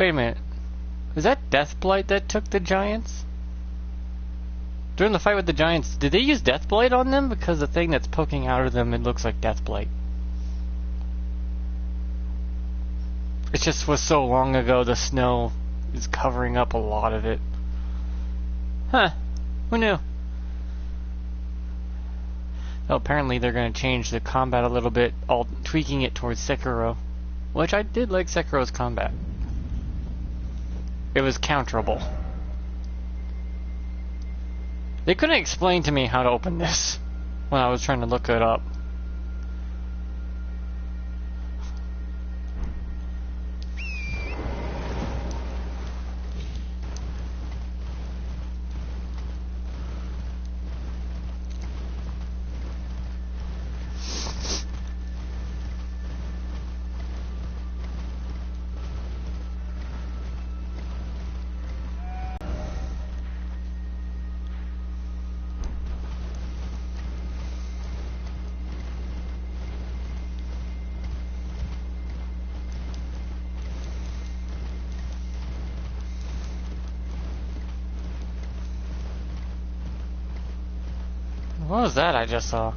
Wait a minute. Is that Deathblight that took the giants? During the fight with the giants, did they use Deathblight on them? Because the thing that's poking out of them, it looks like Deathblight. It just was so long ago, the snow is covering up a lot of it. Huh. Who knew? Oh, apparently they're going to change the combat a little bit, tweaking it towards Sekiro. Which I did like Sekiro's combat. It was counterable. They couldn't explain to me how to open this when I was trying to look it up. What was that I just saw?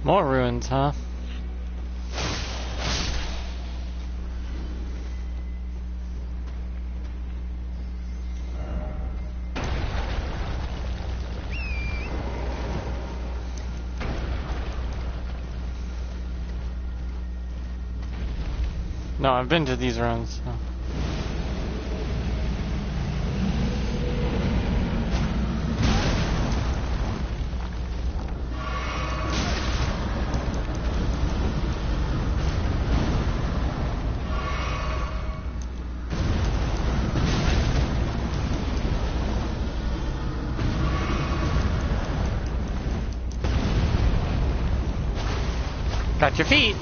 More ruins, huh? No, I've been to these ruins. So. Got your feet.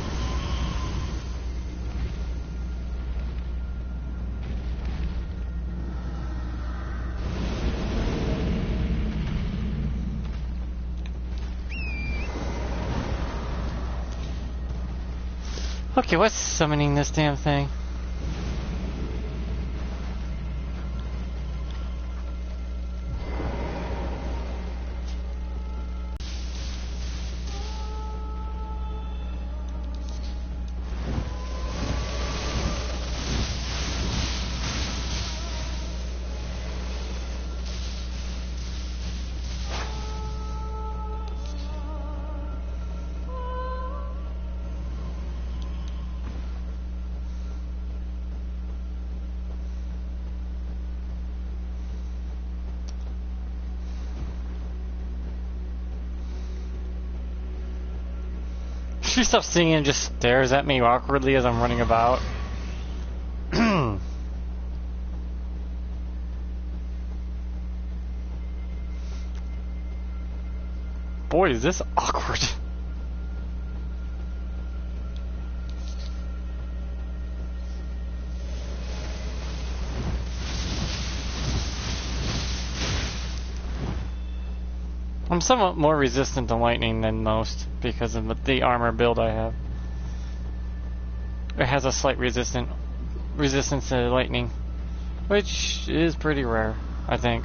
Okay, what's summoning this damn thing? She stops singing and just stares at me awkwardly as I'm running about. Boy, is this awkward. I'm somewhat more resistant to lightning than most because of the armor build I have. It has a slight resistance to lightning, which is pretty rare, I think.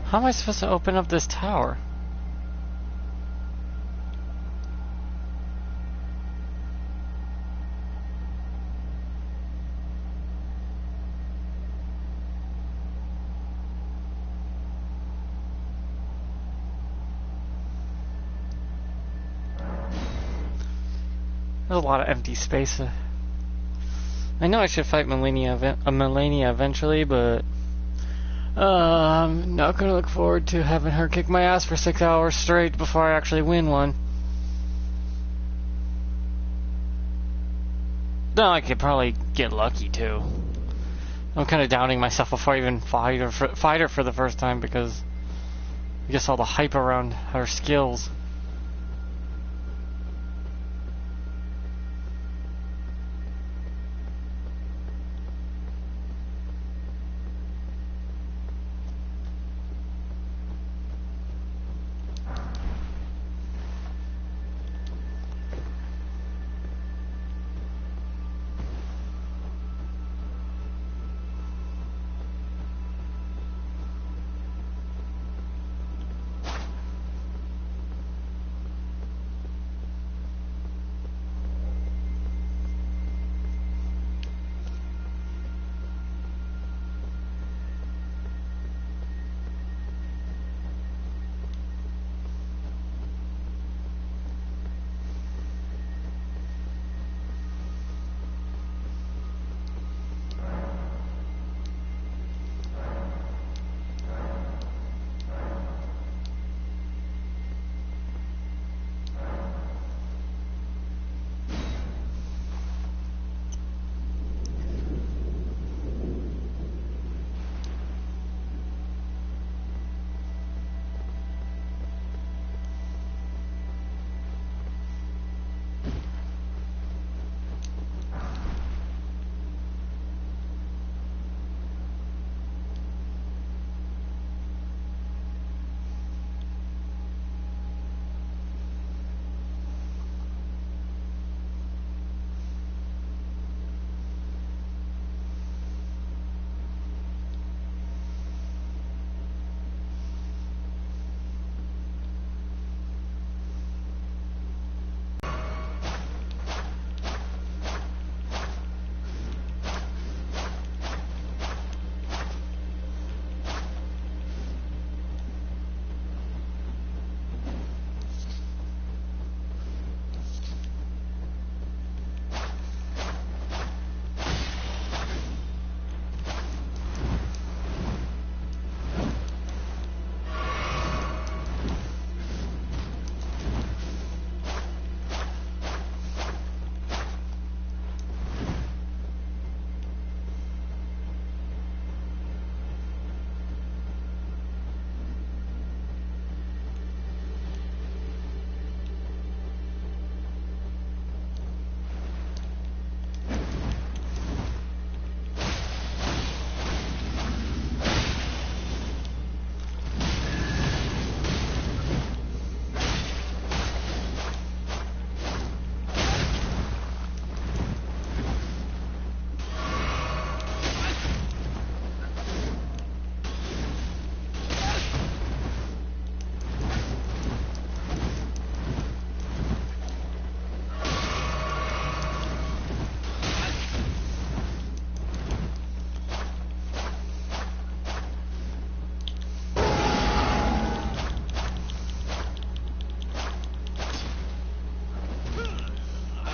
How am I supposed to open up this tower? There's a lot of empty space. I know I should fight Melania eventually, but I'm not gonna look forward to having her kick my ass for 6 hours straight before I actually win one. Though I could probably get lucky too. I'm kind of doubting myself before I even fight her for the first time because I guess all the hype around her skills.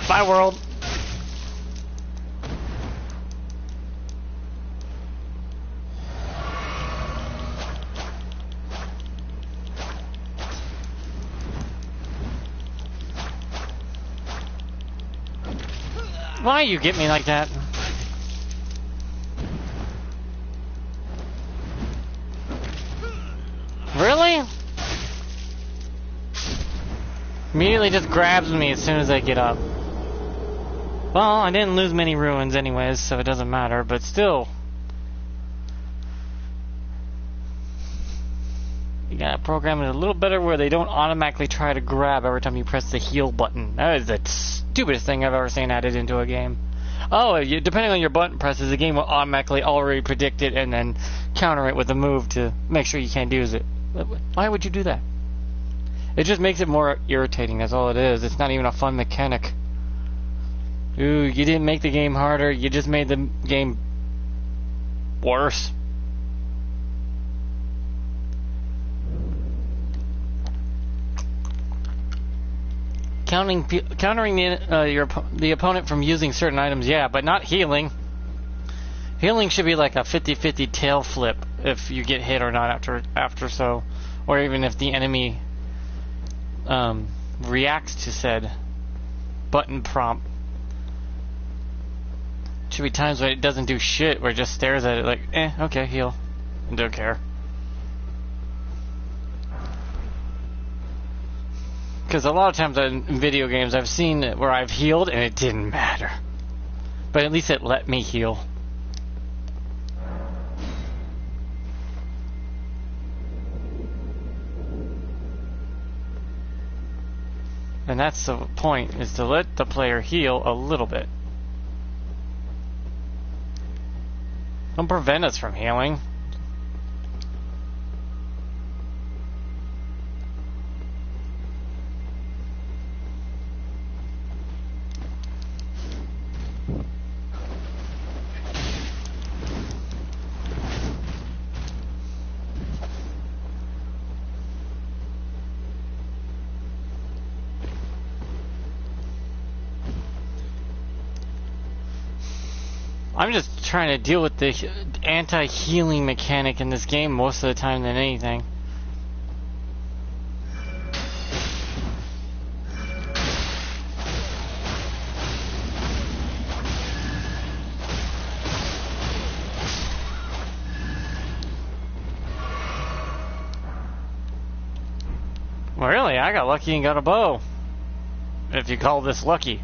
Bye, world. Why you get me like that? Really? Immediately just grabs me as soon as I get up. Well, I didn't lose many ruins anyways, so it doesn't matter, but still. You gotta program it a little better where they don't automatically try to grab every time you press the heal button. That is the stupidest thing I've ever seen added into a game. Oh, depending on your button presses, the game will automatically already predict it and then counter it with a move to make sure you can't use it. Why would you do that? It just makes it more irritating, that's all it is. It's not even a fun mechanic. Ooh, you didn't make the game harder, you just made the game worse. Countering the opponent from using certain items, yeah, but not healing. Healing should be like a 50-50 tail flip if you get hit or not after so, or even if the enemy reacts to said button prompt. Should be times when it doesn't do shit, where it just stares at it like, okay, heal, and don't care. Because a lot of times in video games I've seen where I've healed and it didn't matter. But at least it let me heal. And that's the point, is to let the player heal a little bit. Don't prevent us from healing. I'm just trying to deal with the anti-healing mechanic in this game most of the time than anything. Well, really, I got lucky and got a bow. If you call this lucky.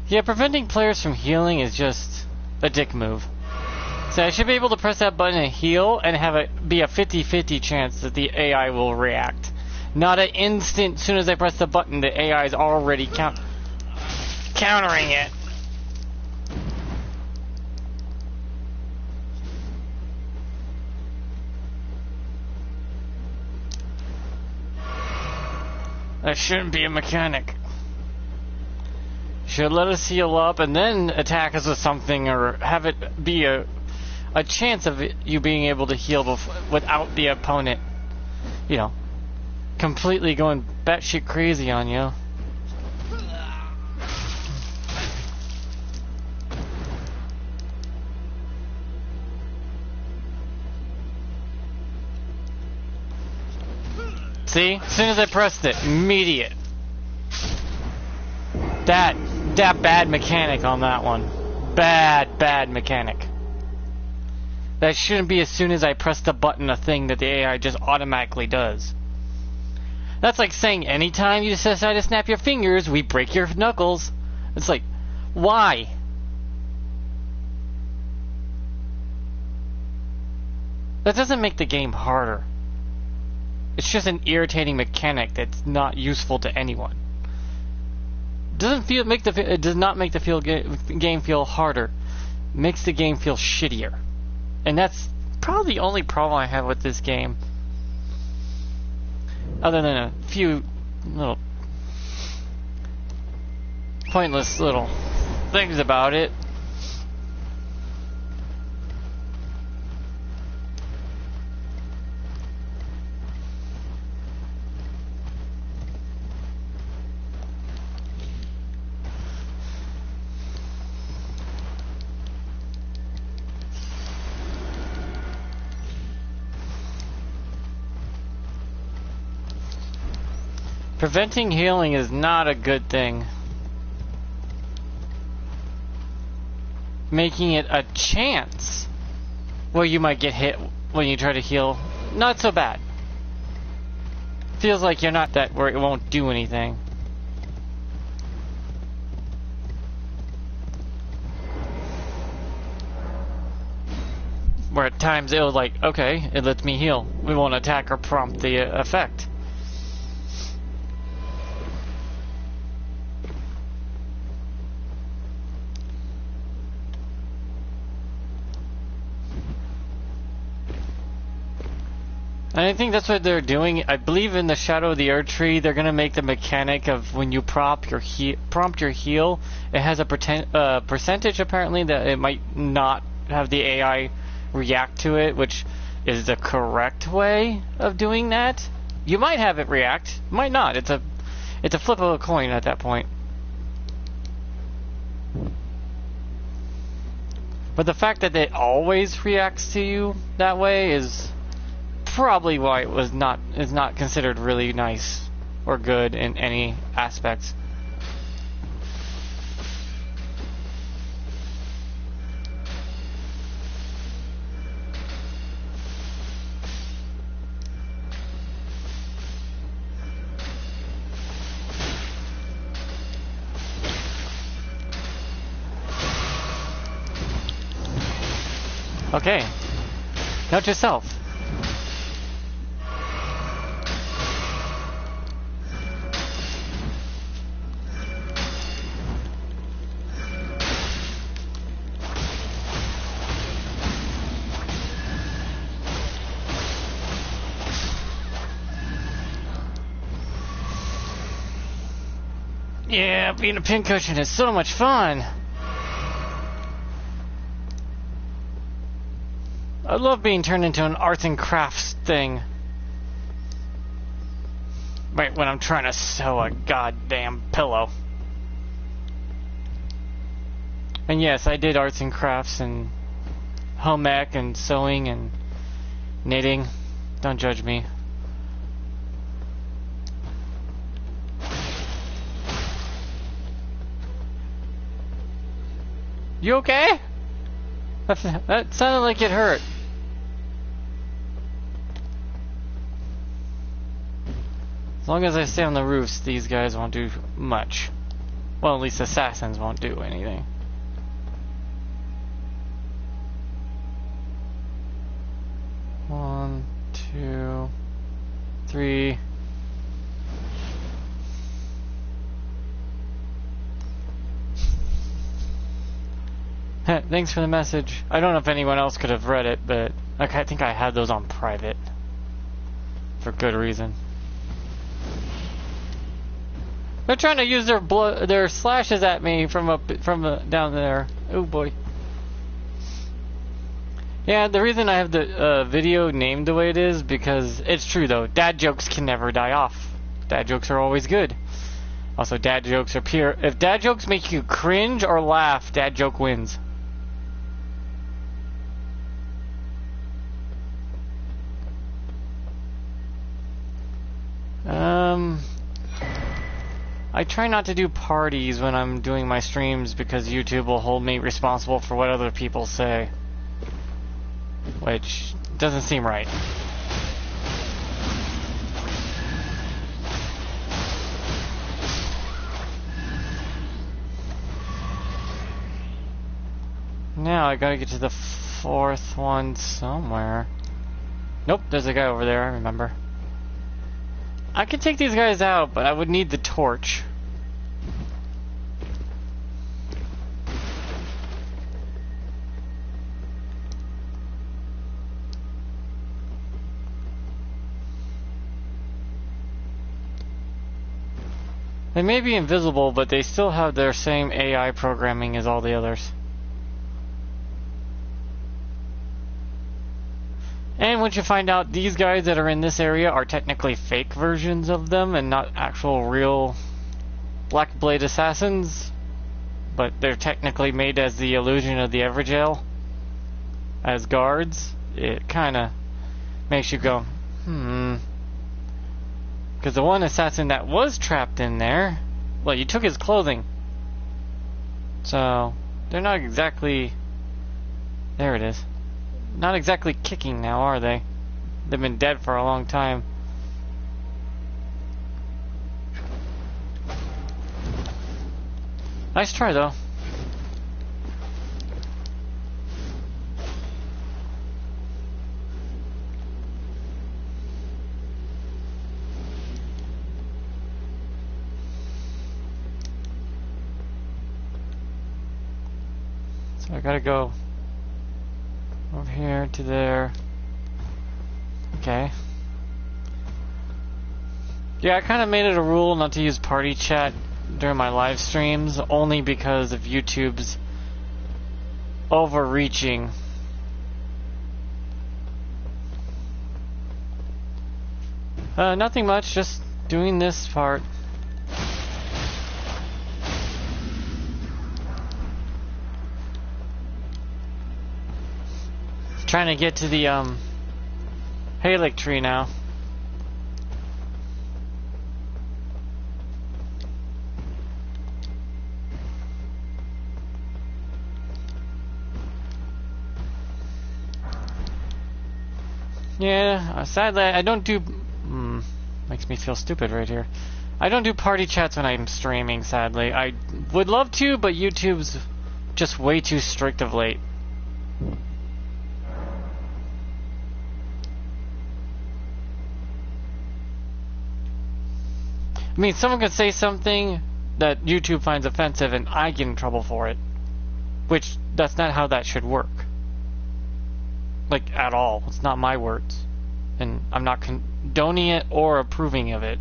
Yeah, preventing players from healing is just a dick move. So I should be able to press that button and heal and have it be a 50-50 chance that the AI will react. Not an instant, soon as I press the button, the AI is already countering it. That shouldn't be a mechanic. Should let us heal up and then attack us with something, or have it be a chance of you being able to heal without the opponent, you know, completely going batshit crazy on you. See? As soon as I pressed it, immediate. That bad mechanic on that one. Bad mechanic. That shouldn't be as soon as I press the button a thing that the AI just automatically does. That's like saying anytime you decide to snap your fingers, we break your knuckles. It's like, why? That doesn't make the game harder. It's just an irritating mechanic that's not useful to anyone. It does not make the game feel harder. It makes the game feel shittier. And that's probably the only problem I have with this game. Other than a few little pointless little things about it. Preventing healing is not a good thing. Making it a chance where you might get hit when you try to heal, not so bad. Feels like you're not that where it won't do anything. Where at times it'll like, okay, it lets me heal. We won't attack or prompt the effect. And I think that's what they're doing. I believe in the Shadow of the Earth tree, they're gonna make the mechanic of when you prompt your heal, it has a percentage apparently that it might not have the AI react to it, which is the correct way of doing that. You might have it react, might not. It's a flip of a coin at that point. But the fact that it always reacts to you that way is probably why it is not considered really nice or good in any aspects. Okay, note yourself. Yeah, being a pincushion is so much fun. I love being turned into an arts and crafts thing. Right when I'm trying to sew a goddamn pillow. And yes, I did arts and crafts and home ec and sewing and knitting. Don't judge me. You okay? That sounded like it hurt. As long as I stay on the roofs, these guys won't do much. Well, at least assassins won't do anything. One, two, three. Thanks for the message. I don't know if anyone else could have read it, but I think I had those on private. For good reason. They're trying to use their slashes at me from down there. Oh boy. Yeah, the reason I have the video named the way it is because it's true though. Dad jokes can never die off. Dad jokes are always good. Also, dad jokes are pure. If dad jokes make you cringe or laugh, dad joke wins. I try not to do parties when I'm doing my streams because YouTube will hold me responsible for what other people say. Which doesn't seem right. Now I gotta get to the fourth one somewhere. Nope, there's a guy over there, I remember. I could take these guys out, but I would need the torch. They may be invisible, but they still have their same AI programming as all the others. And once you find out these guys that are in this area are technically fake versions of them and not actual real Black Blade assassins, but they're technically made as the illusion of the Everjail as guards, it kinda makes you go, Because the one assassin that was trapped in there, well, you took his clothing. So, they're not exactly... There it is. Not exactly kicking now, are they? They've been dead for a long time. Nice try, though. So I gotta go over here to there. Okay. Yeah, I kind of made it a rule not to use party chat during my live streams, only because of YouTube's overreaching. Nothing much, just doing this part. Trying to get to the Halic tree now. Yeah, sadly I don't do... makes me feel stupid right here. I don't do party chats when I'm streaming, sadly. I would love to, but YouTube's just way too strict of late. I mean, someone could say something that YouTube finds offensive and I get in trouble for it. Which, that's not how that should work. Like, at all. It's not my words. And I'm not condoning it or approving of it.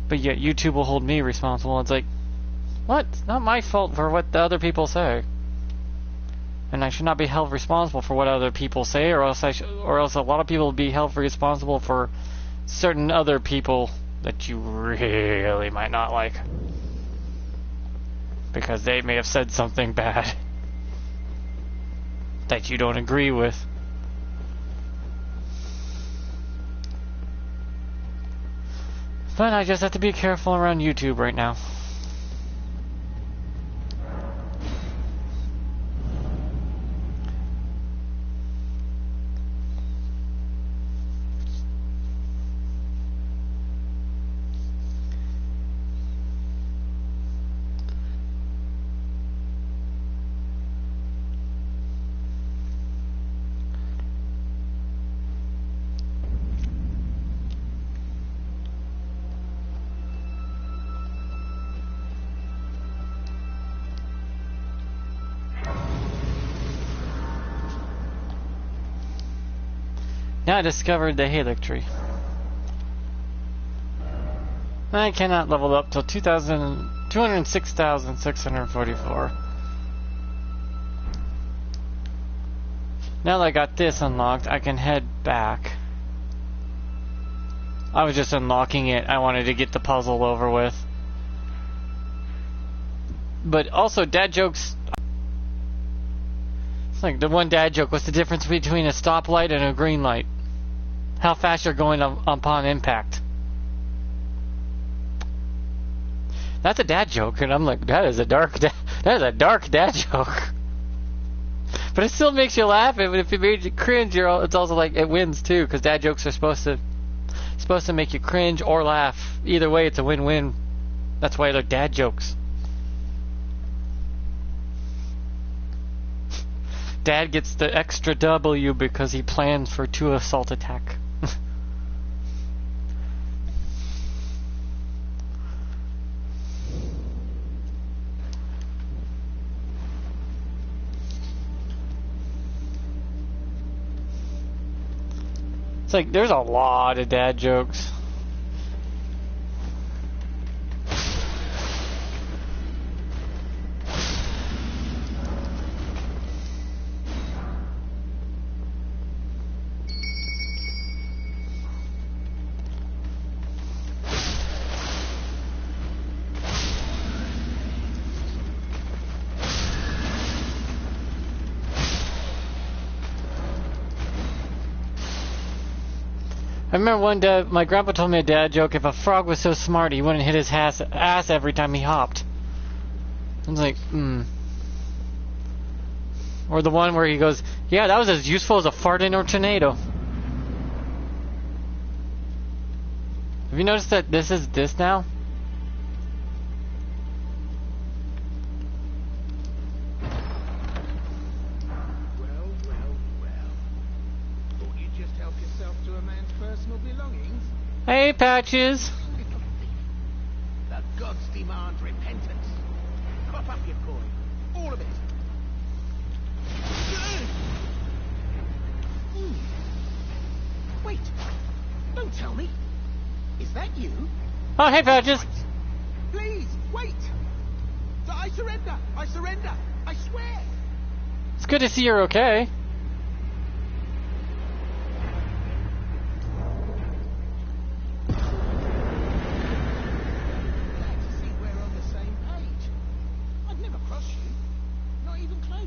But yet YouTube will hold me responsible. It's like, what? It's not my fault for what the other people say. And I should not be held responsible for what other people say, or else a lot of people will be held responsible for certain other people that you really might not like. Because they may have said something bad that you don't agree with. But I just have to be careful around YouTube right now. Now I discovered the Halic tree. I cannot level up till 206,644. Now that I got this unlocked, I can head back. I was just unlocking it. I wanted to get the puzzle over with. But also, dad jokes... It's like the one dad joke. What's the difference between a stoplight and a green light? How fast you're going upon impact. That's a dad joke, and I'm like, that is a dark dad joke. But it still makes you laugh, and if it made you cringe, it's also like it wins too, because dad jokes are supposed to make you cringe or laugh. Either way, it's a win-win. That's why they're dad jokes. Dad gets the extra W because he plans for 2 assault attack. It's like, there's a lot of dad jokes. I remember one day, my grandpa told me a dad joke, if a frog was so smart, he wouldn't hit his ass every time he hopped. I was like, Or the one where he goes, yeah, that was as useful as a fart in a tornado. Have you noticed that this is this now? Hey, Patches! The gods demand repentance. Cough up your coin. All of it. Wait. Don't tell me. Oh, hey, Patches. Please, wait! I surrender! I surrender! I swear! It's good to see you're okay. Glad to see we're on the same page. I'd never cross you. Not even close.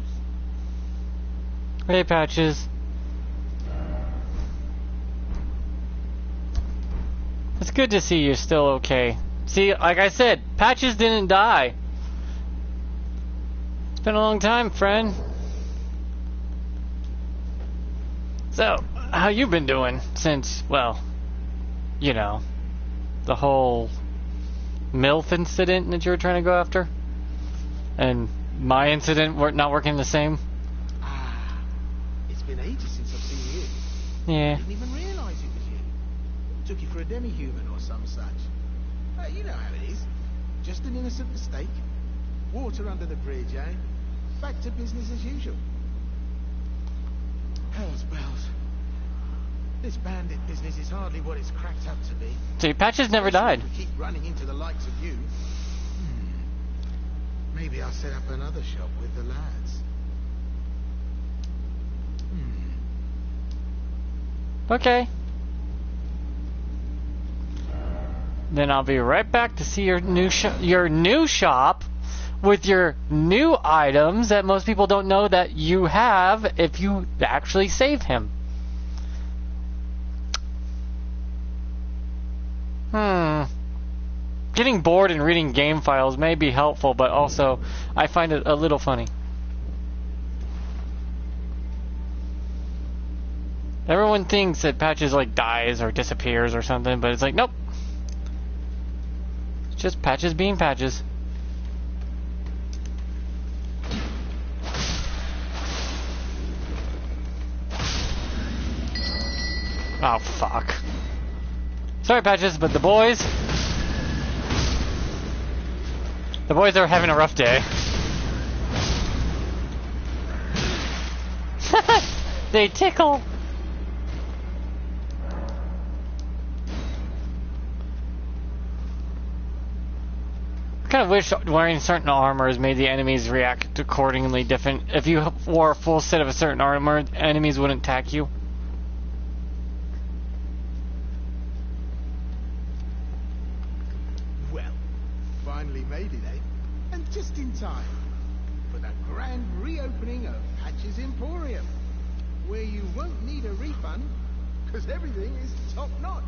Hey, Patches. It's good to see you're still okay. See, like I said, Patches didn't die. It's been a long time, friend. So, how you been doing since, well, you know, the whole MILF incident that you were trying to go after? And my incident not working the same? Ah, it's been ages since I've seen you. Yeah. Didn't even realise it was you. Took you for a demi-human or some such. You know how it is. Just an innocent mistake. Water under the bridge, eh? Back to business as usual. Hell's bells. This bandit business is hardly what it's cracked up to be. See, Patches never died. If we keep running into the likes of you. Maybe I'll set up another shop with the lads. Okay. Then I'll be right back to see your new shop with your new items that most people don't know that you have if you actually save him. Getting bored and reading game files may be helpful, but also I find it a little funny. Everyone thinks that Patches like dies or disappears or something, but it's like, nope. It's just Patches being Patches. Oh, fuck. Sorry, Patches, but the boys are having a rough day. They tickle. I kind of wish wearing certain armors made the enemies react accordingly different. If you wore a full set of a certain armor, enemies wouldn't attack you. Well, finally made it, eh? And just in time for the grand reopening of Patch's Emporium, where you won't need a refund because everything is top notch.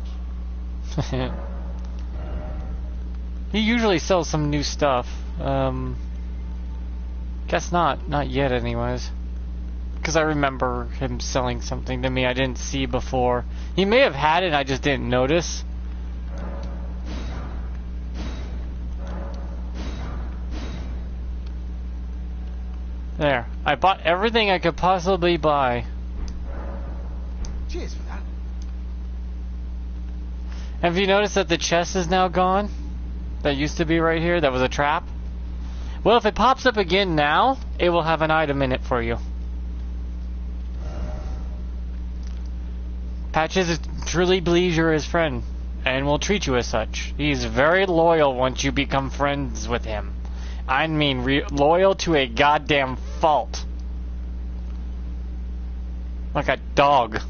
He usually sells some new stuff. Guess not yet anyways. Because I remember him selling something to me I didn't see before. He may have had it, I just didn't notice. There. I bought everything I could possibly buy. Cheers for that. Have you noticed that the chest is now gone? That used to be right here, that was a trap? Well, if it pops up again now, it will have an item in it for you. Patches truly believes you're his friend, and will treat you as such. He's very loyal once you become friends with him. I mean, loyal to a goddamn fault. Like a dog.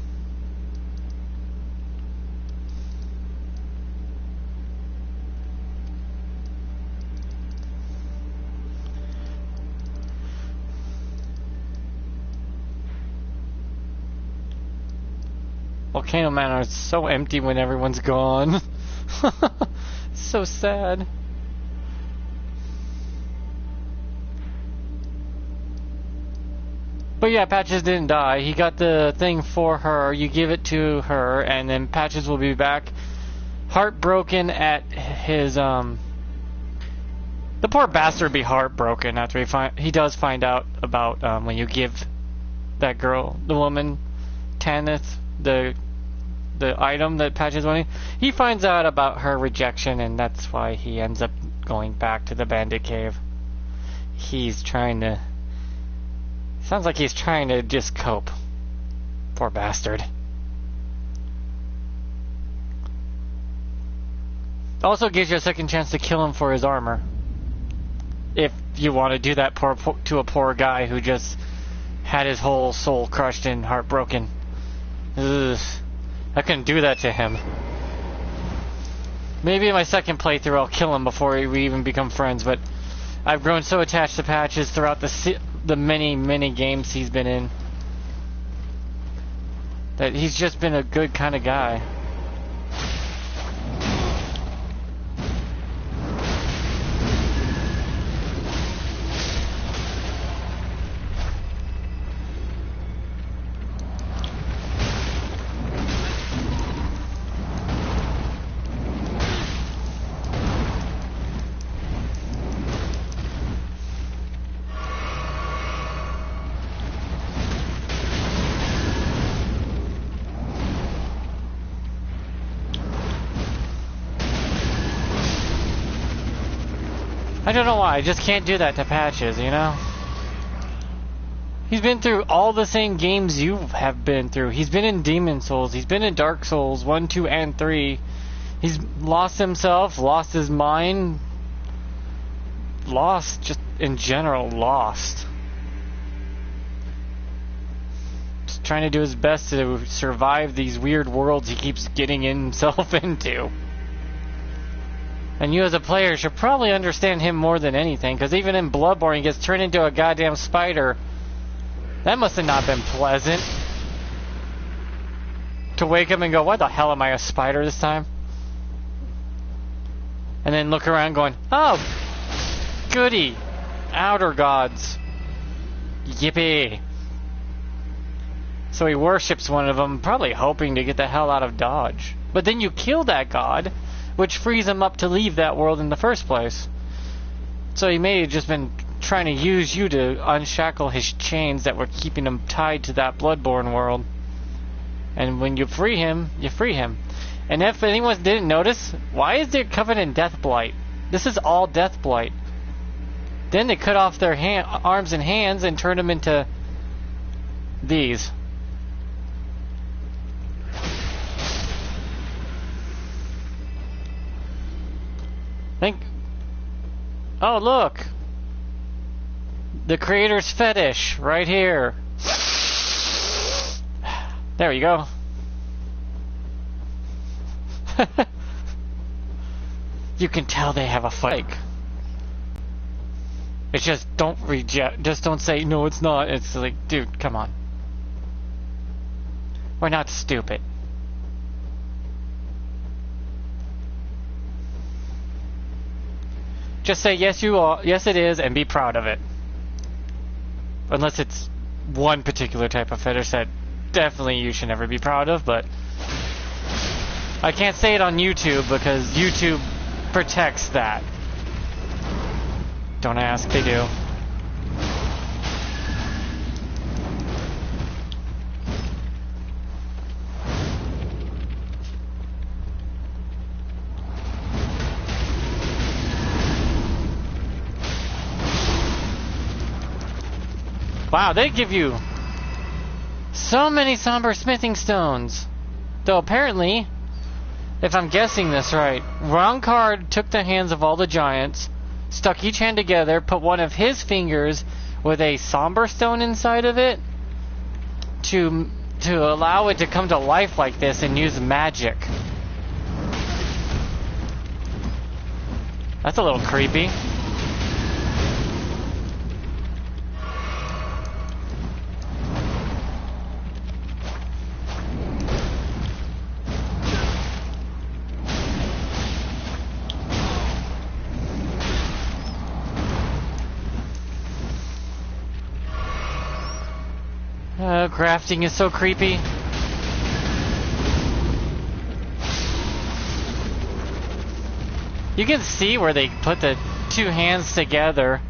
Volcano Manor is so empty when everyone's gone. So sad. But yeah, Patches didn't die. He got the thing for her. You give it to her, and then Patches will be back, heartbroken at his The poor bastard will be heartbroken after he does find out about when you give that girl, the woman, Tanith, the item that Patches wanted. He finds out about her rejection, and that's why he ends up going back to the bandit cave. He's trying to... Sounds like he's trying to just cope. Poor bastard. Also gives you a second chance to kill him for his armor. If you want to do that to a poor guy who just had his whole soul crushed and heartbroken. Ugh. I couldn't do that to him. Maybe in my second playthrough I'll kill him before we even become friends, but I've grown so attached to Patches throughout the many games he's been in that he's just been a good kind of guy. I don't know why, I just can't do that to Patches, you know? He's been through all the same games you have been through. He's been in Demon Souls, he's been in Dark Souls 1, 2, and 3. He's lost himself, lost his mind. Lost, just in general, lost. Just trying to do his best to survive these weird worlds he keeps getting himself into. And you as a player should probably understand him more than anything, because even in Bloodborne he gets turned into a goddamn spider. That must have not been pleasant. To wake up and go, why the hell am I a spider this time? And then look around going, oh, goody. Outer gods. Yippee. So he worships one of them, probably hoping to get the hell out of Dodge. But then you kill that god, which frees him up to leave that world in the first place. So he may have just been trying to use you to unshackle his chains that were keeping him tied to that Bloodborne world. And when you free him, you free him. And if anyone didn't notice, why is there covered in death blight? This is all death blight. Then they cut off their arms and hands and turned them into these. Oh, look! The creator's fetish, right here. There you go. You can tell they have a fight. It's just don't reject. Just don't say no. It's not. It's like, dude, come on. We're not stupid. Just say yes, you are. Yes, it is, and be proud of it. Unless it's one particular type of fetish that definitely you should never be proud of, but I can't say it on YouTube because YouTube protects that. Don't ask, they do. Wow, they give you so many somber smithing stones. Though apparently, if I'm guessing this right, Ronkard took the hands of all the giants, stuck each hand together, put one of his fingers with a somber stone inside of it to allow it to come to life like this and use magic. That's a little creepy. Crafting is so creepy. You can see where they put the two hands together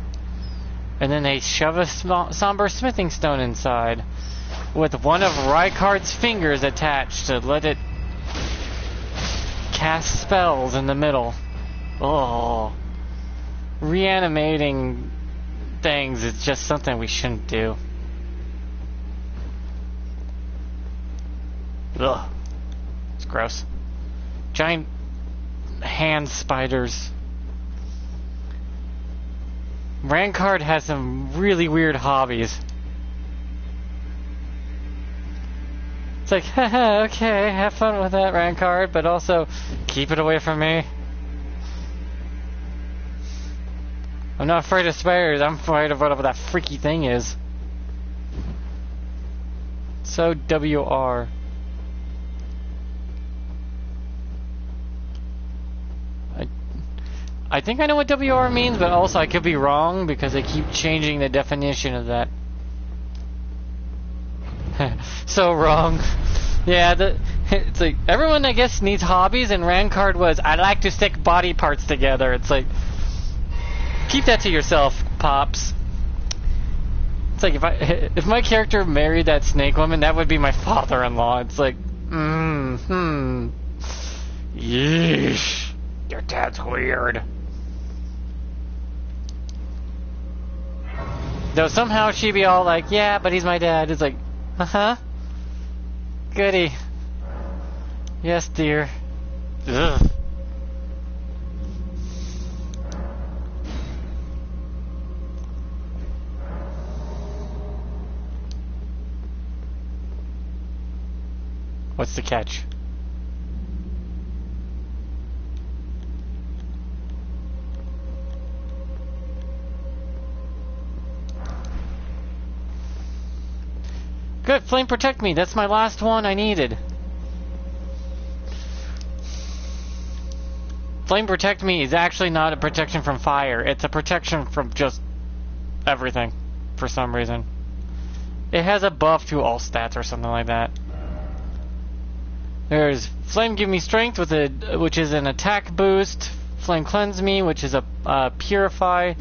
and then they shove a somber smithing stone inside with one of Rykard's fingers attached to let it cast spells in the middle. Oh, reanimating things is just something we shouldn't do. Ugh. It's gross. Giant hand spiders. Rancard has some really weird hobbies. It's like, haha, okay, have fun with that, Rancard, but also keep it away from me. I'm not afraid of spiders, I'm afraid of whatever that freaky thing is. So WR. I think I know what WR means, but also I could be wrong because they keep changing the definition of that. So wrong. Yeah, it's like everyone I guess needs hobbies, and Rancard was I like to stick body parts together. It's like keep that to yourself, Pops. It's like if my character married that snake woman, that would be my father-in-law. It's like, yeesh, your dad's weird. Though somehow she'd be all like, yeah, but he's my dad. It's like, goody. Yes, dear. Ugh. What's the catch? Good, flame protect me. That's my last one I needed. Flame protect me is actually not a protection from fire. It's a protection from just everything for some reason. It has a buff to all stats or something like that. There's Flame Give Me Strength, which is an attack boost. Flame Cleanse Me, which is a Purify.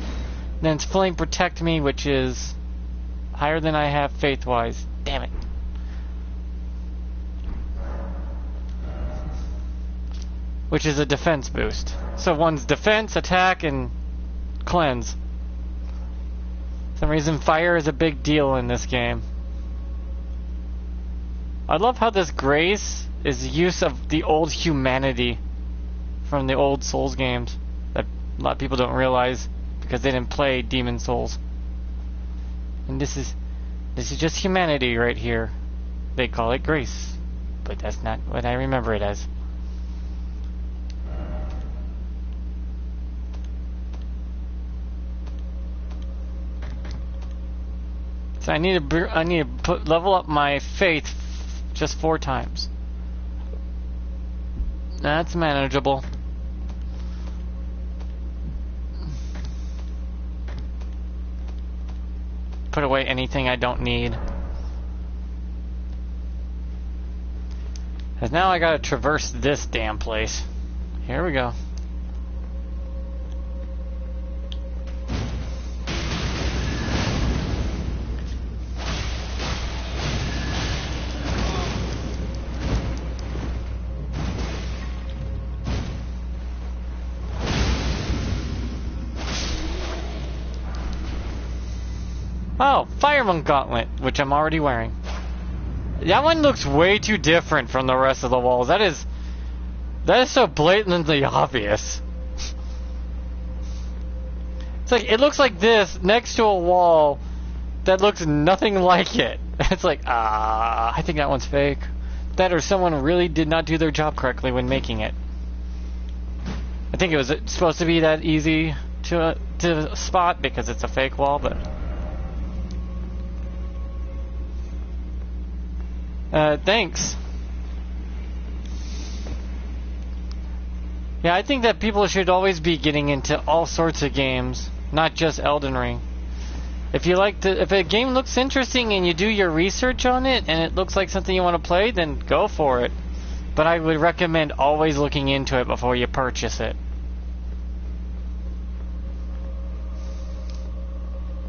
Then it's Flame Protect Me, which is higher than I have faith-wise. Damn it. Which is a defense boost. So one's defense, attack, and cleanse. For some reason, fire is a big deal in this game. I love how this grace is use of the old humanity from the old Souls games that a lot of people don't realize because they didn't play Demon Souls. And this is just humanity right here. They call it grace, but that's not what I remember it as. So I need to level up my faith just 4 times. That's manageable. Put away anything I don't need. Cause now I gotta traverse this damn place. Here we go. Oh, Fireman Gauntlet, which I'm already wearing. That one looks way too different from the rest of the walls. That is so blatantly obvious. It's like, it looks like this next to a wall that looks nothing like it. It's like, I think that one's fake. That or someone really did not do their job correctly when making it. I think it was supposed to be that easy to spot because it's a fake wall, but... thanks. Yeah, I think that people should always be getting into all sorts of games, not just Elden Ring. If a game looks interesting and you do your research on it and it looks like something you want to play, then go for it. But I would recommend always looking into it before you purchase it.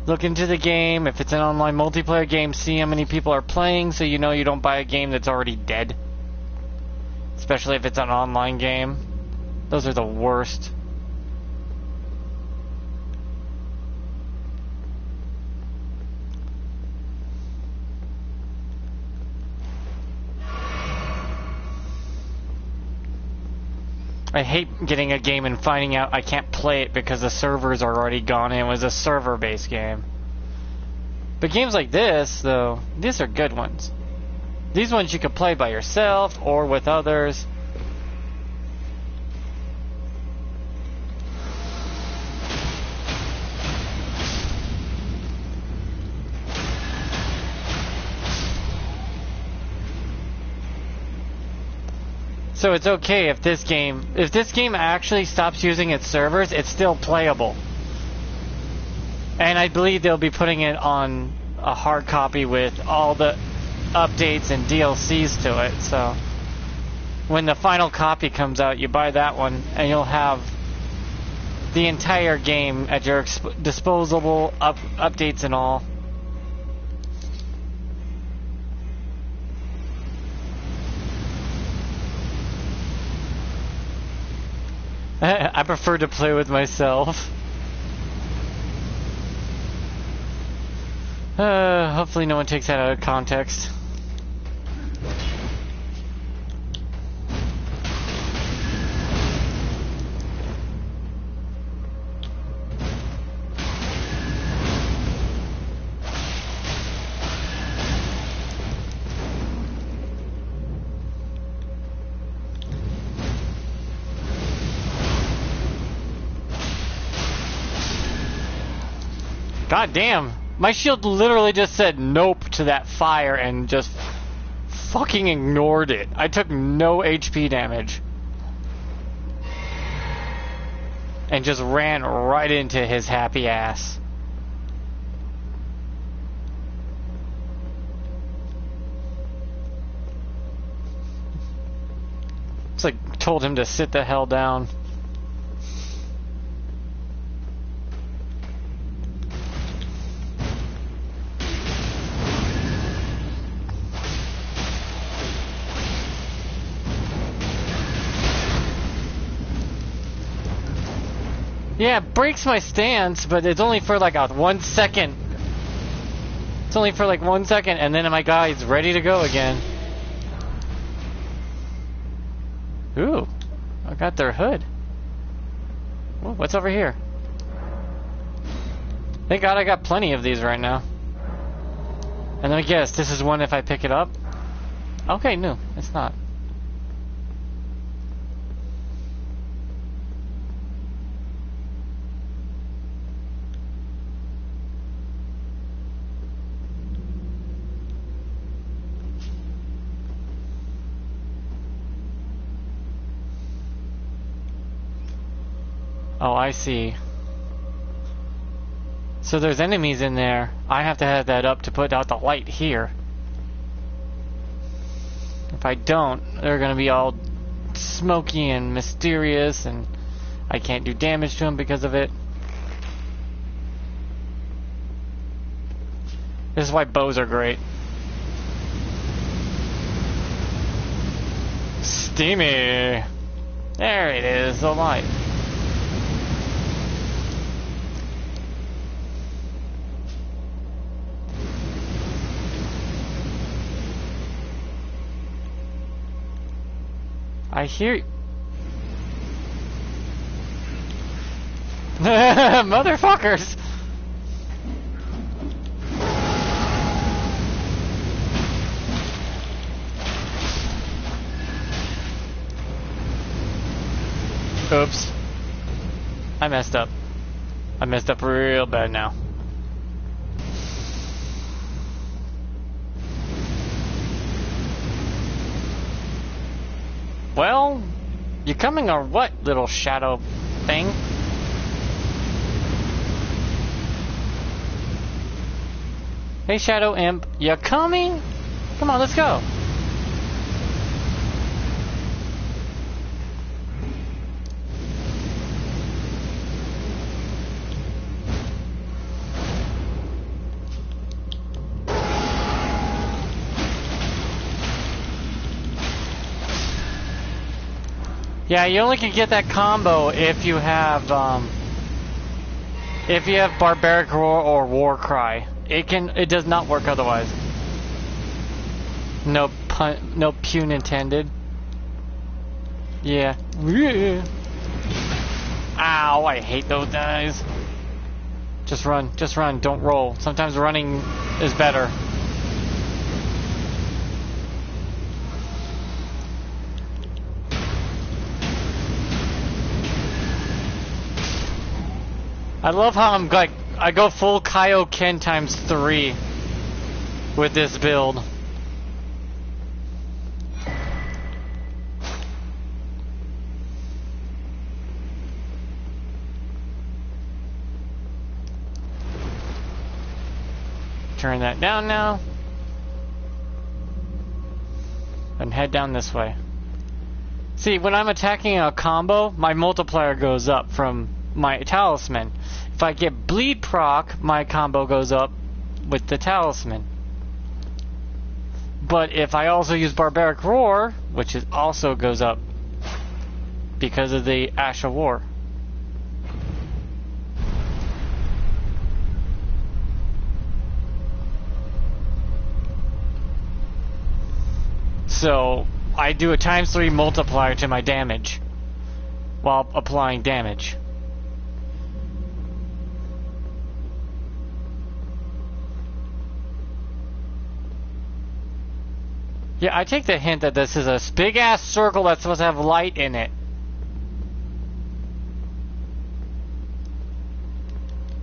Look into the game. If it's an online multiplayer game, see how many people are playing so you know you don't buy a game that's already dead. Especially if it's an online game. Those are the worst. I hate getting a game and finding out I can't play it because the servers are already gone and it was a server-based game. But games like this, though, these are good ones. These ones you can play by yourself or with others. So it's okay if this game actually stops using its servers, it's still playable. And I believe they'll be putting it on a hard copy with all the updates and DLCs to it. So when the final copy comes out, you buy that one and you'll have the entire game at your disposable updates and all. I prefer to play with myself. Hopefully no one takes that out of context. God damn. My shield literally just said nope to that fire and just fucking ignored it. I took no HP damage. And just ran right into his happy ass. It's like told him to sit the hell down. Yeah, it breaks my stance, but it's only for like a 1 second. It's only for like 1 second, and then my guy's ready to go again. Ooh, I got their hood. Ooh, what's over here? Thank God I got plenty of these right now. And then I guess this is one if I pick it up. Okay, no, it's not. Oh, I see. So there's enemies in there. I have to have that up to put out the light here. If I don't, they're gonna be all smoky and mysterious, and I can't do damage to them because of it. This is why bows are great. Steamy! There it is, the light. I hear motherfuckers! Oops. I messed up. I messed up real bad now. Well, you coming or what, little shadow thing? Hey, Shadow Imp, you coming? Come on, let's go. Yeah, you only can get that combo if you have Barbaric Roar or War Cry. It does not work otherwise. No pun intended. Yeah. Yeah. Ow, I hate those guys. Just run, don't roll. Sometimes running is better. I love how I'm like, I go full Kaioken times 3 with this build. Turn that down now. And head down this way. See, when I'm attacking a combo, my multiplier goes up from my talisman. If I get bleed proc, my combo goes up with the talisman. But if I also use barbaric roar, which is also goes up because of the Ash of War. So I do a times 3 multiplier to my damage while applying damage. Yeah, I take the hint that this is a big ass circle that's supposed to have light in it.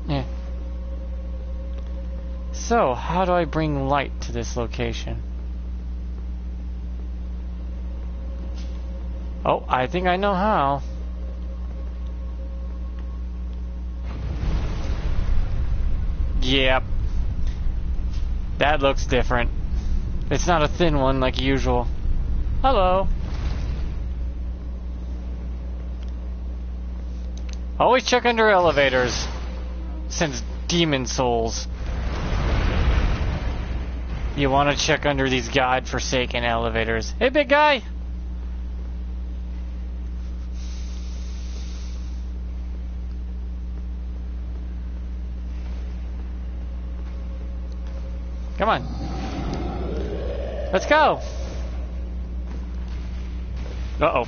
Yeah. So, how do I bring light to this location? Oh, I think I know how. Yep. That looks different. It's not a thin one like usual. Hello. Always check under elevators. Since demon souls. You want to check under these god-forsaken elevators. Hey, big guy! Come on. Let's go. Uh-oh.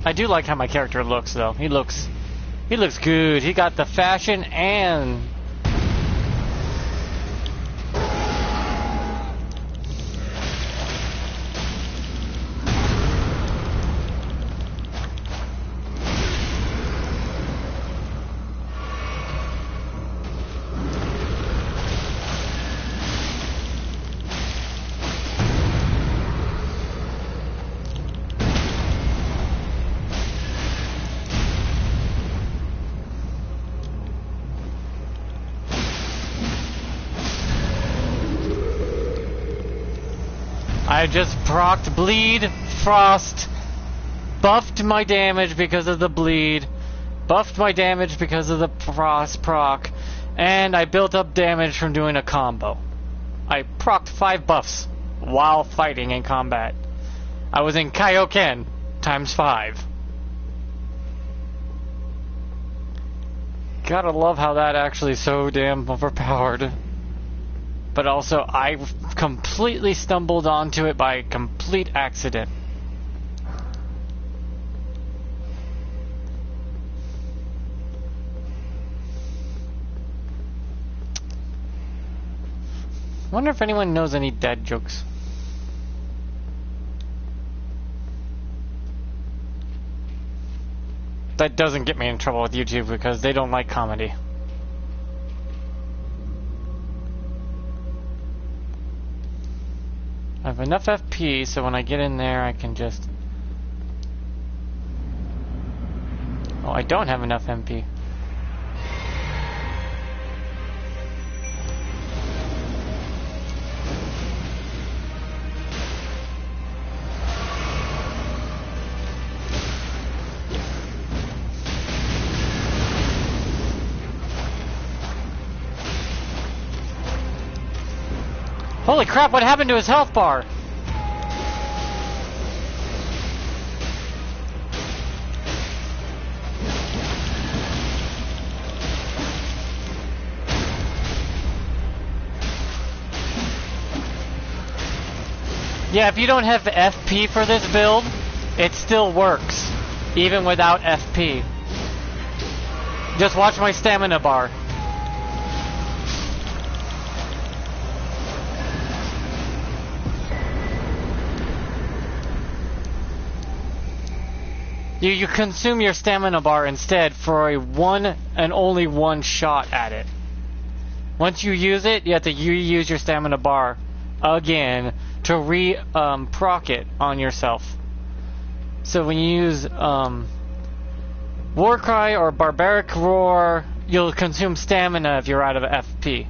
I do like how my character looks, though. He looks good. He got the fashion and... I just procced bleed, frost, buffed my damage because of the bleed, buffed my damage because of the frost proc, and I built up damage from doing a combo. I procced 5 buffs while fighting in combat. I was in Kaioken times 5. Gotta love how that actually is so damn overpowered. But also, I completely stumbled onto it by complete accident. Wonder if anyone knows any dad jokes. That doesn't get me in trouble with YouTube because they don't like comedy. I have enough FP, so when I get in there, I can just... Oh, I don't have enough MP. Holy crap, what happened to his health bar? Yeah, if you don't have FP for this build, it still works, even without FP. Just watch my stamina bar. You consume your stamina bar instead for a one and only one shot at it. Once you use it, you have to reuse your stamina bar again to proc it on yourself. So when you use Warcry or Barbaric Roar, you'll consume stamina if you're out of FP.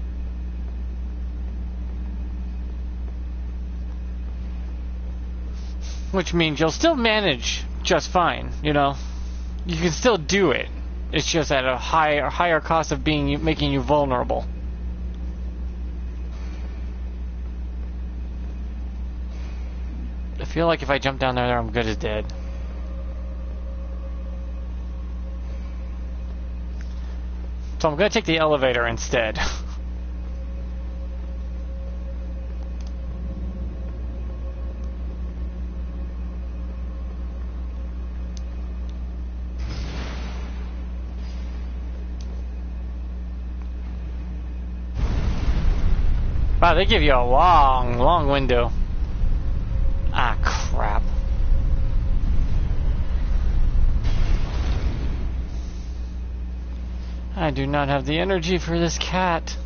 Which means you'll still manage just fine, you know. You can still do it. It's just at a higher cost of making you vulnerable. I feel like if I jump down there, I'm good as dead. So I'm gonna take the elevator instead. Wow, they give you a long window. Ah, crap. I do not have the energy for this cat.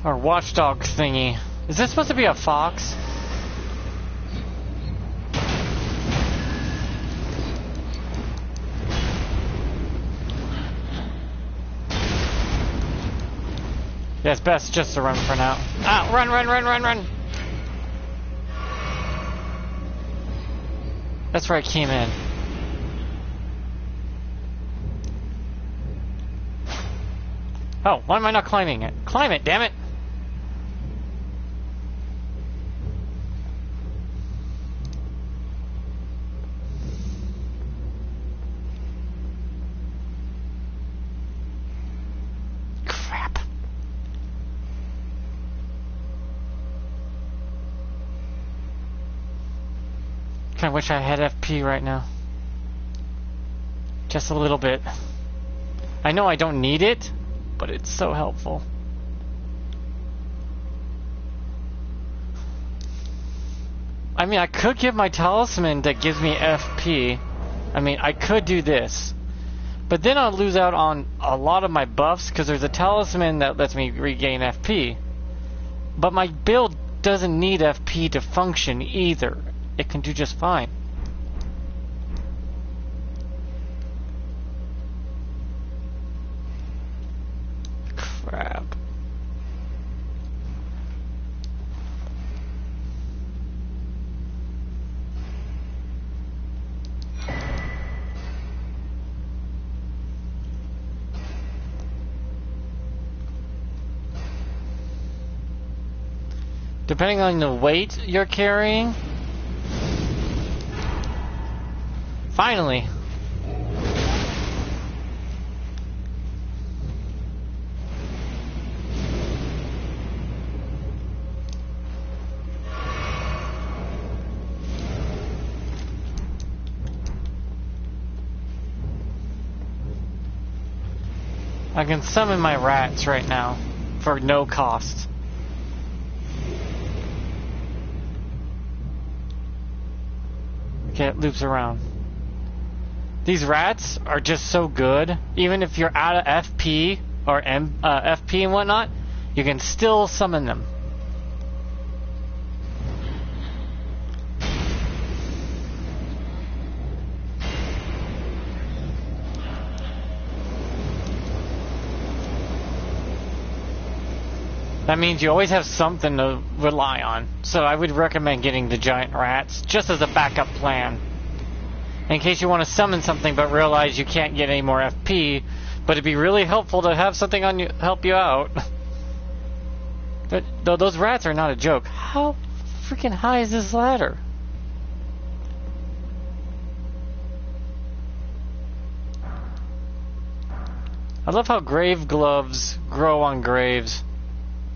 Our watchdog thingy. Is this supposed to be a fox? Yeah, it's best just to run for now. Ah, run, run, run, run, run! That's where I came in. Oh, why am I not climbing it? Climb it, damn it! Crap. Kinda wish I had FP right now. Just a little bit. I know I don't need it, but it's so helpful. I mean, I could give my talisman that gives me FP. I mean, I could do this. But then I'll lose out on a lot of my buffs because there's a talisman that lets me regain FP. But my build doesn't need FP to function either. It can do just fine. Crap. Depending on the weight you're carrying. Finally. I can summon my rats right now for no cost. Okay, it loops around. These rats are just so good. Even if you're out of FP or FP and whatnot, you can still summon them. That means you always have something to rely on. So I would recommend getting the giant rats just as a backup plan. In case you want to summon something but realize you can't get any more FP, but it'd be really helpful to have something on you help you out. But those rats are not a joke. How freaking high is this ladder? I love how grave gloves grow on graves.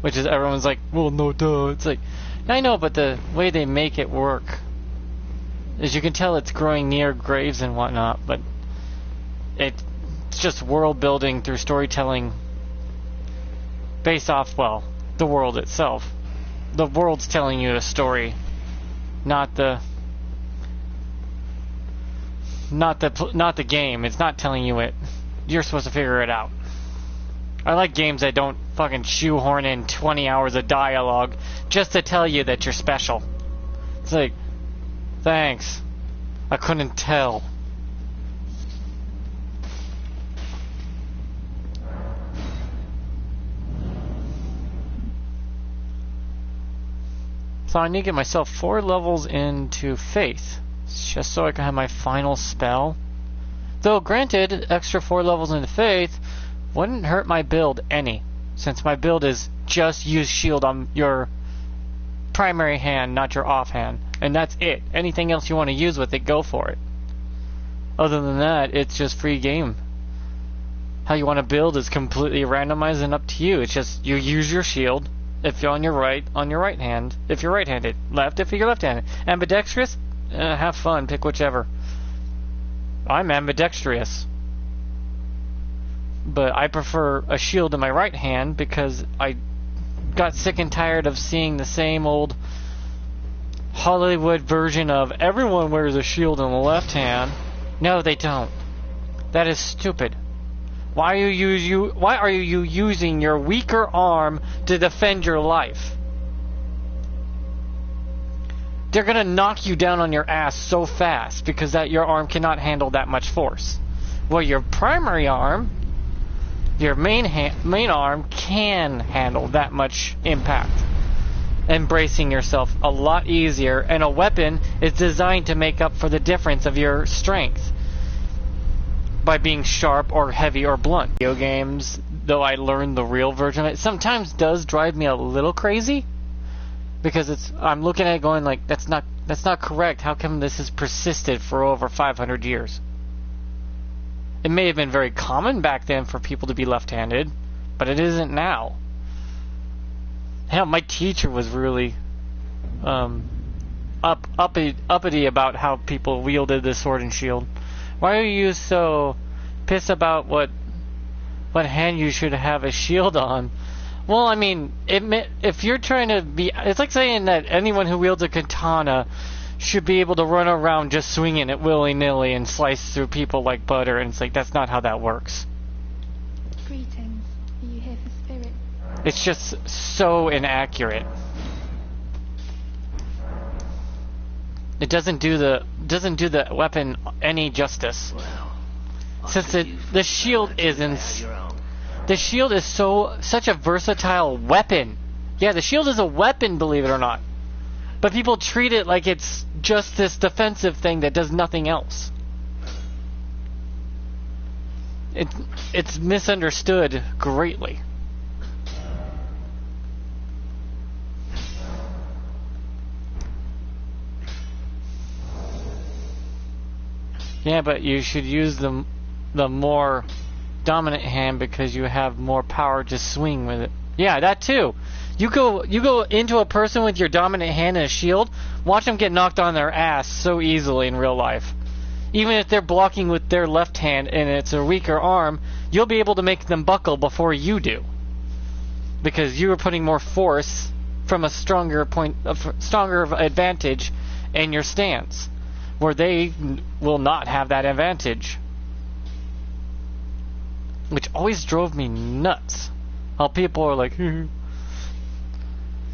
Which is, everyone's like, well, no, duh. It's like, I know, but the way they make it work is you can tell it's growing near graves and whatnot, but it's just world building through storytelling based off, well, the world itself. The world's telling you a story, not the game. It's not telling you it. You're supposed to figure it out. I like games that don't fucking shoehorn in 20 hours of dialogue just to tell you that you're special. It's like, thanks. I couldn't tell. So I need to get myself 4 levels into Faith, just so I can have my final spell. Though, granted, extra 4 levels into Faith wouldn't hurt my build any, since my build is just use shield on your primary hand, not your offhand. And that's it. Anything else you want to use with it, go for it. Other than that, it's just free game. How you want to build is completely randomized and up to you. It's just, you use your shield. If you're on your right hand. If you're right-handed. Left if you're left-handed. Ambidextrous? Have fun. Pick whichever. I'm ambidextrous. But I prefer a shield in my right hand because I got sick and tired of seeing the same old Hollywood version of everyone wears a shield in the left hand. No, they don't. That is stupid. Why are you using your weaker arm to defend your life? They're gonna knock you down on your ass so fast because your arm cannot handle that much force. Well, your primary arm, your main arm can handle that much impact. Embracing yourself a lot easier, and a weapon is designed to make up for the difference of your strength by being sharp or heavy or blunt. Video games, though I learned the real version of it, sometimes does drive me a little crazy because I'm looking at it going like, that's not correct. How come this has persisted for over 500 years? It may have been very common back then for people to be left-handed, but it isn't now. Hell, my teacher was really uppity about how people wielded the sword and shield. Why are you so pissed about what hand you should have a shield on? Well, I mean, if you're trying to be... It's like saying that anyone who wields a katana should be able to run around just swinging it willy-nilly and slice through people like butter, and it's like, that's not how that works. Greetings. Are you here for spirit? It's just so inaccurate. It doesn't do the weapon any justice. Well, Since the shield isn't... The shield is such a versatile weapon. Yeah, the shield is a weapon, believe it or not. But people treat it like it's just this defensive thing that does nothing else. It's misunderstood greatly. Yeah, but you should use the more dominant hand because you have more power to swing with it. Yeah, that too. You go into a person with your dominant hand and a shield, watch them get knocked on their ass so easily in real life. Even if they're blocking with their left hand and it's a weaker arm, you'll be able to make them buckle before you do. Because you are putting more force from a stronger advantage in your stance, where they will not have that advantage. Which always drove me nuts. How people are like,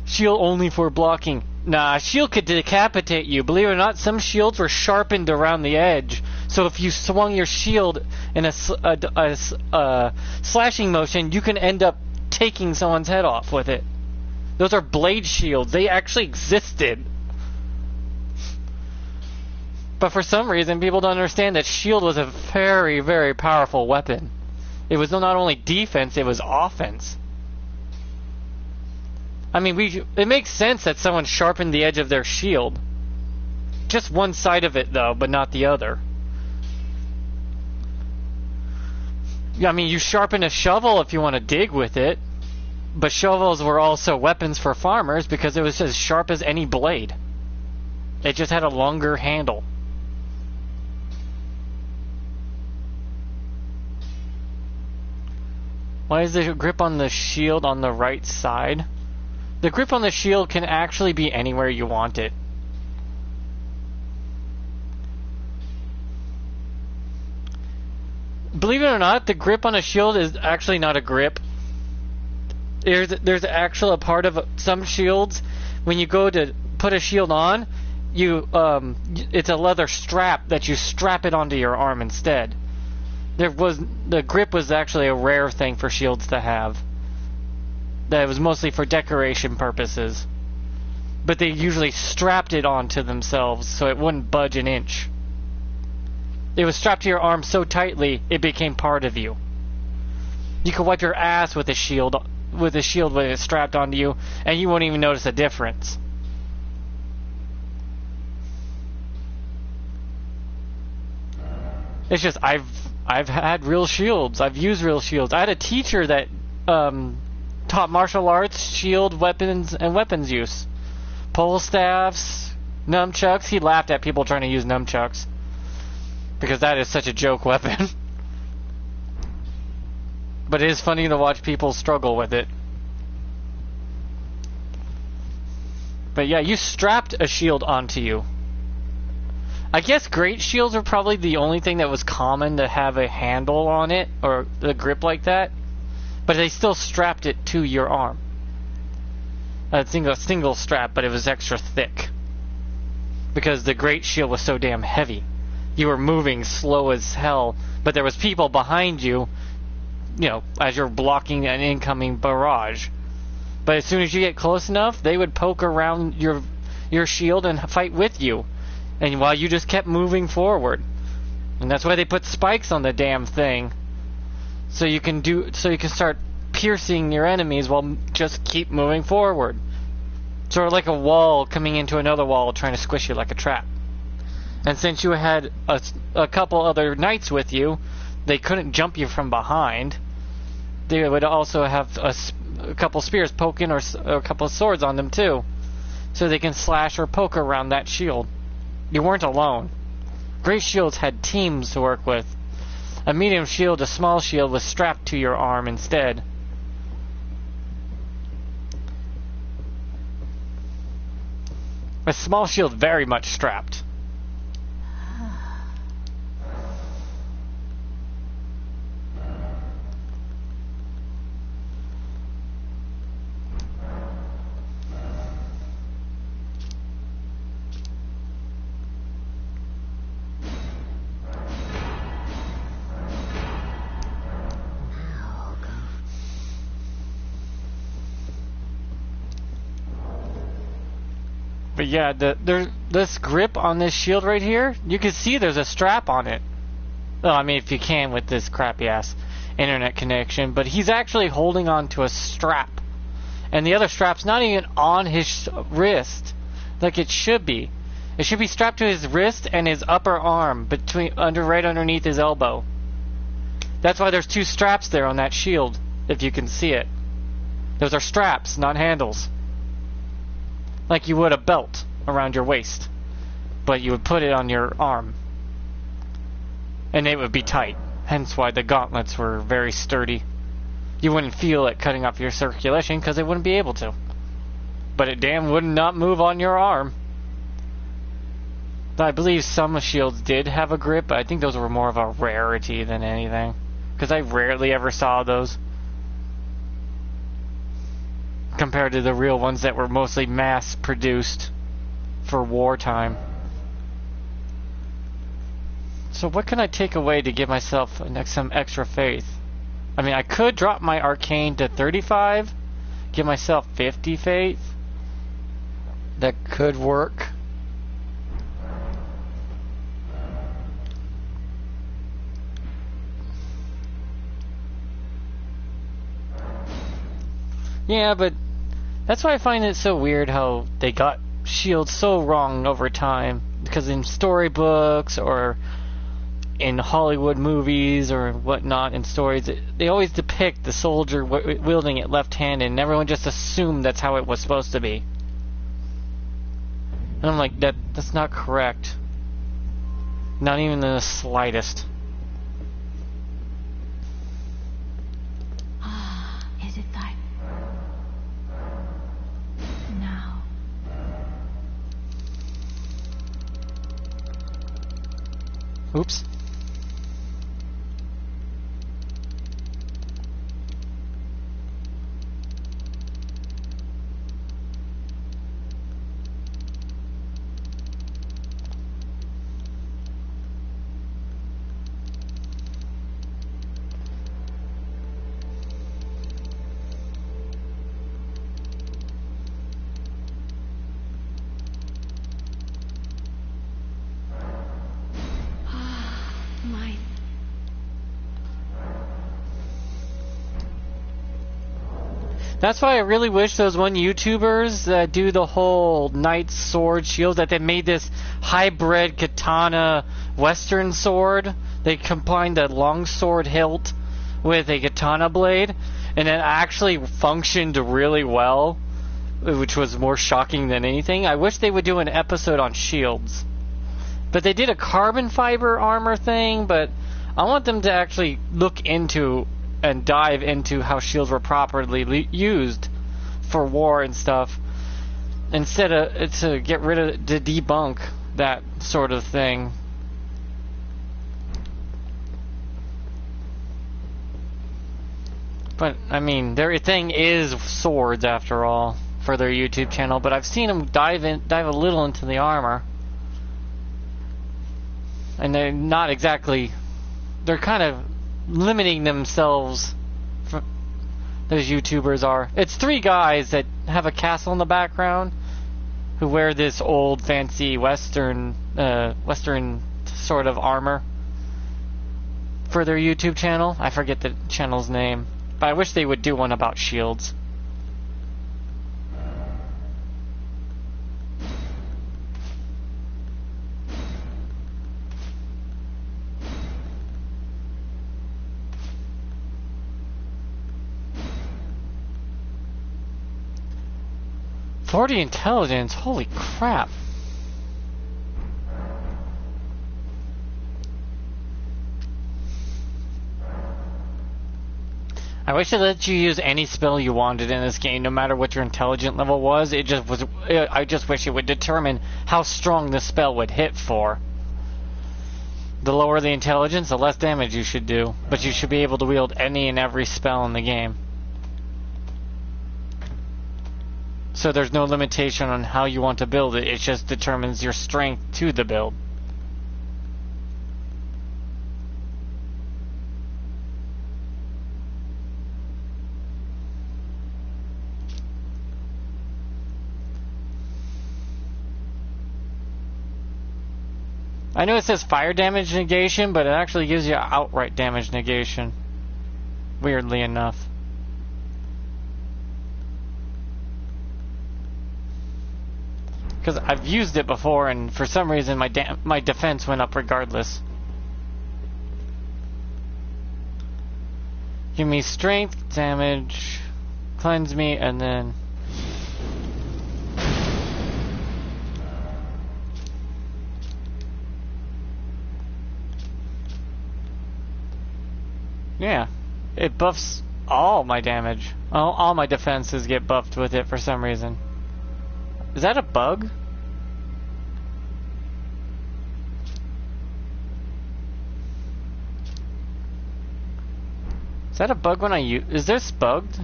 shield only for blocking. Nah, shield could decapitate you. Believe it or not, some shields were sharpened around the edge. So if you swung your shield in a slashing motion, you can end up taking someone's head off with it. Those are blade shields. They actually existed. But for some reason, people don't understand that shield was a very, very powerful weapon. It was not only defense, it was offense. I mean, it makes sense that someone sharpened the edge of their shield. Just one side of it, though, but not the other. I mean, you sharpen a shovel if you want to dig with it, but shovels were also weapons for farmers because it was as sharp as any blade. It just had a longer handle. Why is the grip on the shield on the right side? The grip on the shield can actually be anywhere you want it. Believe it or not, the grip on a shield is actually not a grip. There's actually a part of some shields, when you go to put a shield on, it's a leather strap that you strap it onto your arm instead. The grip was actually a rare thing for shields to have. That was mostly for decoration purposes. But they usually strapped it onto themselves so it wouldn't budge an inch. It was strapped to your arm so tightly it became part of you. You could wipe your ass with a shield when it's strapped onto you, and you won't even notice a difference. It's just I've had real shields. I've used real shields. I had a teacher that taught martial arts, shield weapons, and weapons use. Pole staffs, nunchucks. He laughed at people trying to use nunchucks because that is such a joke weapon. But it is funny to watch people struggle with it. But yeah, you strapped a shield onto you. I guess great shields are probably the only thing that was common to have a handle on it, or a grip like that. But they still strapped it to your arm. A single strap, but it was extra thick. Because the great shield was so damn heavy. You were moving slow as hell, but there was people behind you, as you're blocking an incoming barrage. But as soon as you get close enough, they would poke around your shield and fight with you. And while you just kept moving forward. And that's why they put spikes on the damn thing. So you can start piercing your enemies while just keep moving forward. Sort of like a wall coming into another wall trying to squish you like a trap. And since you had a couple other knights with you, they couldn't jump you from behind. They would also have a couple spears poking or a couple of swords on them too. So they can slash or poke around that shield. You weren't alone. Great shields had teams to work with. A medium shield, a small shield, was strapped to your arm instead. A small shield very much strapped. But yeah, this grip on this shield right here, you can see there's a strap on it. Well, I mean, if you can with this crappy ass internet connection, but he's actually holding on to a strap. And the other strap's not even on his wrist like it should be. It should be strapped to his wrist and his upper arm right underneath his elbow. That's why there's two straps there on that shield, if you can see it. Those are straps, not handles. Like you would a belt around your waist, but you would put it on your arm. And it would be tight, hence why the gauntlets were very sturdy. You wouldn't feel it cutting off your circulation because it wouldn't be able to. But it damn would not move on your arm. I believe some shields did have a grip, but I think those were more of a rarity than anything. Because I rarely ever saw those. Compared to the real ones that were mostly mass-produced for wartime. So what can I take away to give myself some extra faith? I mean, I could drop my arcane to 35, give myself 50 faith. That could work. Yeah, but That's why I find it so weird how they got shields so wrong over time. Because in storybooks or in Hollywood movies or whatnot in stories, they always depict the soldier wielding it left-handed, and everyone just assumed that's how it was supposed to be. And I'm like, that's not correct. Not even in the slightest. Is it time? Now. Oops. Mine. That's why I really wish those YouTubers that do the whole knight sword shield, that they made this hybrid katana western sword. They combined a long sword hilt with a katana blade, and it actually functioned really well, which was more shocking than anything. I wish they would do an episode on shields. But they did a carbon fiber armor thing, but I want them to actually look into and dive into how shields were properly used for war and stuff, instead of to get rid of, to debunk that sort of thing. But I mean, their thing is swords after all for their YouTube channel. But I've seen them dive a little into the armor, and they're not exactly. They're kind of limiting themselves. Those YouTubers are. It's three guys that have a castle in the background who wear this old fancy Western sort of armor for their YouTube channel. I forget the channel's name, but I wish they would do one about shields. '40 intelligence, holy crap. I wish it let you use any spell you wanted in this game, no matter what your intelligence level was. I just wish it would determine how strong the spell would hit for. The lower the intelligence, the less damage you should do. But you should be able to wield any and every spell in the game. So there's no limitation on how you want to build it. It just determines your strength to the build. I know it says fire damage negation, but it actually gives you outright damage negation. Weirdly enough. Because I've used it before, and for some reason my defense went up regardless. Give me strength, damage, cleanse me, and then... yeah, it buffs all my damage. All my defenses get buffed with it for some reason. Is that a bug? Is that a bug when I use... is this bugged?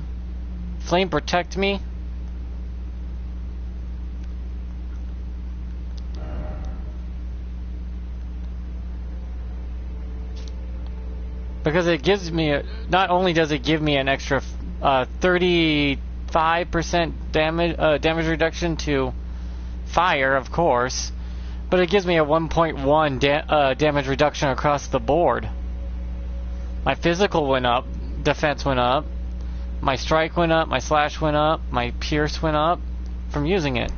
Flame protect me? Because it gives me a... not only does it give me an extra 35% damage reduction to fire, of course, but it gives me a 1.1 damage reduction across the board. My physical went up, defense went up, My strike went up, my slash went up, my pierce went up from using it.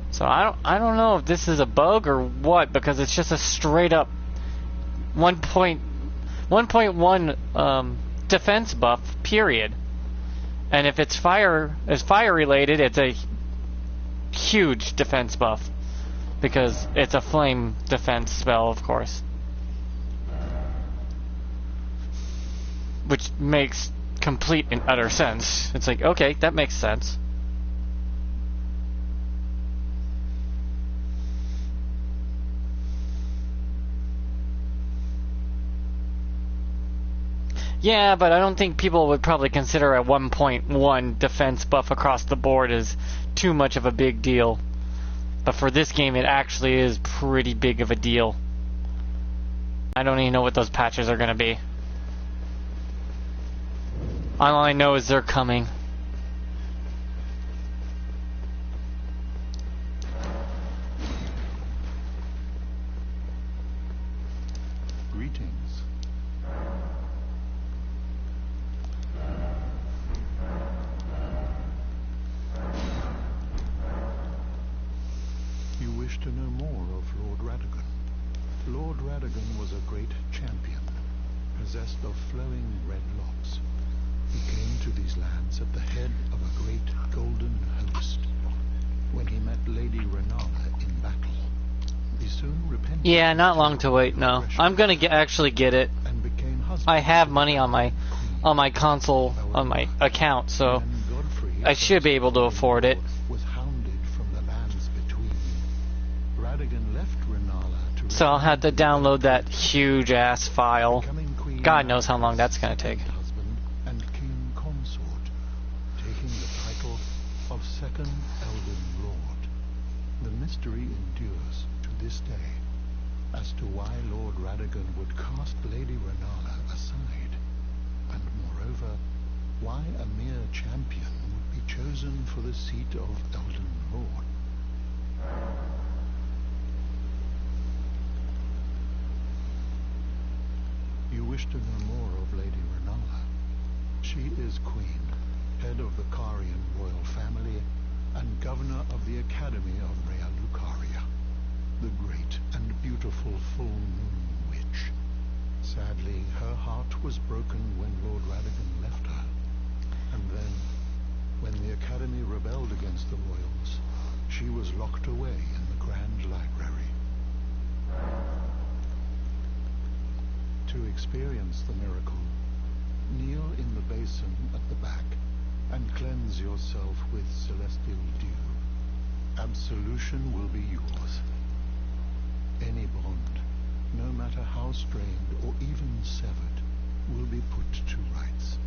So I don't know if this is a bug or what, because it's just a straight up 1.1 defense buff, period. And if it's fire related, it's a huge defense buff, because it's a flame defense spell, of course. Which makes complete and utter sense. It's like, okay, that makes sense. Yeah, but I don't think people would probably consider a 1.1 defense buff across the board as too much of a big deal. But for this game, it actually is pretty big of a deal. I don't even know what those patches are going to be. All I know is they're coming. Greetings. You wish to know more of Lord Radagon. Lord Radagon was a great champion, possessed of flowing red locks. He came to these lands at the head of a great golden host. When he met Lady Renala in battle, he soon repented. Yeah, not long to wait. No, I'm gonna actually get it. And became husband. I have money on my console, on my account, so I should be able to afford it. Was hounded from the lands between. Radagon left Renala to So I'll have to download that huge ass file. becoming queen. God knows how long that's gonna take. Husband and king consort, taking the title of second Elden Lord. The mystery endures to this day as to why Lord Radagon would cast Lady Renala aside, and moreover, why a mere champion would be chosen for the seat of Elden Lord. You wish to know more of Lady Renala. She is queen, head of the Carian royal family, and governor of the Academy of Rea Lucaria, the great and beautiful full moon witch. Sadly, her heart was broken when Lord Radagon left her. And then, when the Academy rebelled against the royals, she was locked away in the Grand Library. To experience the miracle, kneel in the basin at the back and cleanse yourself with celestial dew. Absolution will be yours. Any bond, no matter how strained or even severed, will be put to rights.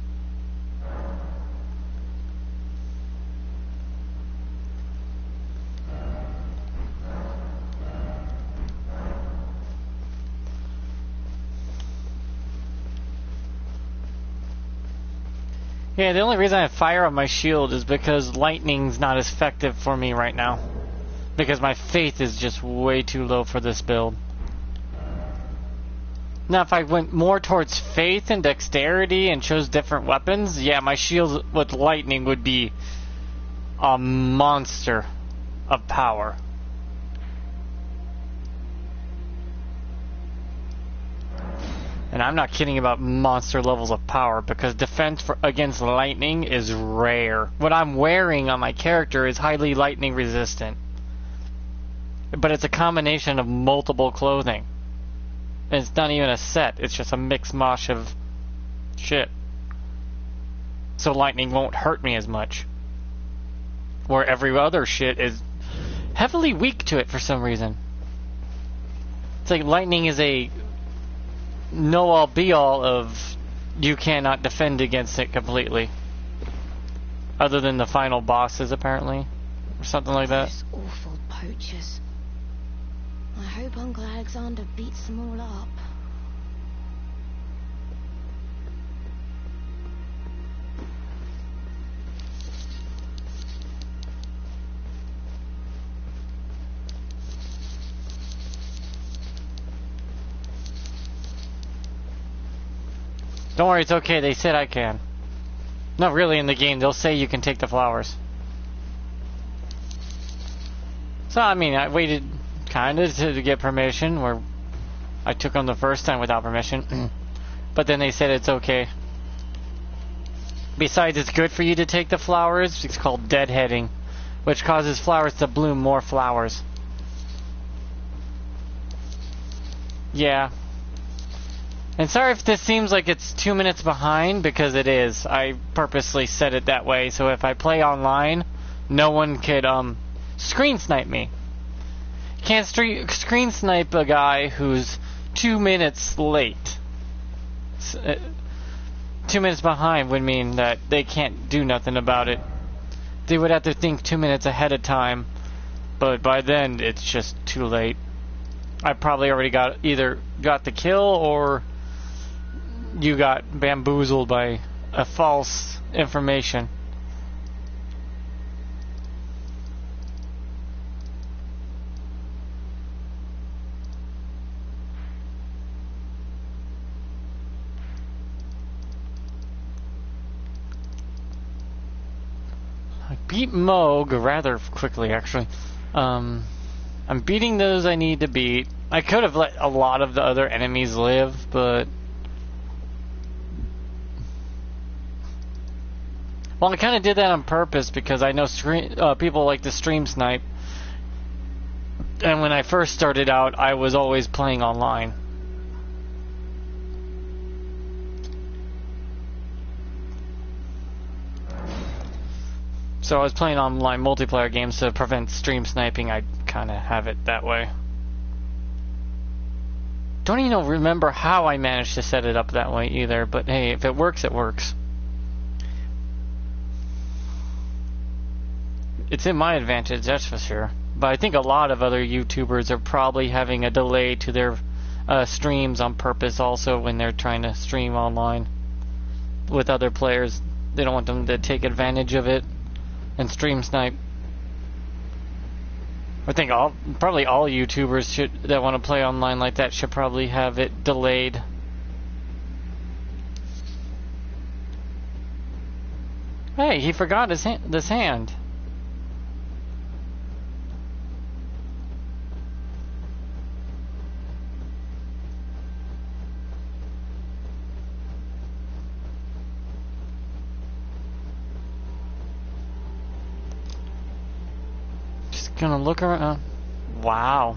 Yeah, the only reason I have fire on my shield is because lightning's not as effective for me right now. Because my faith is just way too low for this build. Now, if I went more towards faith and dexterity and chose different weapons, yeah, my shield with lightning would be a monster of power. And I'm not kidding about monster levels of power, because defense against lightning is rare. What I'm wearing on my character is highly lightning resistant. But it's a combination of multiple clothing. And it's not even a set, it's just a mixed mosh of shit. So lightning won't hurt me as much. Where every other shit is heavily weak to it for some reason. It's like lightning is a know-all be-all of you cannot defend against it completely. Other than the final bosses, apparently. Or something like that. Those awful poachers. I hope Uncle Alexander beats them all up. Don't worry, it's okay. They said I can. Not really in the game. They'll say you can take the flowers. So, I mean, I waited kind of to get permission, where I took them the first time without permission. But then they said it's okay. Besides, it's good for you to take the flowers. It's called deadheading, which causes flowers to bloom more flowers. Yeah. And sorry if this seems like it's 2 minutes behind, because it is. I purposely set it that way, so if I play online, no one could, screen snipe me. You can't screen snipe a guy who's 2 minutes late. 2 minutes behind would mean that they can't do nothing about it. They would have to think 2 minutes ahead of time, but by then it's just too late. I probably already either got the kill or you got bamboozled by a false information. I beat Moog rather quickly, actually. I'm beating those I need to beat. I could have let a lot of the other enemies live, but... Well, I kind of did that on purpose because I know people like to stream snipe. And when I first started out, I was always playing online. So I was playing online multiplayer games to prevent stream sniping. I kind of have it that way. Don't even remember how I managed to set it up that way either, but hey, if it works, it works. It's in my advantage, that's for sure. But I think a lot of other YouTubers are probably having a delay to their streams on purpose also when they're trying to stream online with other players. They don't want them to take advantage of it and stream snipe. I think probably all YouTubers that want to play online like that should probably have it delayed. Hey, he forgot this hand. Gonna look around. Wow.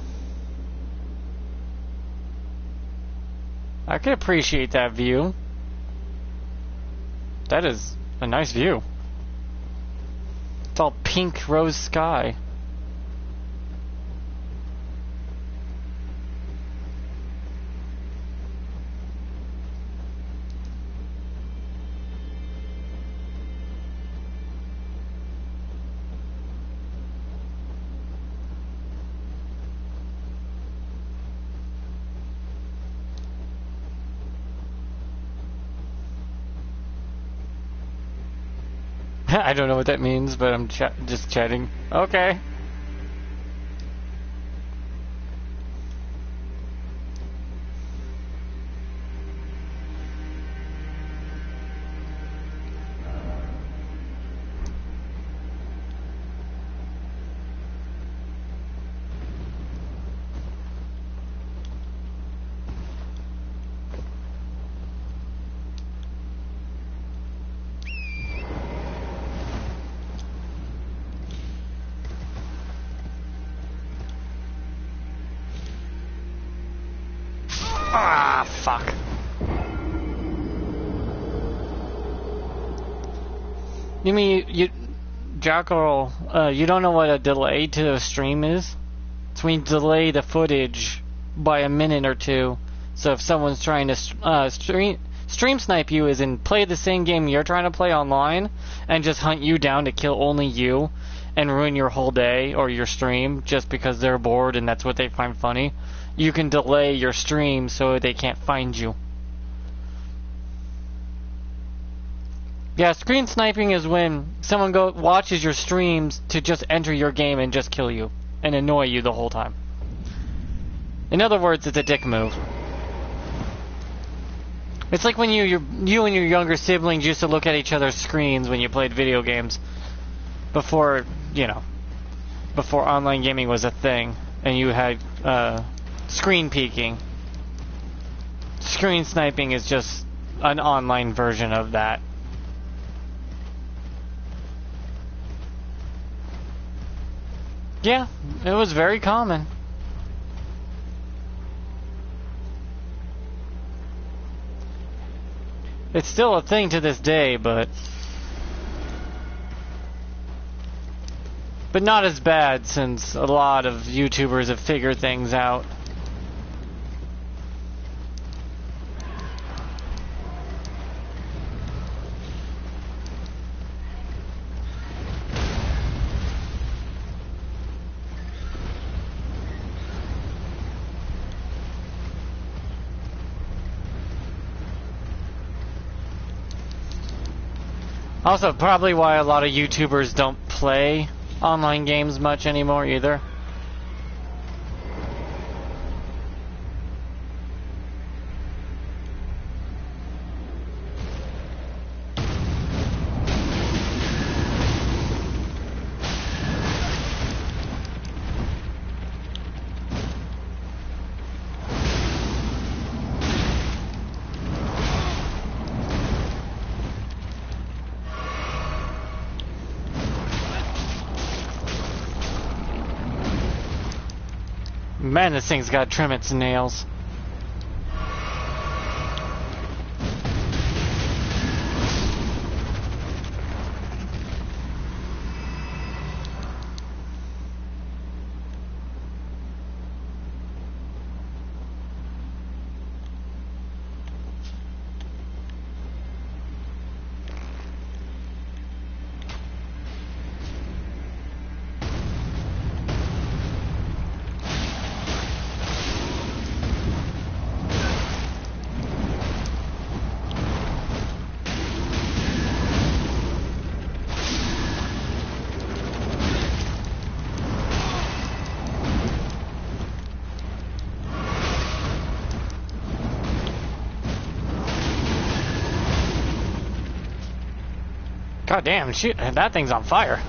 I can appreciate that view. That is a nice view. It's all pink rose sky. I don't know what that means, but I'm just chatting. Okay. Ah, fuck. You mean, Jackal, you don't know what a delay to a stream is? It's when you delay the footage by a minute or two. So if someone's trying to stream snipe you, is in play the same game you're trying to play online, and just hunt you down to kill only you, and ruin your whole day or your stream just because they're bored and that's what they find funny. You can delay your stream so they can't find you. Yeah, screen sniping is when someone watches your streams to just enter your game and just kill you and annoy you the whole time. In other words, it's a dick move. It's like when you and your younger siblings used to look at each other's screens when you played video games before, before online gaming was a thing, and you had screen peeking. Screen sniping is just an online version of that. Yeah, it was very common. It's still a thing to this day, but not as bad, since a lot of YouTubers have figured things out. Also, probably why a lot of YouTubers don't play online games much anymore either. Man, this thing's got trim its nails. God damn, shit, that thing's on fire.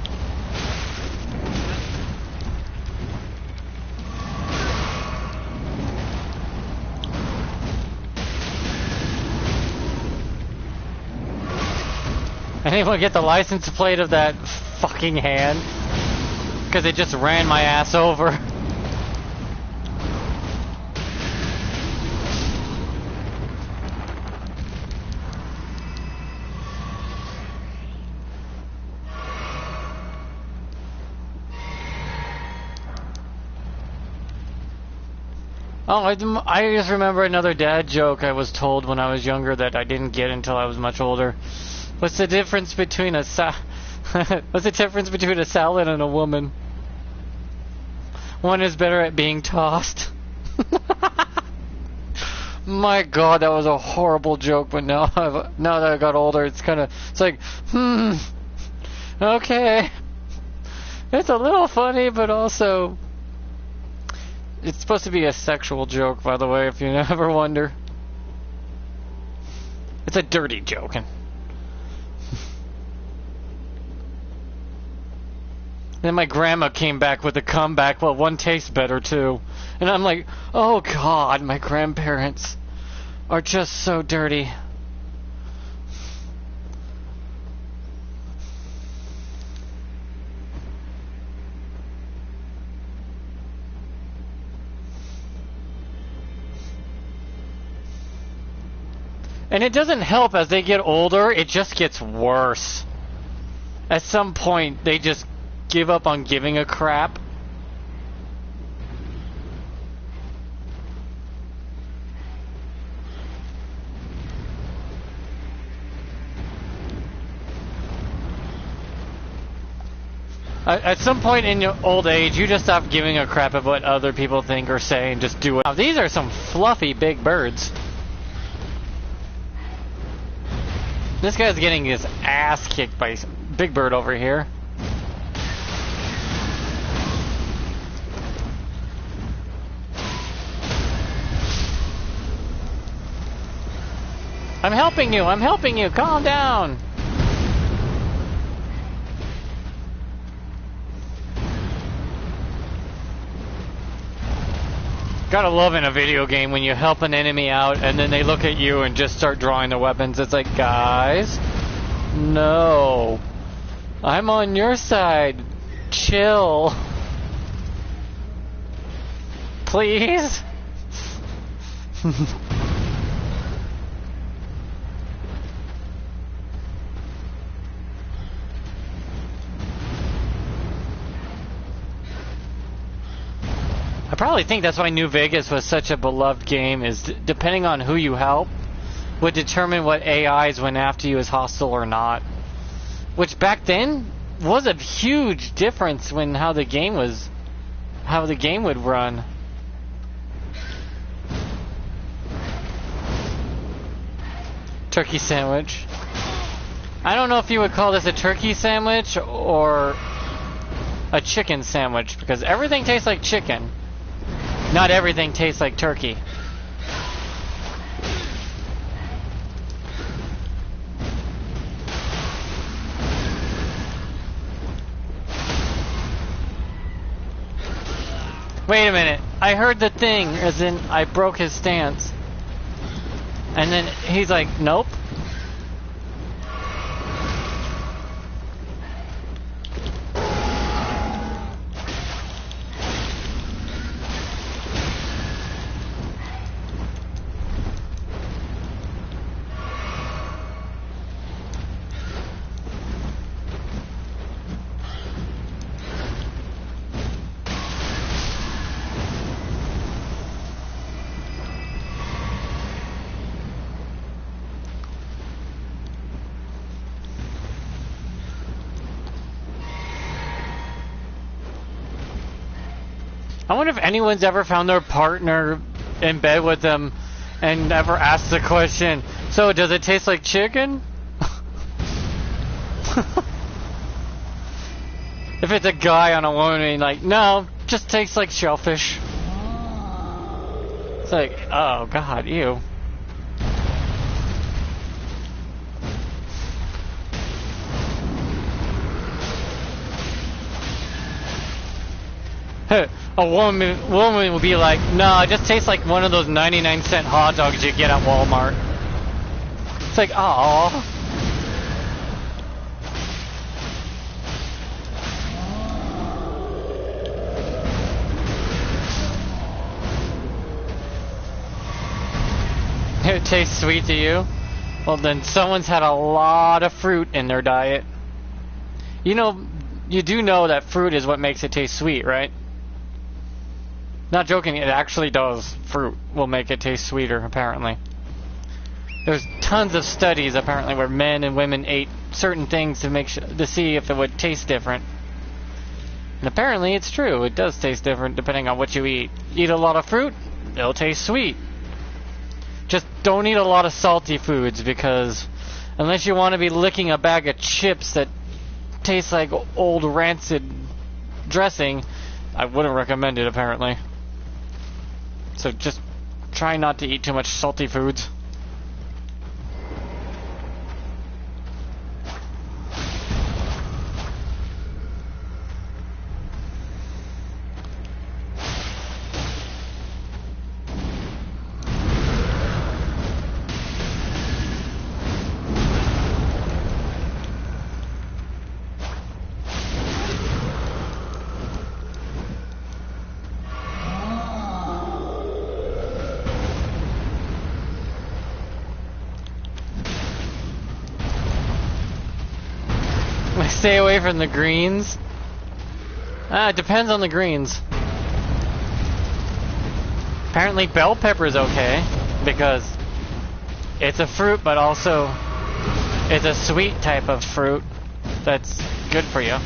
Anyone get the license plate of that fucking hand? Because it just ran my ass over. Oh, I just remember another dad joke I was told when I was younger that I didn't get until I was much older. What's the difference between a what's the difference between a salad and a woman? One is better at being tossed. My God, that was a horrible joke. But now that I got older, it's like, okay. It's a little funny, but also. It's supposed to be a sexual joke, by the way, if you ever wonder. It's a dirty joke. Then my grandma came back with a comeback, well, one tastes better, too. And I'm like, oh God, my grandparents are just so dirty. And it doesn't help as they get older, it just gets worse. At some point, they just give up on giving a crap. At some point in your old age, you just stop giving a crap about what other people think or say and just do it. Now, these are some fluffy big birds. This guy's getting his ass kicked by Big Bird over here. I'm helping you! I'm helping you! Calm down! Gotta love in a video game when you help an enemy out and then they look at you and just start drawing their weapons. It's like, guys, no. I'm on your side. Chill. Please? I probably think that's why New Vegas was such a beloved game, is depending on who you help would determine what AIs went after you as hostile or not. Which back then was a huge difference when how the game would run. Turkey sandwich. I don't know if you would call this a turkey sandwich or a chicken sandwich, because everything tastes like chicken. Not everything tastes like turkey. Wait a minute. I heard the thing, as in I broke his stance. And then he's like, nope. I wonder if anyone's ever found their partner in bed with them and ever asked the question, so does it taste like chicken? If it's a guy on a woman, like, no, just tastes like shellfish. It's like, oh god, ew. A woman would be like, no, it just tastes like one of those 99-cent hot dogs you get at Walmart. It's like, aww. It tastes sweet to you? Well, then someone's had a lot of fruit in their diet. You know, you do know that fruit is what makes it taste sweet, right? Not joking, it actually does. Fruit will make it taste sweeter, apparently. There's tons of studies, apparently, where men and women ate certain things to see if it would taste different. And apparently it's true, it does taste different depending on what you eat. Eat a lot of fruit, it'll taste sweet. Just don't eat a lot of salty foods, because unless you want to be licking a bag of chips that tastes like old rancid dressing, I wouldn't recommend it, apparently. So just try not to eat too much salty foods. Stay away from the greens. It depends on the greens. Apparently bell pepper's okay, because it's a fruit, but also it's a sweet type of fruit that's good for you.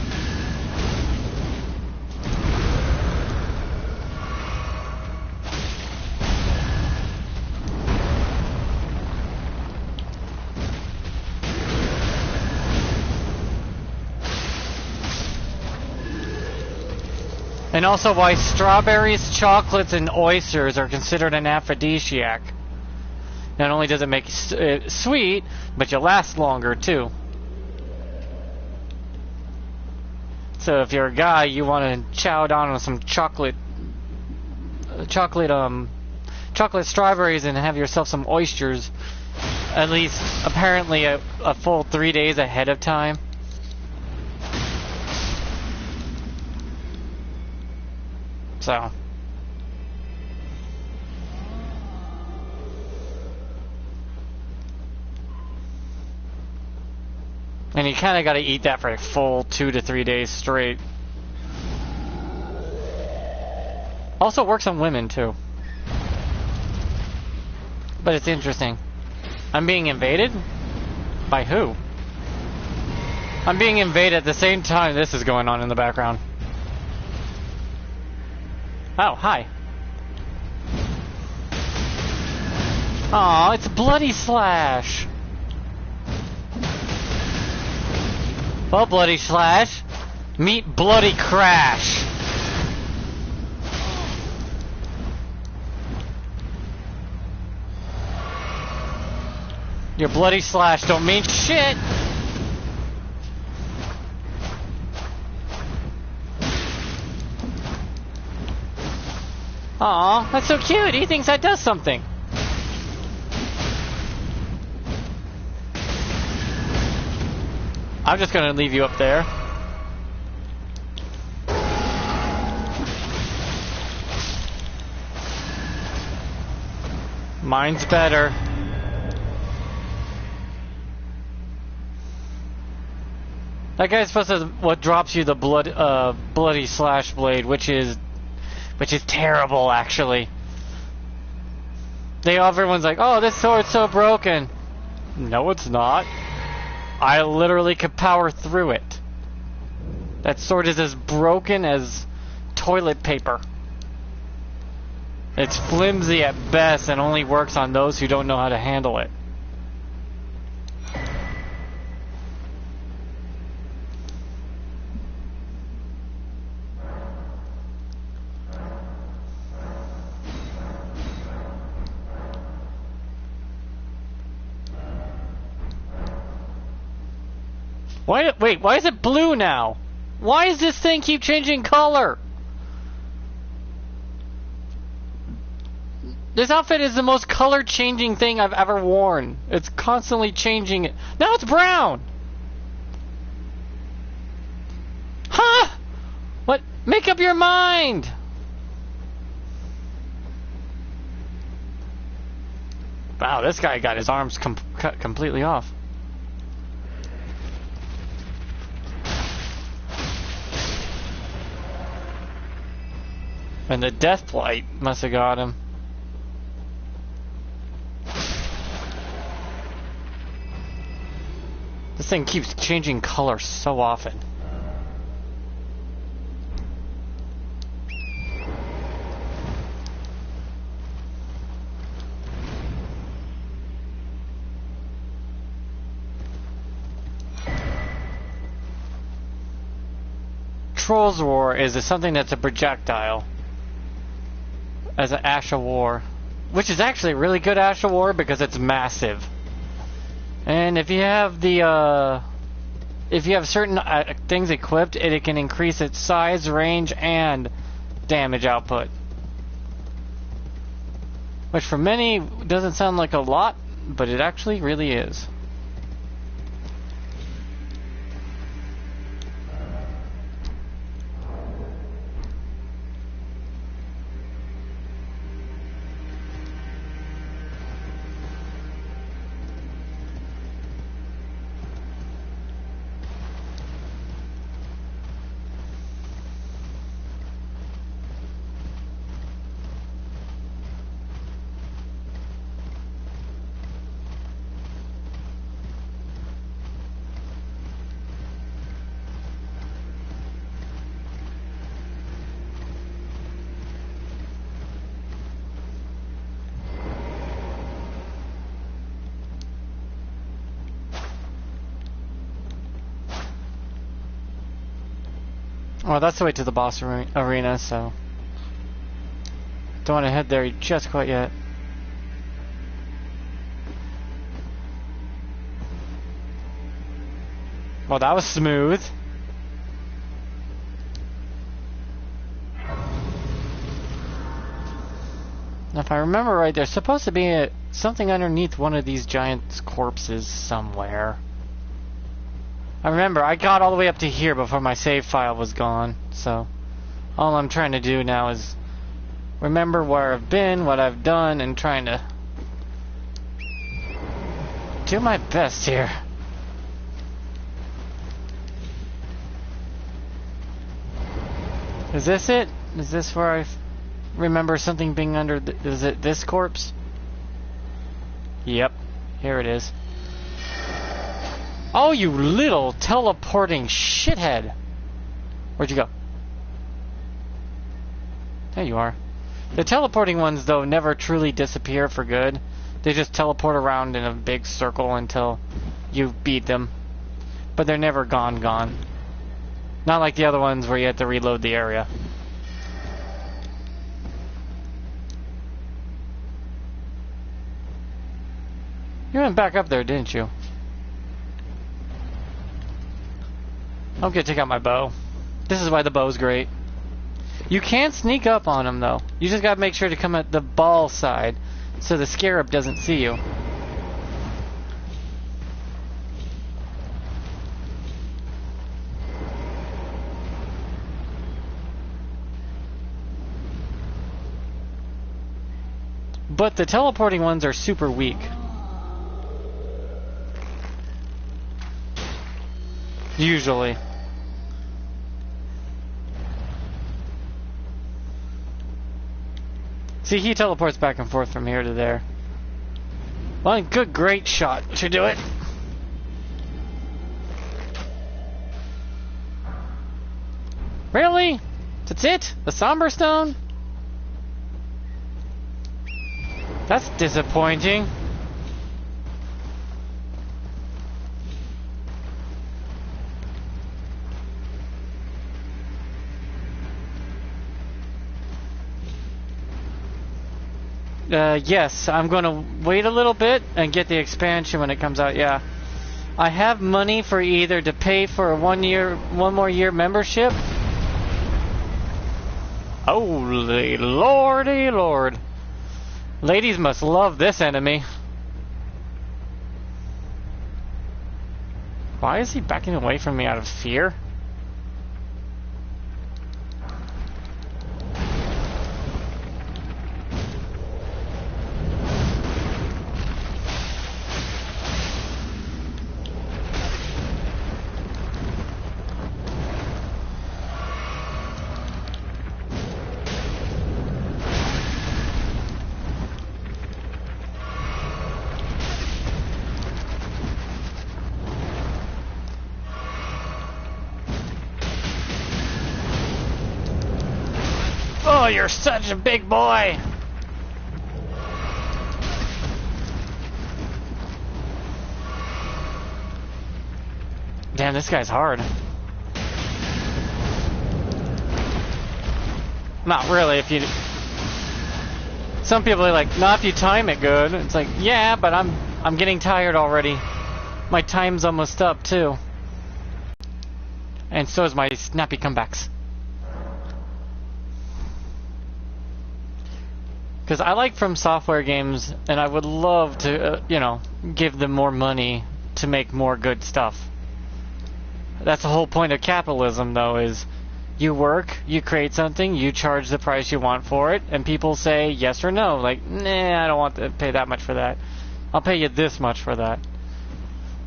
And also why strawberries, chocolates, and oysters are considered an aphrodisiac. Not only does it make it sweet, but you last longer too. So if you're a guy, you want to chow down on some chocolate strawberries and have yourself some oysters, at least apparently a full 3 days ahead of time. So. And you kind of got to eat that for a full 2 to 3 days straight. Also works on women too. But it's interesting. I'm being invaded? By who? I'm being invaded at the same time this is going on in the background. Oh, hi. Aw, it's Bloody Slash. Well, Bloody Slash, meet Bloody Crash. Your Bloody Slash don't mean shit. Aw, that's so cute. He thinks that does something. I'm just gonna leave you up there. Mine's better. That guy's supposed to what drops you the bloody slash blade, which is terrible actually. Everyone's like, oh, this sword's so broken. No, it's not. I literally could power through it. That sword is as broken as toilet paper. It's flimsy at best and only works on those who don't know how to handle it. Wait, why is it blue now? Why does this thing keep changing color? This outfit is the most color-changing thing I've ever worn. It's constantly changing it. Now it's brown! Huh? What? Make up your mind! Wow, this guy got his arms cut completely off. And the death blight must have got him. This thing keeps changing color so often. Troll's Roar is something that's a projectile. As an Ash of War, which is actually a really good Ash of War because it's massive. And if you have certain things equipped, it can increase its size, range, and damage output. Which for many doesn't sound like a lot, but it actually really is. Well, that's the way to the boss arena, so don't want to head there just quite yet. Well, that was smooth. Now, if I remember right, there's supposed to be something underneath one of these giant corpses somewhere. I remember, I got all the way up to here before my save file was gone, so all I'm trying to do now is remember where I've been, what I've done, and trying to do my best here. Is this it? Is this where I remember something being under? Is it this corpse? Yep, here it is. Oh, you little teleporting shithead! Where'd you go? There you are. The teleporting ones, though, never truly disappear for good. They just teleport around in a big circle until you beat them. But they're never gone. Not like the other ones where you have to reload the area. You went back up there, didn't you? I'm gonna take out my bow. This is why the bow's great. You can sneak up on them, though. You just gotta make sure to come at the ball side so the scarab doesn't see you. But the teleporting ones are super weak. Usually. See, he teleports back and forth from here to there. Well, good, great shot should do it. Really? That's it? The Somber Stone? That's disappointing. Yes, I'm gonna wait a little bit and get the expansion when it comes out, yeah. I have money for either to pay for a one more year membership. Holy lordy lord. Ladies must love this enemy. Why is he backing away from me out of fear? Oh, you're such a big boy! Damn, this guy's hard. Not really, if you... Some people are like, not if you time it good. It's like, yeah, but I'm getting tired already. My time's almost up, too. And so is my snappy comebacks. Because I like From Software games, and I would love to, you know, give them more money to make more good stuff. That's the whole point of capitalism, though, is you work, you create something, you charge the price you want for it, and people say yes or no. Like, nah, I don't want to pay that much for that. I'll pay you this much for that.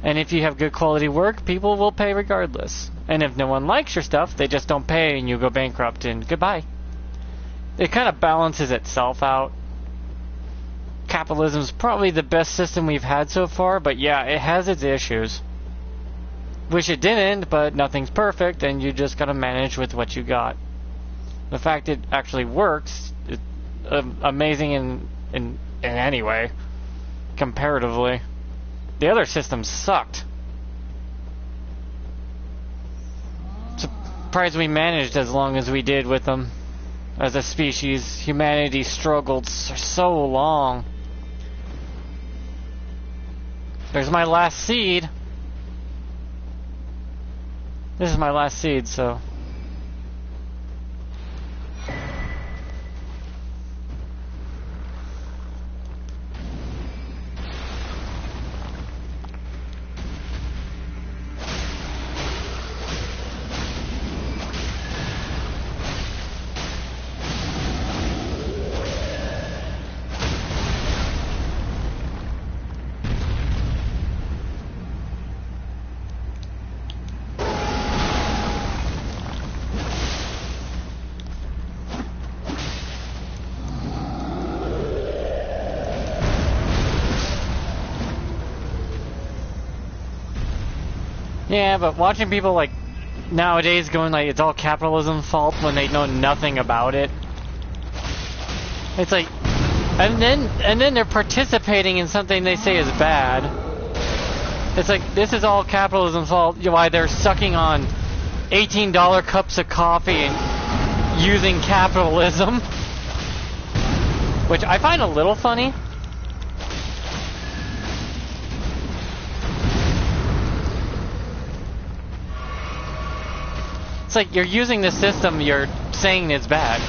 And if you have good quality work, people will pay regardless. And if no one likes your stuff, they just don't pay and you go bankrupt and goodbye. It kind of balances itself out. Capitalism's probably the best system we've had so far, but yeah, it has its issues. Wish it didn't, but nothing's perfect, and you just gotta manage with what you got. The fact it actually works is amazing in any way, comparatively. The other systems sucked. Surprised we managed as long as we did with them. As a species, humanity struggled so long. There's my last seed. This is my last seed, so... Yeah, but watching people like nowadays going like it's all capitalism's fault when they know nothing about it. It's like, and then they're participating in something they say is bad. It's like this is all capitalism's fault. Why they're sucking on $18 cups of coffee and using capitalism, which I find a little funny. It's like you're using the system you're saying is bad.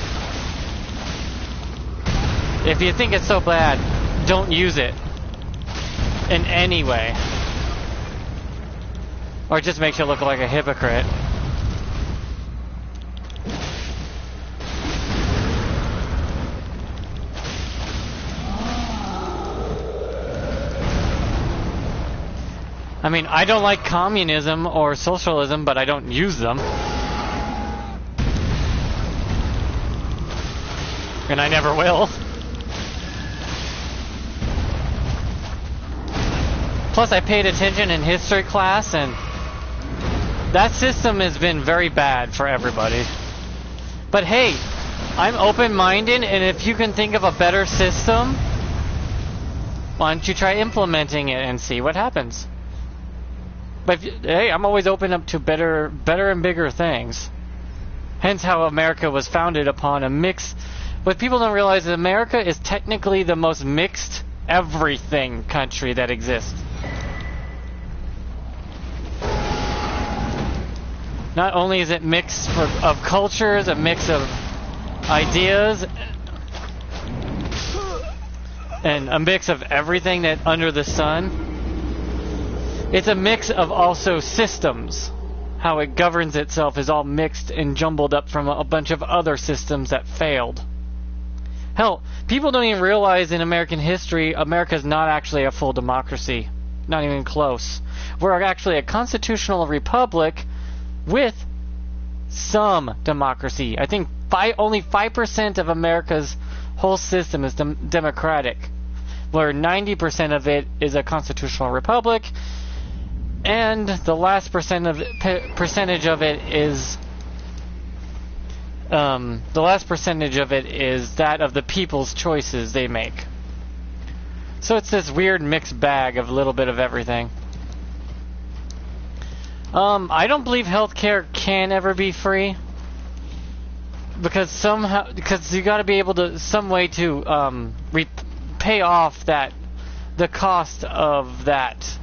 If you think it's so bad, don't use it in any way. Or it just makes you look like a hypocrite. I mean, I don't like communism or socialism, but I don't use them. And I never will. Plus, I paid attention in history class, and that system has been very bad for everybody. But hey, I'm open-minded, and if you can think of a better system, why don't you try implementing it and see what happens? But hey, I'm always open up to better and bigger things. Hence how America was founded upon a mix. What people don't realize is America is technically the most mixed everything country that exists. Not only is it mixed of cultures, a mix of ideas, and a mix of everything that under the sun. It's a mix of also systems. How it governs itself is all mixed and jumbled up from a bunch of other systems that failed. Hell, people don't even realize in American history, America's not actually a full democracy. Not even close. We're actually a constitutional republic with some democracy. I think only 5% of America's whole system is democratic, where 90% of it is a constitutional republic, and the last percentage of it is that of the people's choices they make. So it's this weird mixed bag of a little bit of everything. I don't believe healthcare can ever be free, because you got to be able to some way to pay off the cost of that.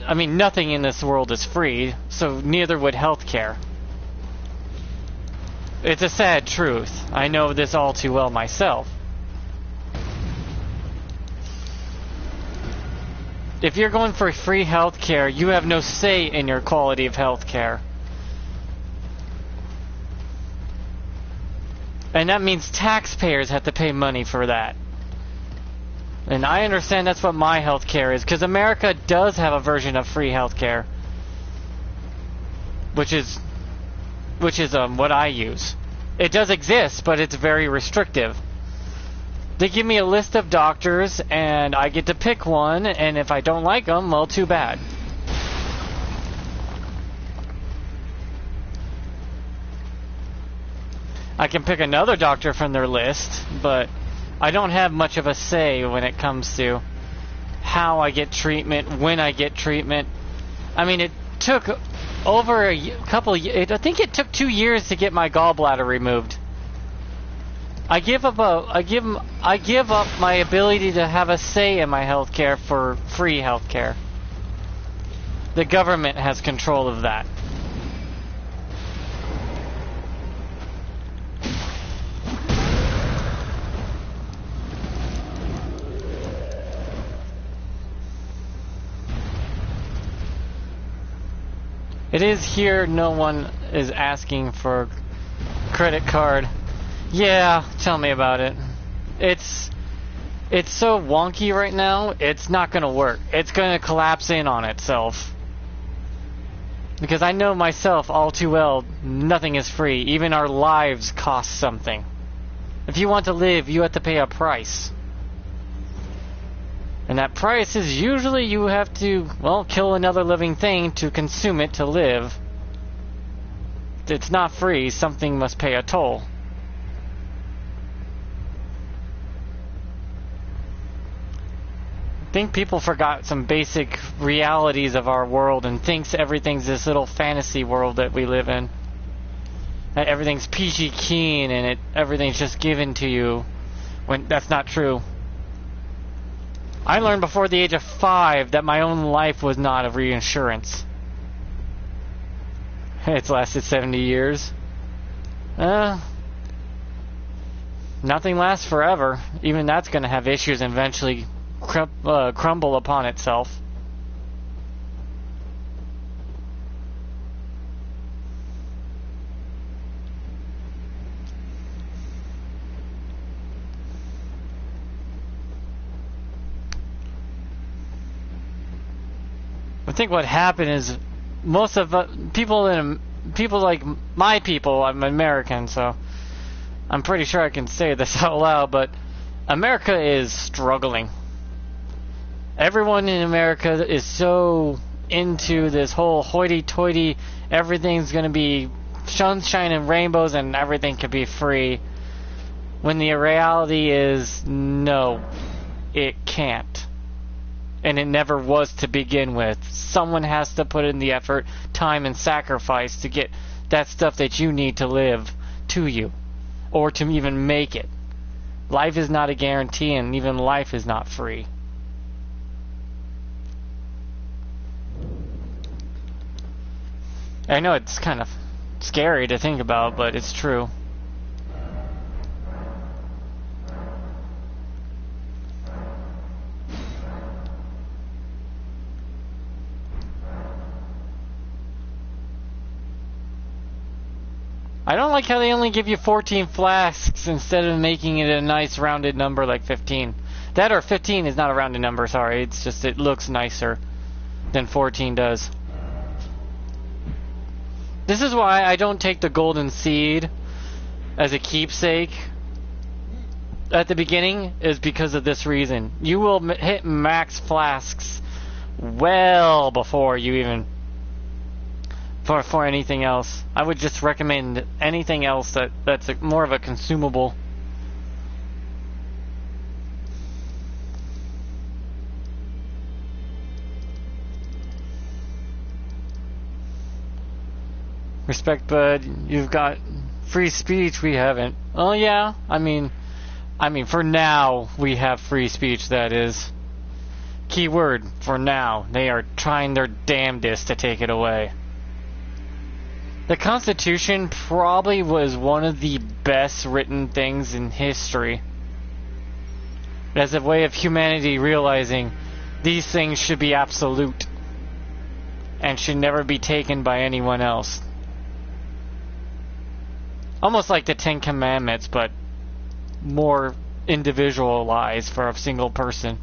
I mean, nothing in this world is free, so neither would healthcare. It's a sad truth. I know this all too well myself. If you're going for free healthcare, you have no say in your quality of healthcare. And that means taxpayers have to pay money for that. And I understand that's what my healthcare is, because America does have a version of free healthcare, which is what I use. It does exist, but it's very restrictive. They give me a list of doctors, and I get to pick one, and if I don't like them, well, too bad. I can pick another doctor from their list, but I don't have much of a say when it comes to how I get treatment, when I get treatment. I mean, it took over I think it took 2 years to get my gallbladder removed. I give up my ability to have a say in my healthcare for free healthcare. The government has control of that. It is here, no one is asking for credit card. Yeah, tell me about it. It's so wonky right now, it's not gonna work. It's gonna collapse in on itself. Because I know myself all too well, nothing is free. Even our lives cost something. If you want to live, you have to pay a price. And that price is usually you have to, well, kill another living thing to consume it to live. It's not free, something must pay a toll. I think people forgot some basic realities of our world and thinks everything's this little fantasy world that we live in. That everything's peachy keen and everything's just given to you, when that's not true. I learned before the age of 5 that my own life was not a reinsurance. It's lasted 70 years. Nothing lasts forever. Even that's going to have issues and eventually crumble upon itself. I think what happened is most of people like my people, I'm American, so I'm pretty sure I can say this out loud, but America is struggling. Everyone in America is so into this whole hoity-toity, everything's going to be sunshine and rainbows and everything can be free, when the reality is no, it can't. And it never was to begin with. Someone has to put in the effort, time, and sacrifice to get that stuff that you need to live to you, or to even make it. Life is not a guarantee, and even life is not free. I know it's kind of scary to think about, but it's true. I don't like how they only give you 14 flasks instead of making it a nice rounded number like 15. That or 15 is not a rounded number, sorry. It's just it looks nicer than 14 does. This is why I don't take the golden seed as a keepsake at the beginning, is because of this reason. You will hit max flasks well before you even for anything else. I would just recommend anything else that's more of a consumable. Respect, bud. You've got free speech. We haven't. Oh yeah. I mean, for now we have free speech. That is key word. For now, they are trying their damnedest to take it away. The Constitution probably was one of the best written things in history. As a way of humanity realizing these things should be absolute and should never be taken by anyone else. Almost like the Ten Commandments, but more individualized for a single person.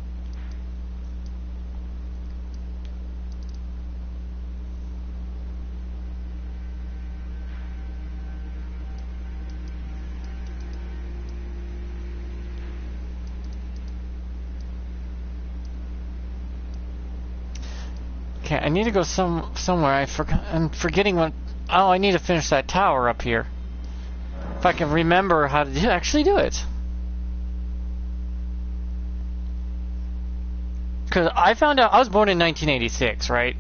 Okay, I need to go somewhere. I'm forgetting what. Oh, I need to finish that tower up here. If I can remember how to actually do it. Because I found out I was born in 1986, right?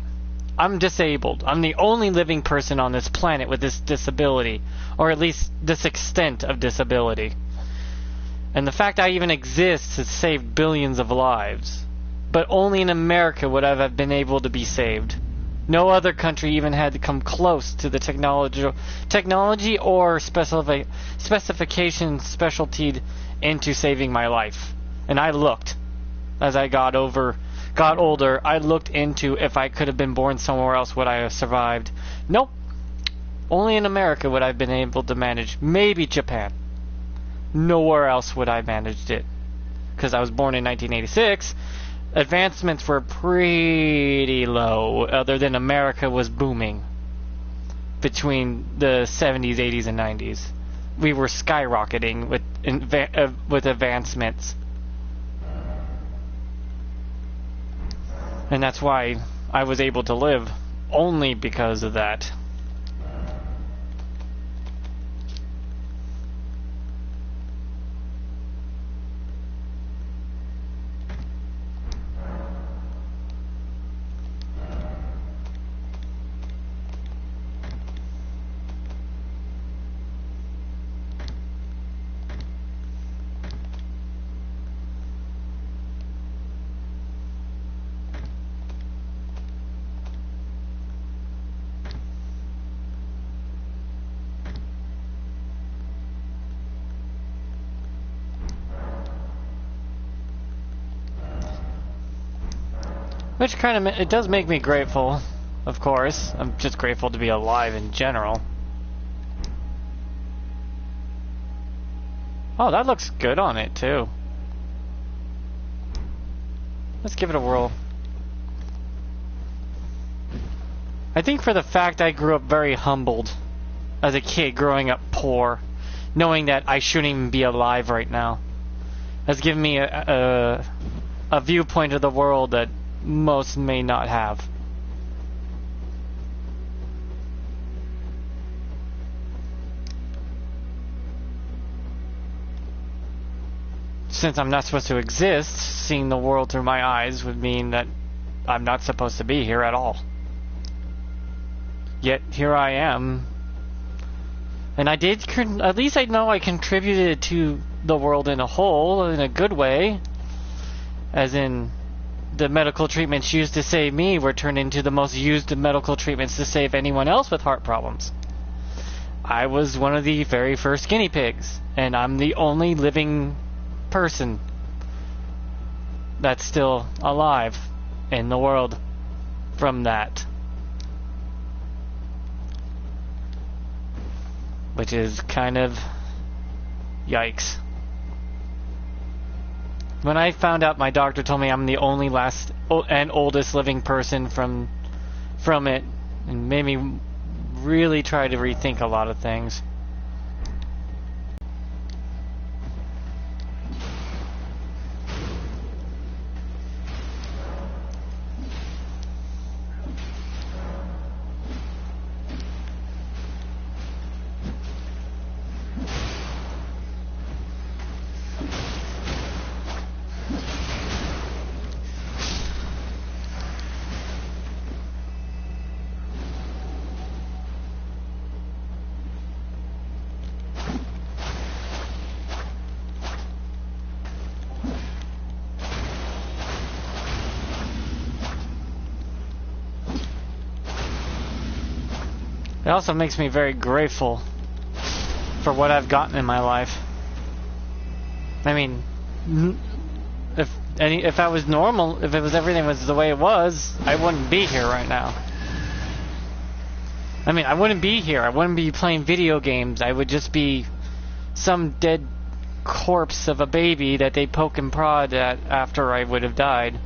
I'm disabled. I'm the only living person on this planet with this disability, or at least this extent of disability. And the fact I even exist has saved billions of lives. But only in America would I have been able to be saved. No other country even had to come close to the technology or specification specialty into saving my life. And I looked as I got older. I looked into if I could have been born somewhere else, would I have survived? Nope. Only in America would I have been able to manage. Maybe Japan. Nowhere else would I have managed it. Because I was born in 1986. Advancements were pretty low, other than America was booming between the 70s, 80s, and 90s. We were skyrocketing with advancements. And that's why I was able to live, only because of that. Which kind of, it does make me grateful, of course. I'm just grateful to be alive in general. Oh, that looks good on it, too. Let's give it a whirl. I think for the fact I grew up very humbled as a kid, growing up poor, knowing that I shouldn't even be alive right now, has given me a viewpoint of the world that most may not have. Since I'm not supposed to exist, seeing the world through my eyes would mean that I'm not supposed to be here at all. Yet here I am. And I did, at least I know I contributed to the world in a whole, in a good way. As in, the medical treatments used to save me were turned into the most used medical treatments to save anyone else with heart problems. I was one of the very first guinea pigs, and I'm the only living person that's still alive in the world from that. Which is kind of yikes. When I found out, my doctor told me I'm the only last and oldest living person from it, and made me really try to rethink a lot of things. It also makes me very grateful for what I've gotten in my life. I mean, if I was normal, if everything was the way it was, I wouldn't be here right now. I mean, I wouldn't be here. I wouldn't be playing video games. I would just be some dead corpse of a baby that they poke and prod at after I would have died,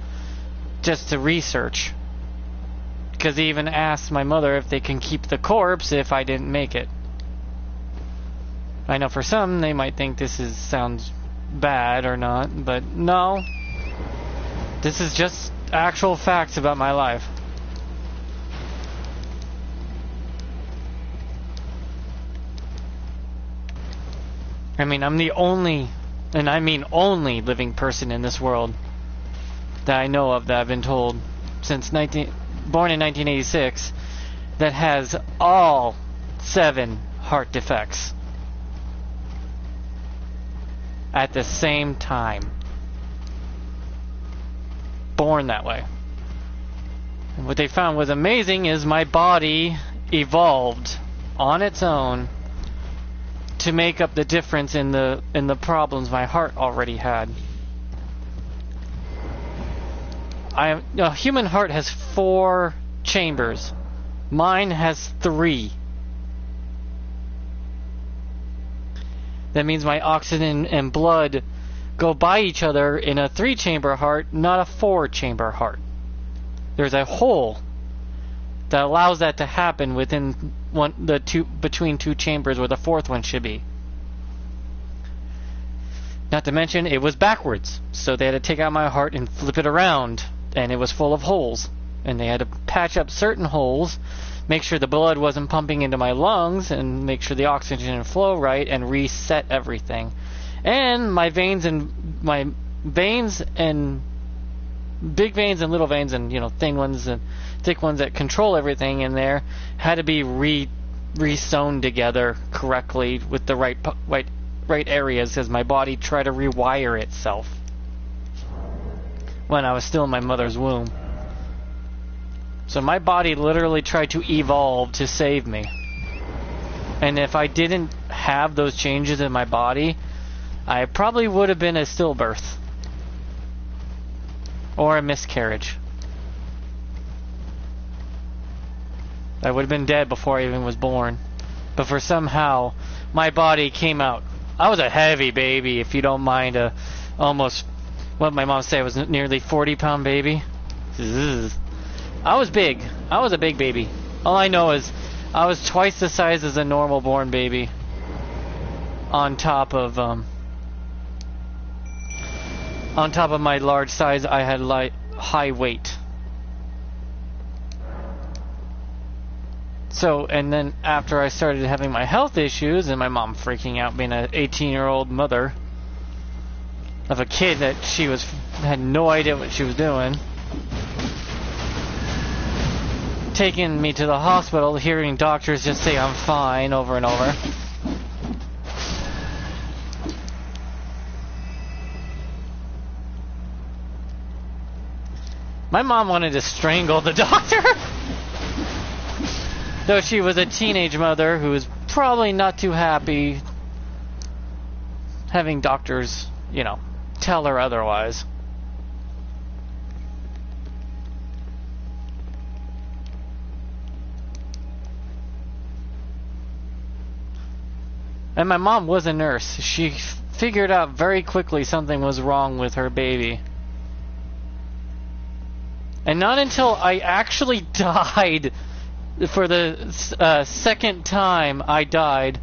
just to research. Because they even asked my mother if they can keep the corpse if I didn't make it. I know for some they might think this sounds bad or not, but no. This is just actual facts about my life. I mean, I'm the only, and I mean only, living person in this world that I know of that I've been told since born in 1986 that has all 7 heart defects at the same time. Born that way. What they found was amazing is my body evolved on its own to make up the difference in the problems my heart already had. A human heart has 4 chambers. Mine has 3. That means my oxygen and blood go by each other in a 3-chamber heart, not a 4-chamber heart. There's a hole that allows that to happen within between 2 chambers where the 4th one should be. Not to mention it was backwards, so they had to take out my heart and flip it around, and it was full of holes. And they had to patch up certain holes, make sure the blood wasn't pumping into my lungs, and make sure the oxygen would flow right, and reset everything. And my veins and big veins and little veins and thin ones and thick ones that control everything in there had to be re-sewn together correctly with the right areas as my body tried to rewire itself when I was still in my mother's womb. So my body literally tried to evolve to save me. And if I didn't have those changes in my body, I probably would have been a stillbirth. Or a miscarriage. I would have been dead before I even was born. But for somehow, my body came out. I was a heavy baby, if you don't mind. Almost, what my mom said was nearly 40-pound baby. Ugh. I was big. I was a big baby. All I know is I was twice the size as a normal born baby. On top of my large size, I had high weight. So, and then after I started having my health issues and my mom freaking out being an 18-year-old mother of a kid that had no idea what she was doing, taking me to the hospital, hearing doctors just say I'm fine over and over. My mom wanted to strangle the doctor. Though she was a teenage mother who was probably not too happy having doctors, tell her otherwise. And my mom was a nurse. She figured out very quickly something was wrong with her baby. And not until I actually died, for the second time I died,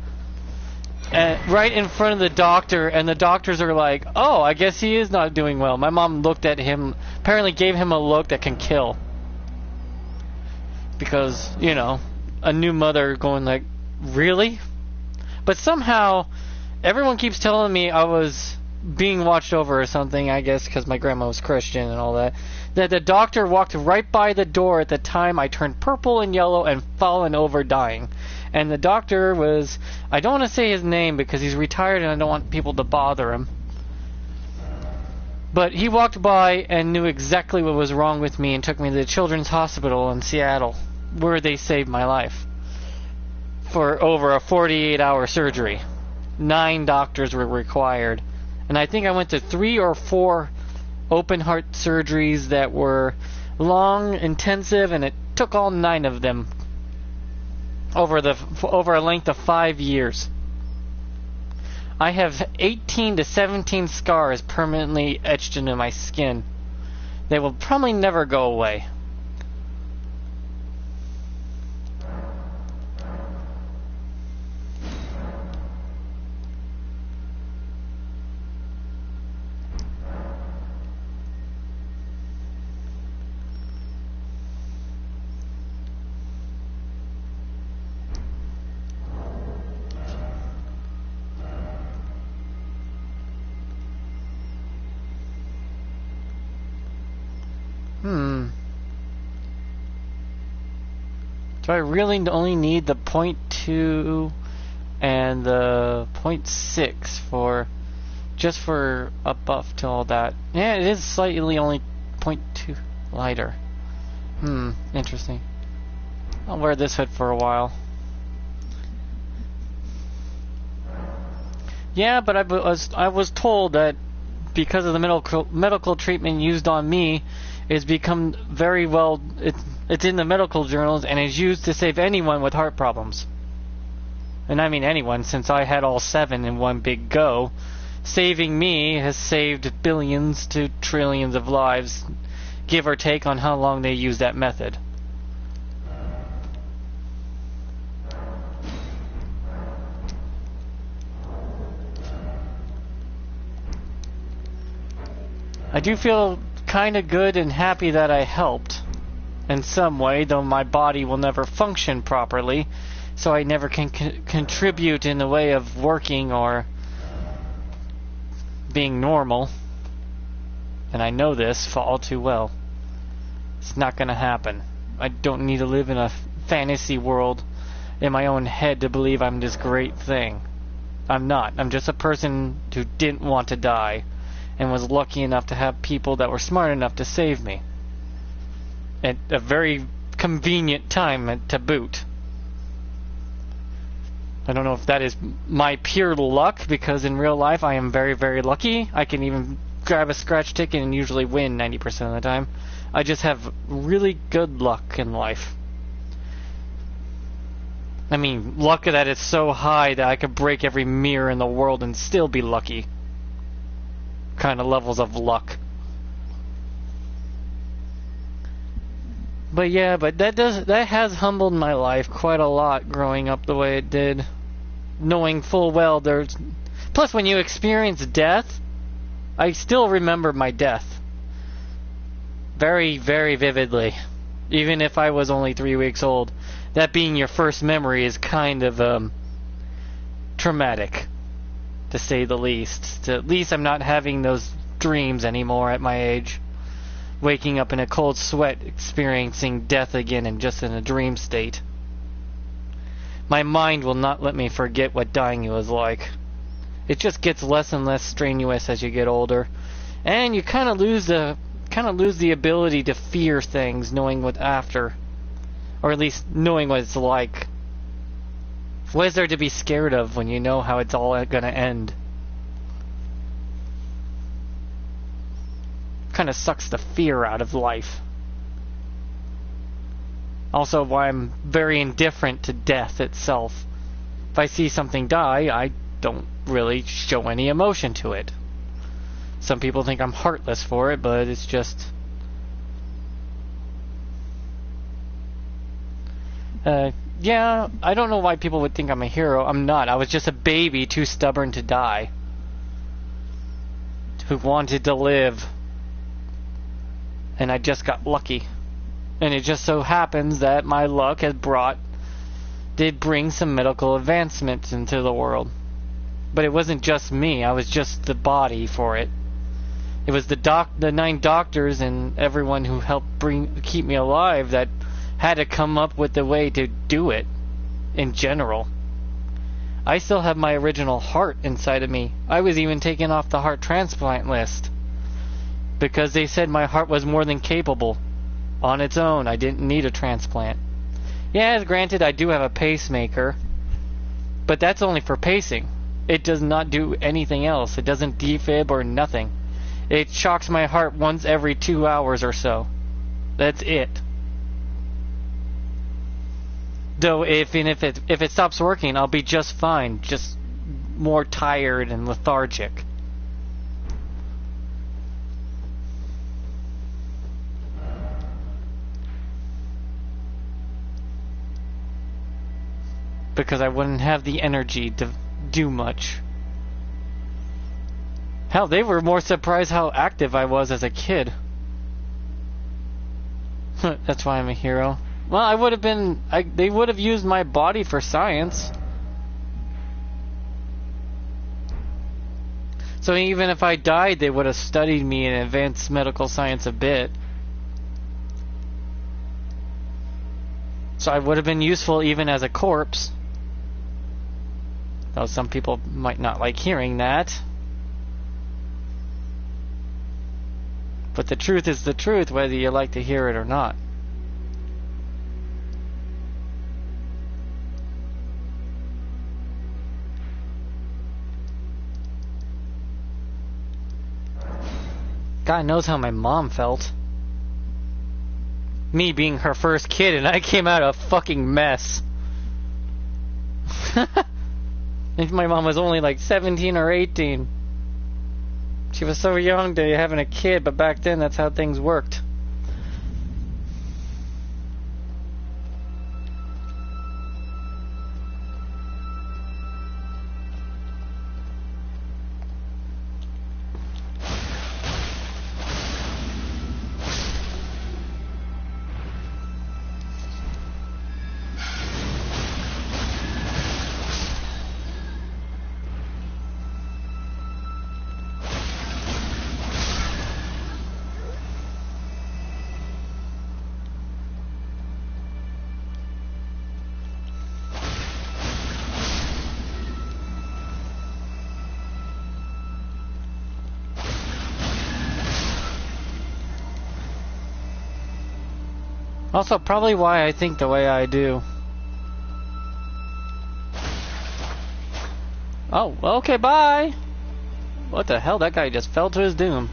right in front of the doctor, and the doctors are like, oh, I guess he is not doing well. My mom looked at him, apparently gave him a look that can kill. Because, a new mother going like, really? But somehow, everyone keeps telling me I was being watched over or something, I guess because my grandma was Christian and all that the doctor walked right by the door at the time I turned purple and yellow and fallen over dying. And the doctor was, I don't want to say his name because he's retired and I don't want people to bother him. But he walked by and knew exactly what was wrong with me and took me to the Children's Hospital in Seattle, where they saved my life. For over a 48-hour surgery. 9 doctors were required. And I think I went to 3 or 4 open heart surgeries that were long, intensive, and it took all 9 of them over a length of 5 years. I have 18 to 17 scars permanently etched into my skin. They will probably never go away. Do I really only need the 0.2 and the 0.6 for just for a buff to all that? Yeah, it is slightly only 0.2 lighter. Interesting. I'll wear this hood for a while. Yeah, but I was told that because of the medical treatment used on me, it's become very well. It's in the medical journals and is used to save anyone with heart problems. And I mean anyone, since I had all 7 in one big go. Saving me has saved billions to trillions of lives, give or take on how long they use that method. I do feel kind of good and happy that I helped in some way, though my body will never function properly, so I never can contribute in the way of working or being normal. And I know this all too well. It's not going to happen. I don't need to live in a fantasy world in my own head to believe I'm this great thing. I'm not. I'm just a person who didn't want to die and was lucky enough to have people that were smart enough to save me. At a very convenient time to boot. I don't know if that is my pure luck, because in real life I am very, very lucky. I can even grab a scratch ticket and usually win 90% of the time. I just have really good luck in life. I mean, luck that it's so high that I could break every mirror in the world and still be lucky. Kind of levels of luck. But yeah, that has humbled my life quite a lot growing up the way it did. Knowing full well there's... Plus, when you experience death, I still remember my death. Very, very vividly. Even if I was only 3 weeks old. That being your first memory is kind of, traumatic. To say the least. At least I'm not having those dreams anymore at my age. Waking up in a cold sweat, experiencing death again and just in a dream state. My mind will not let me forget what dying was like. It just gets less and less strenuous as you get older, and you kind of lose the ability to fear things, knowing what after, or at least knowing what it's like. What is there to be scared of when you know how it's all gonna end? Kind of sucks the fear out of life. Also, why I'm very indifferent to death itself. If I see something die, I don't really show any emotion to it. Some people think I'm heartless for it, but it's just... yeah, I don't know why people would think I'm a hero. I'm not. I was just a baby too stubborn to die. Who wanted to live. And I just got lucky. And it just so happens that my luck did bring some medical advancements into the world. But it wasn't just me. I was just the body for it. It was the 9 doctors and everyone who helped keep me alive that had to come up with the way to do it. In general. I still have my original heart inside of me. I was even taken off the heart transplant list. Because they said my heart was more than capable. On its own, I didn't need a transplant. Yeah, granted, I do have a pacemaker. But that's only for pacing. It does not do anything else. It doesn't defib or nothing. It shocks my heart once every 2 hours or so. That's it. Though, if it stops working, I'll be just fine. Just more tired and lethargic. Because I wouldn't have the energy to do much. Hell, they were more surprised how active I was as a kid. That's why I'm a hero. Well, I would have been... they would have used my body for science. So even if I died, they would have studied me in advanced medical science a bit. So I would have been useful even as a corpse. Though some people might not like hearing that. But the truth is the truth, whether you like to hear it or not. God knows how my mom felt. Me being her first kid, and I came out a fucking mess. I think my mom was only like 17 or 18. She was so young to having a kid, but back then that's how things worked. Also, probably why I think the way I do. Oh, okay, bye! What the hell? That guy just fell to his doom.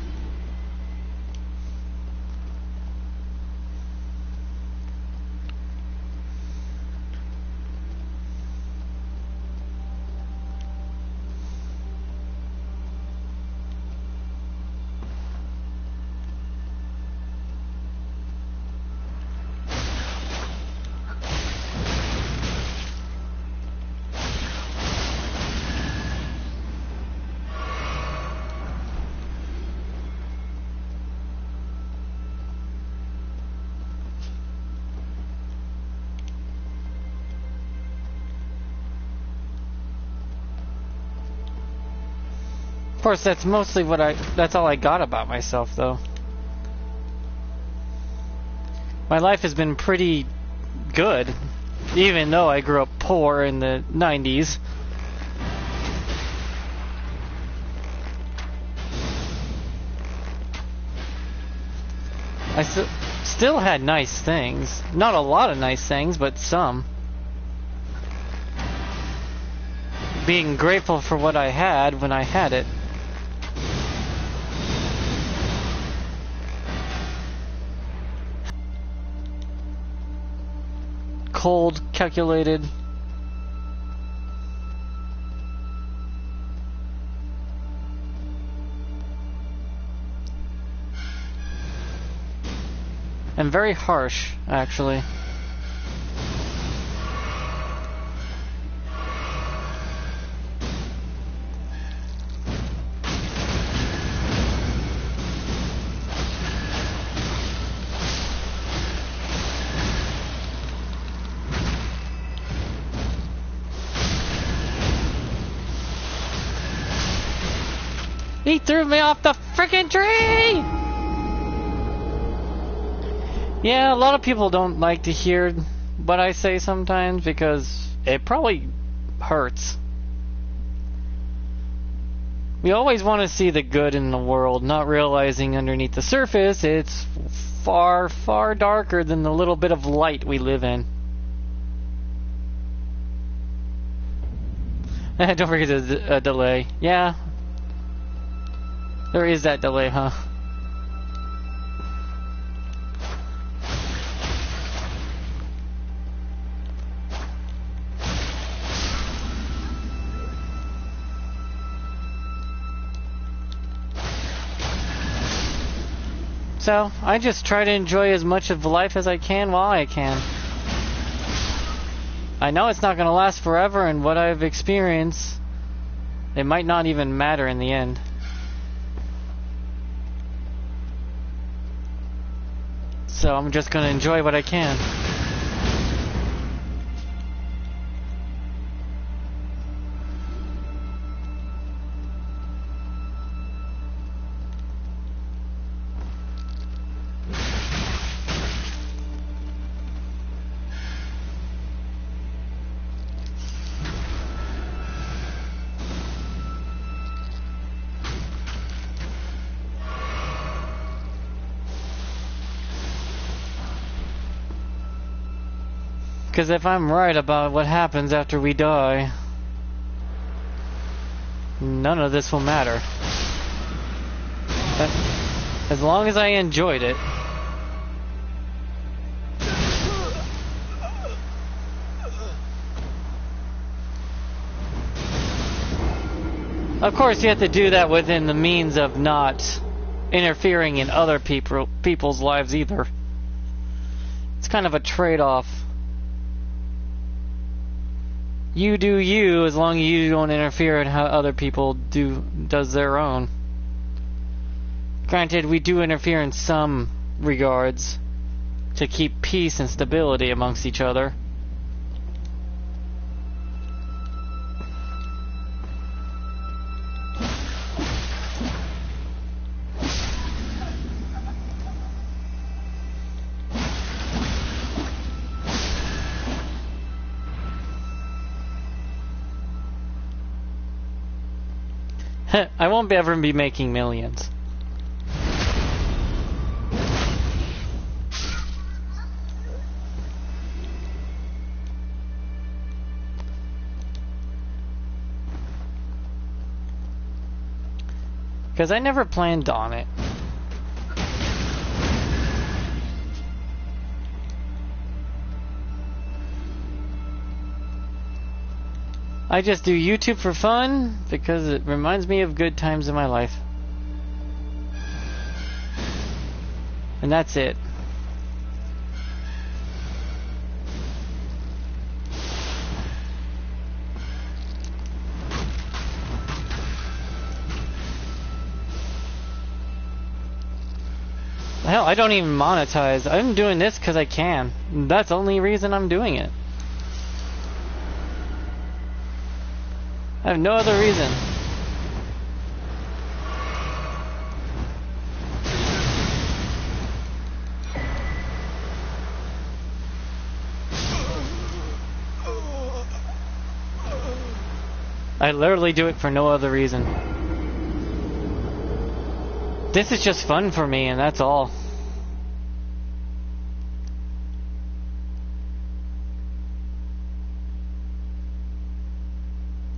Of course, that's mostly that's all I got about myself, though. My life has been pretty good, even though I grew up poor in the 90s. I still had nice things. Not a lot of nice things, but some. Being grateful for what I had when I had it. Cold, calculated. And very harsh, actually. He threw me off the freaking tree! Yeah, a lot of people don't like to hear what I say sometimes because it probably hurts. We always want to see the good in the world, not realizing underneath the surface it's far, far darker than the little bit of light we live in. Don't forget the delay. Yeah. There is that delay, huh? So, I just try to enjoy as much of life as I can while I can. I know it's not going to last forever, and what I've experienced, it might not even matter in the end. So I'm just going to enjoy what I can. Because if I'm right about what happens after we die, none of this will matter. As long as I enjoyed it. Of course, you have to do that within the means of not interfering in other people's lives either. It's kind of a trade-off. You do you as long as you don't interfere in how other people does their own. Granted, we do interfere in some regards to keep peace and stability amongst each other. I won't ever be making millions. Because I never planned on it. I just do YouTube for fun because it reminds me of good times in my life. And that's it. Hell, I don't even monetize. I'm doing this because I can. That's the only reason I'm doing it. I have no other reason. I literally do it for no other reason. This is just fun for me, and that's all.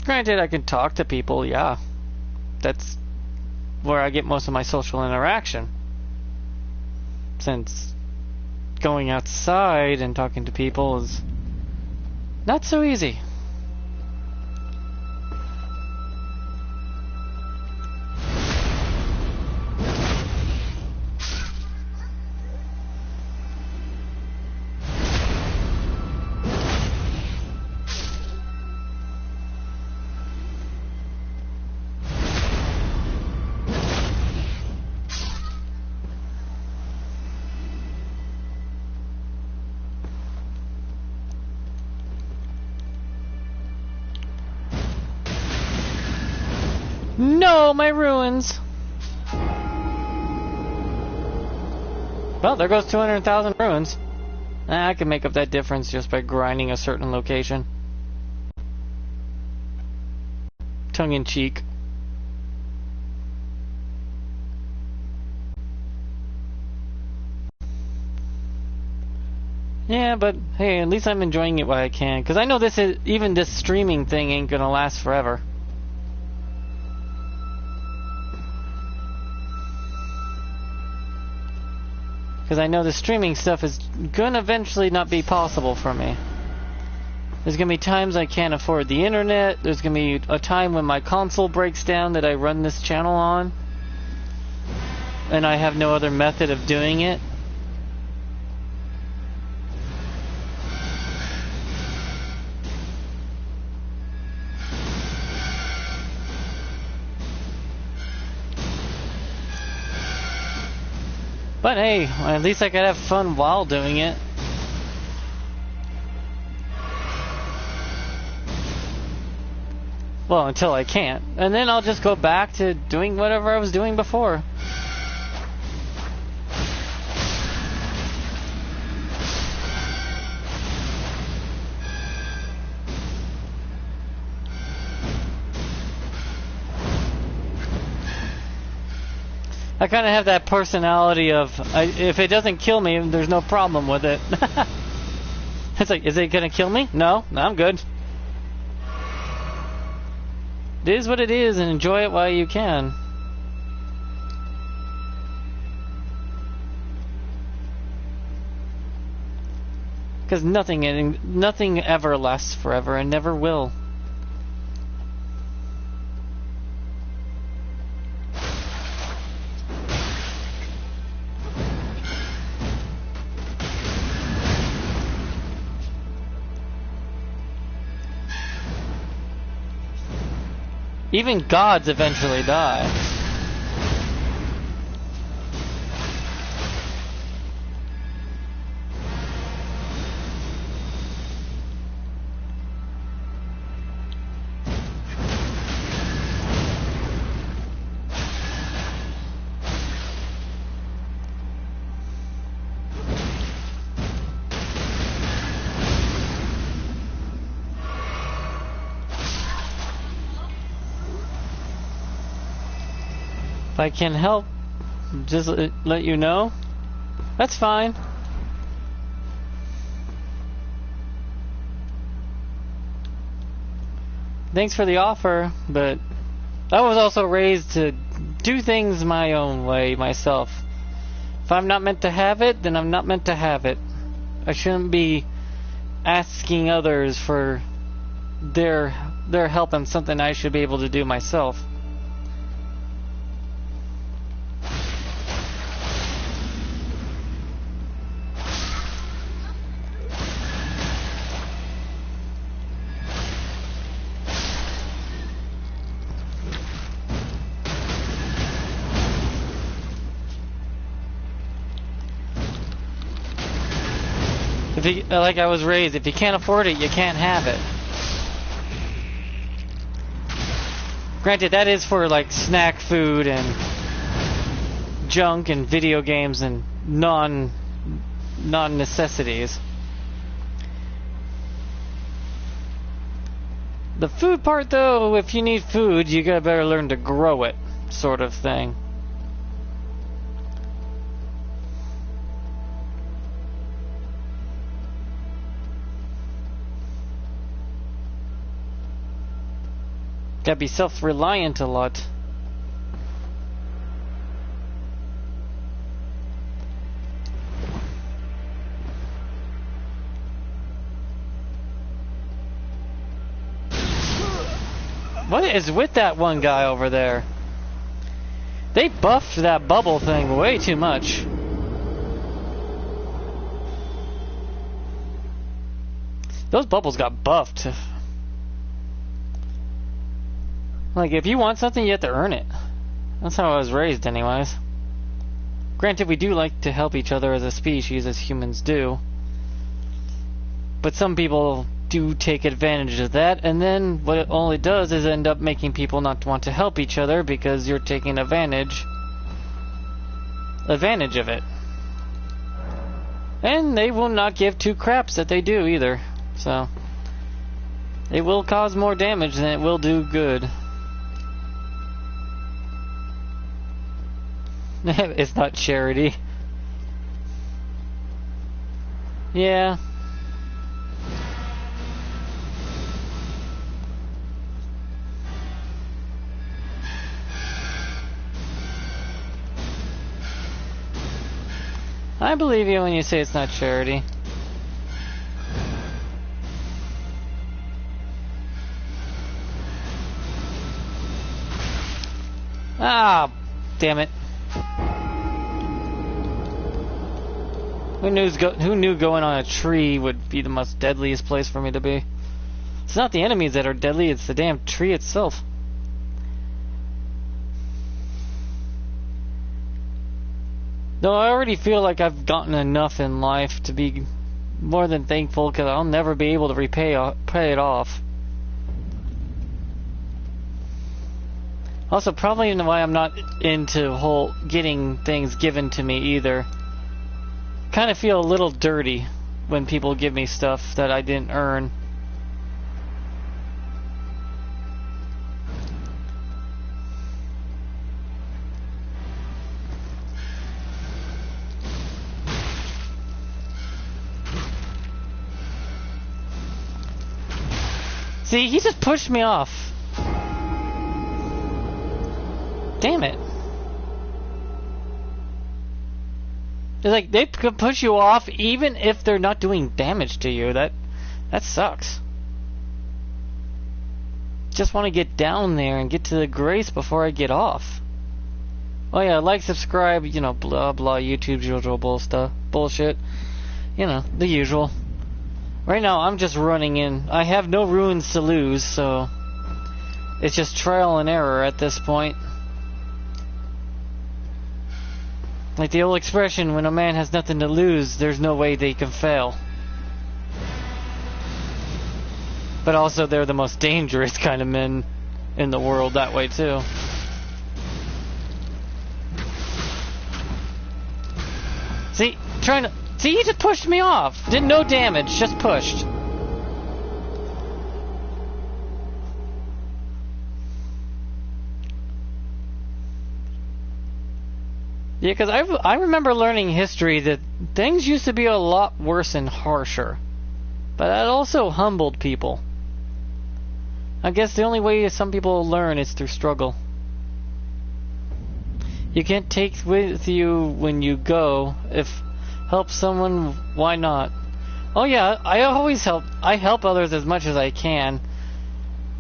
Granted, I can talk to people, yeah. That's where I get most of my social interaction. Since going outside and talking to people is not so easy. No, my ruins! Well, there goes 200,000 ruins. I can make up that difference just by grinding a certain location. Tongue-in-cheek. Yeah, but hey, at least I'm enjoying it while I can. Because I know even this streaming thing ain't gonna last forever. Because I know the streaming stuff is gonna eventually not be possible for me. There's gonna be times I can't afford the internet. There's gonna be a time when my console breaks down that I run this channel on. And I have no other method of doing it. But hey, at least I could have fun while doing it. Well, until I can't. And then I'll just go back to doing whatever I was doing before. I kind of have that personality of, if it doesn't kill me, there's no problem with it. It's like, is it going to kill me? No, I'm good. It is what it is, and enjoy it while you can. Because nothing ever lasts forever and never will. Even gods eventually die. If I can help, just let you know. That's fine. Thanks for the offer, but I was also raised to do things my own way, myself. If I'm not meant to have it, then I'm not meant to have it. I shouldn't be asking others for their help in something I should be able to do myself. Like I was raised, if you can't afford it, you can't have it. Granted, that is for like snack food and junk and video games and non-necessities. The food part, though, if you need food, you gotta better learn to grow it, sort of thing. Gotta be self-reliant a lot. What is with that one guy over there? They buffed that bubble thing way too much. Those bubbles got buffed. Like, if you want something, you have to earn it. That's how I was raised, anyways. Granted, we do like to help each other as a species, as humans do. But some people do take advantage of that, and then what it only does is end up making people not want to help each other because you're taking advantage of it. And they will not give two craps that they do either. So, it will cause more damage than it will do good. It's not charity. Yeah. I believe you when you say it's not charity. Ah, damn it. Who knew going on a tree would be the most deadliest place for me to be? It's not the enemies that are deadly, it's the damn tree itself. Though I already feel like I've gotten enough in life to be more than thankful, because I'll never be able to pay it off. Also, probably why I'm not into getting things given to me either. Kind of feel a little dirty when people give me stuff that I didn't earn. See, he just pushed me off. Damn it. It's like they could push you off even if they're not doing damage to you. That sucks. Just want to get down there and get to the grace before I get off. Oh yeah, like, subscribe, you know, blah blah, YouTube's usual bullshit. You know, the usual. Right now, I'm just running in. I have no runes to lose, so it's just trial and error at this point. Like the old expression, when a man has nothing to lose, there's no way they can fail. But also, they're the most dangerous kind of men in the world that way, too. See, see, he just pushed me off. Did no damage, just pushed. Yeah, because I remember learning history that things used to be a lot worse and harsher. But that also humbled people. I guess the only way some people learn is through struggle. You can't take with you when you go. If help someone, why not? Oh yeah, I always help. I help others as much as I can.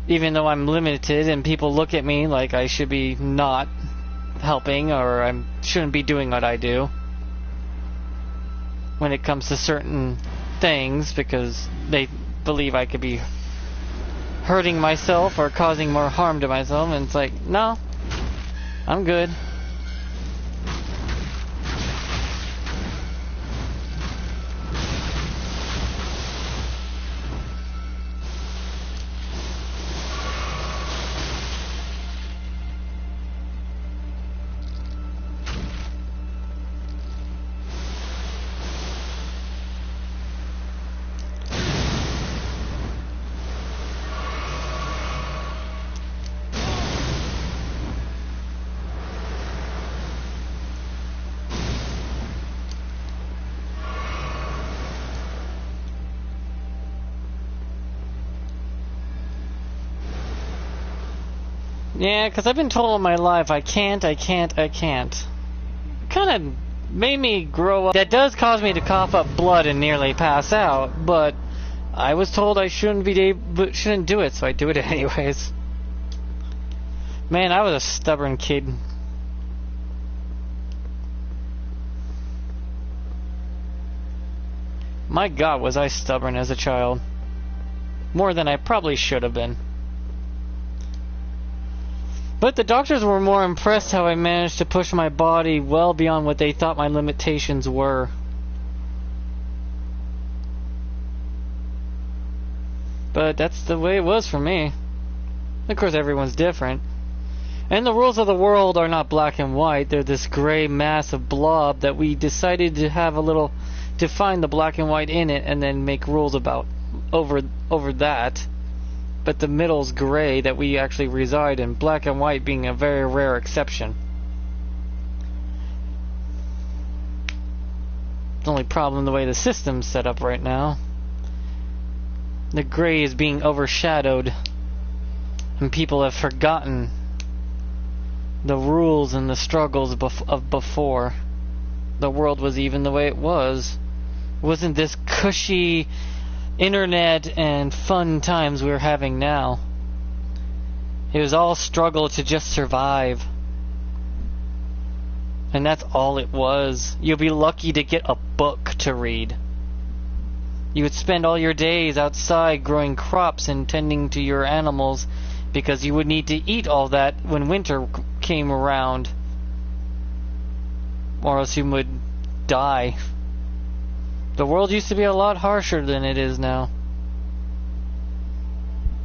Even though I'm limited and people look at me like I should be not helping or I shouldn't be doing what I do. When it comes to certain things, because they believe I could be hurting myself or causing more harm to myself, and it's like, no, I'm good. Yeah, because I've been told all my life, I can't. Kind of made me grow up. That does cause me to cough up blood and nearly pass out, but I was told I shouldn't do it, so I do it anyways. Man, I was a stubborn kid. My God, was I stubborn as a child. More than I probably should have been. But the doctors were more impressed how I managed to push my body well beyond what they thought my limitations were. But that's the way it was for me. Of course, everyone's different. And the rules of the world are not black and white. They're this gray mass of blob that we decided to have a little... to find the black and white in it and then make rules about over that. But the middle's gray that we actually reside in, black and white being a very rare exception. The only problem the way the system's set up right now. The gray is being overshadowed, and people have forgotten the rules and the struggles of before the world was even the way it was. It wasn't this cushy internet and fun times we're having now. It was all struggle to just survive. And that's all it was. You'll be lucky to get a book to read. You would spend all your days outside growing crops and tending to your animals because you would need to eat all that when winter came around. Or else you would die. The world used to be a lot harsher than it is now.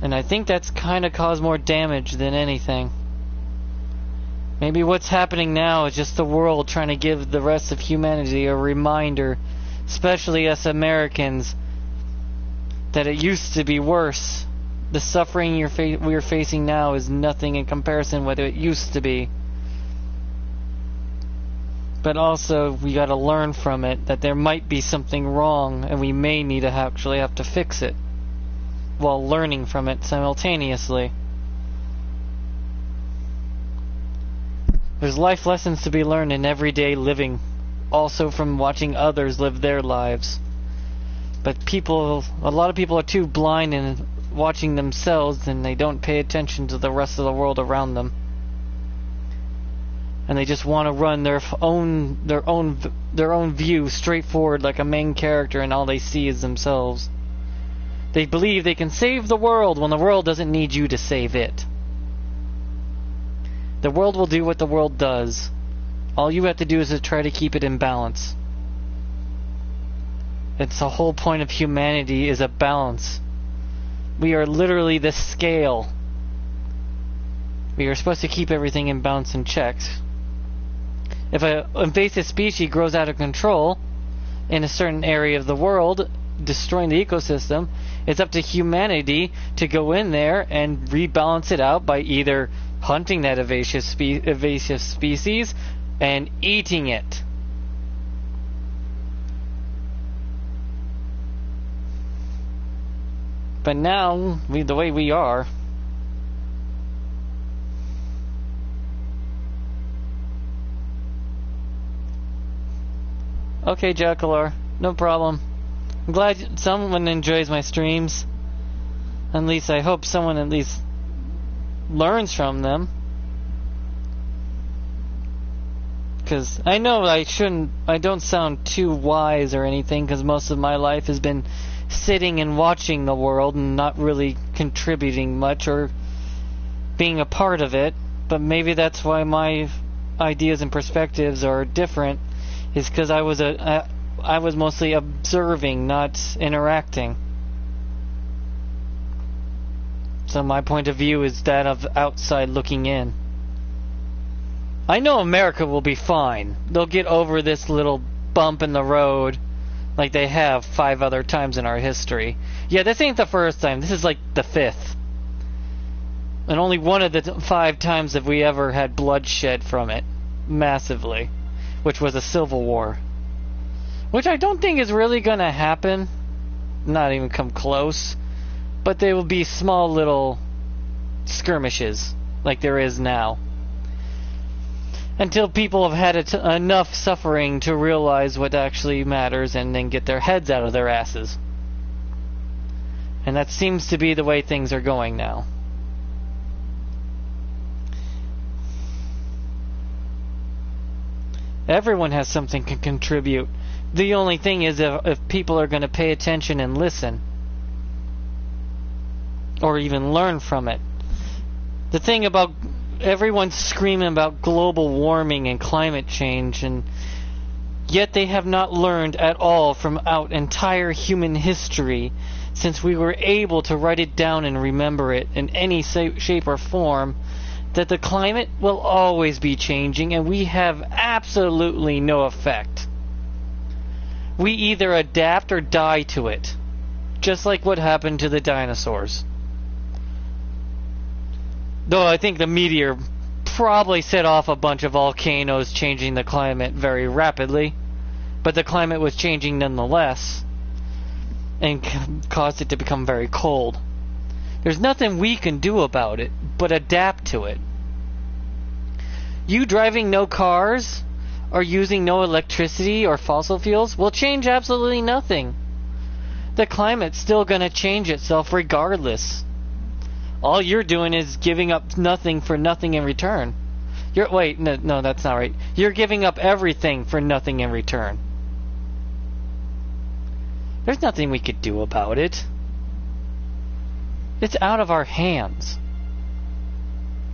And I think that's kind of caused more damage than anything. Maybe what's happening now is just the world trying to give the rest of humanity a reminder, especially us Americans, that it used to be worse. The suffering we're facing now is nothing in comparison with what it used to be. But also, we gotta learn from it that there might be something wrong, and we may need to actually have to fix it, while learning from it simultaneously. There's life lessons to be learned in everyday living. also from watching others live their lives. But a lot of people are too blind in watching themselves, and they don't pay attention to the rest of the world around them. And they just want to run their own view straight forward like a main character, and all they see is themselves. They believe they can save the world when the world doesn't need you to save it. The world will do what the world does. All you have to do is to try to keep it in balance. It's the whole point of humanity, is a balance. We are literally the scale. We are supposed to keep everything in balance and checks. If an invasive species grows out of control in a certain area of the world, destroying the ecosystem, it's up to humanity to go in there and rebalance it out by either hunting that invasive species and eating it. But now, the way we are, okay, Jackalour, no problem. I'm glad someone enjoys my streams. At least I hope someone at least learns from them. Because I know I don't sound too wise or anything, because most of my life has been sitting and watching the world and not really contributing much or being a part of it. But maybe that's why my ideas and perspectives are different, is because I was mostly observing, not interacting. So my point of view is that of outside looking in. I know America will be fine. They'll get over this little bump in the road like they have 5 other times in our history. Yeah, this ain't the first time. This is like the 5th. And only one of the 5 times have we ever had bloodshed from it. Massively. Which was a civil war. Which I don't think is really going to happen. Not even come close. But they will be small little skirmishes. Like there is now. Until people have had enough suffering to realize what actually matters and then get their heads out of their asses. And that seems to be the way things are going now. Everyone has something to contribute. The only thing is if people are going to pay attention and listen. Or even learn from it. The thing about everyone's screaming about global warming and climate change, and yet they have not learned at all from out entire human history since we were able to write it down and remember it in any shape or form, that the climate will always be changing and we have absolutely no effect. We either adapt or die to it, just like what happened to the dinosaurs. Though I think the meteor probably set off a bunch of volcanoes, changing the climate very rapidly. But the climate was changing nonetheless, and caused it to become very cold. There's nothing we can do about it, but adapt to it. You driving no cars, or using no electricity or fossil fuels, will change absolutely nothing. The climate's still going to change itself regardless. All you're doing is giving up nothing for nothing in return. No, that's not right. You're giving up everything for nothing in return. There's nothing we could do about it. It's out of our hands.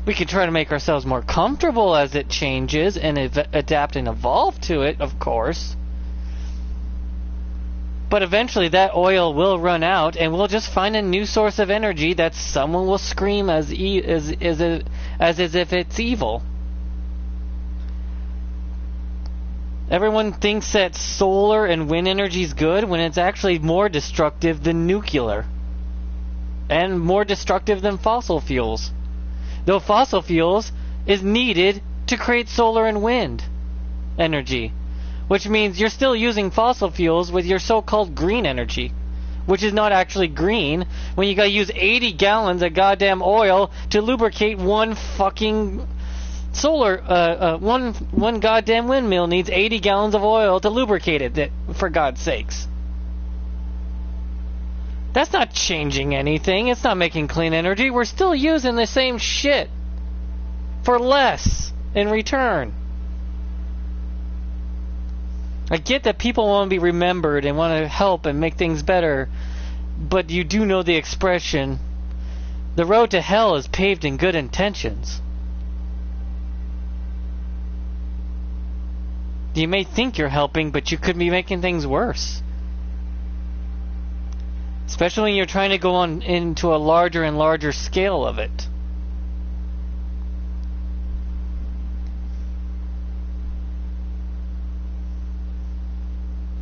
We can try to make ourselves more comfortable as it changes and adapt and evolve to it, of course. But eventually that oil will run out, and we'll just find a new source of energy that someone will scream as if it's evil. Everyone thinks that solar and wind energy is good when it's actually more destructive than nuclear. And more destructive than fossil fuels. Though fossil fuels is needed to create solar and wind energy. Which means you're still using fossil fuels with your so-called green energy. Which is not actually green when you gotta use 80 gallons of goddamn oil to lubricate one fucking One goddamn windmill needs 80 gallons of oil to lubricate it, for God's sakes. That's not changing anything. It's not making clean energy. We're still using the same shit for less in return. I get that people want to be remembered and want to help and make things better, but you do know the expression, the road to hell is paved in good intentions. You may think you're helping, but you could be making things worse. Especially when you're trying to go on into a larger and larger scale of it.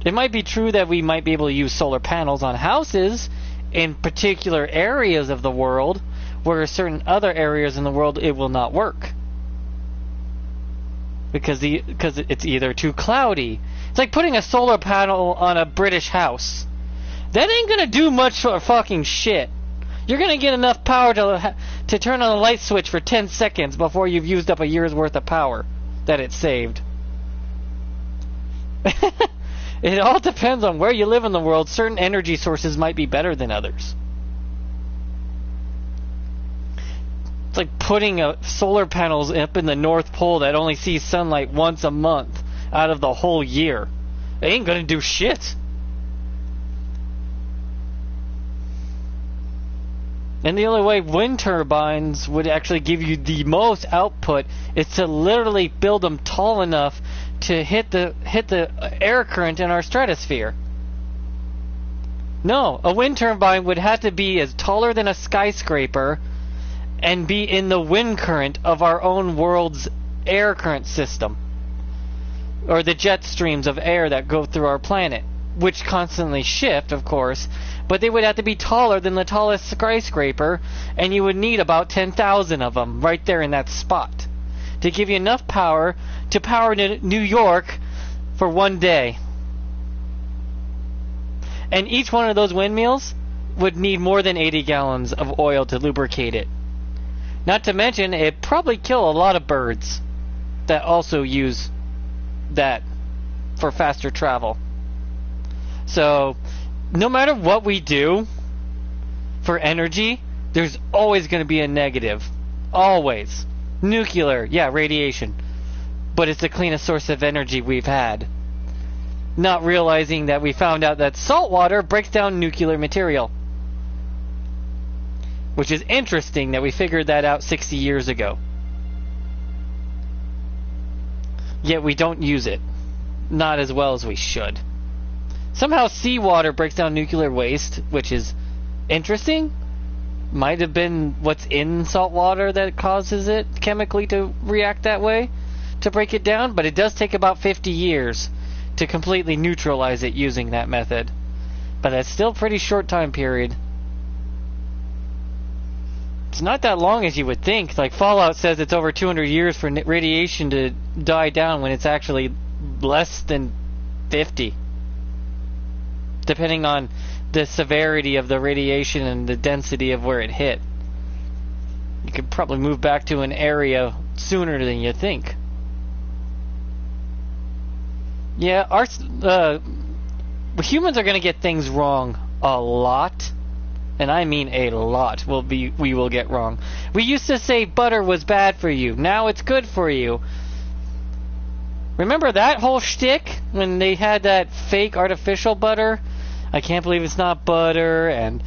It might be true that we might be able to use solar panels on houses in particular areas of the world, where certain other areas in the world it will not work. Because it's either too cloudy. It's like putting a solar panel on a British house. That ain't gonna do much for fucking shit. You're gonna get enough power to turn on a light switch for 10 seconds before you've used up a year's worth of power that it saved. It all depends on where you live in the world. Certain energy sources might be better than others. It's like putting solar panels up in the North Pole that only sees sunlight once a month out of the whole year. They ain't gonna do shit. And the only way wind turbines would actually give you the most output is to literally build them tall enough to hit the air current in our stratosphere. No, a wind turbine would have to be as taller than a skyscraper and be in the wind current of our own world's air current system. Or the jet streams of air that go through our planet, which constantly shift, of course, but they would have to be taller than the tallest skyscraper, and you would need about 10,000 of them right there in that spot to give you enough power to power New York for one day. And each one of those windmills would need more than 80 gallons of oil to lubricate it. Not to mention, it'd probably kill a lot of birds that also use that for faster travel. So, no matter what we do for energy, there's always going to be a negative. Always. Nuclear, yeah, radiation. But it's the cleanest source of energy we've had. Not realizing that we found out that salt water breaks down nuclear material. Which is interesting that we figured that out 60 years ago. Yet we don't use it. Not as well as we should. Somehow seawater breaks down nuclear waste, which is interesting. Might have been what's in salt water that causes it chemically to react that way, to break it down, but it does take about 50 years to completely neutralize it using that method. But that's still a pretty short time period. It's not that long as you would think. Like Fallout says it's over 200 years for radiation to die down when it's actually less than 50. Depending on the severity of the radiation and the density of where it hit. You could probably move back to an area sooner than you think. Yeah, humans are going to get things wrong a lot. And I mean a lot we will get wrong. We used to say butter was bad for you. Now it's good for you. Remember that whole shtick when they had that fake artificial butter? I can't believe it's not butter, and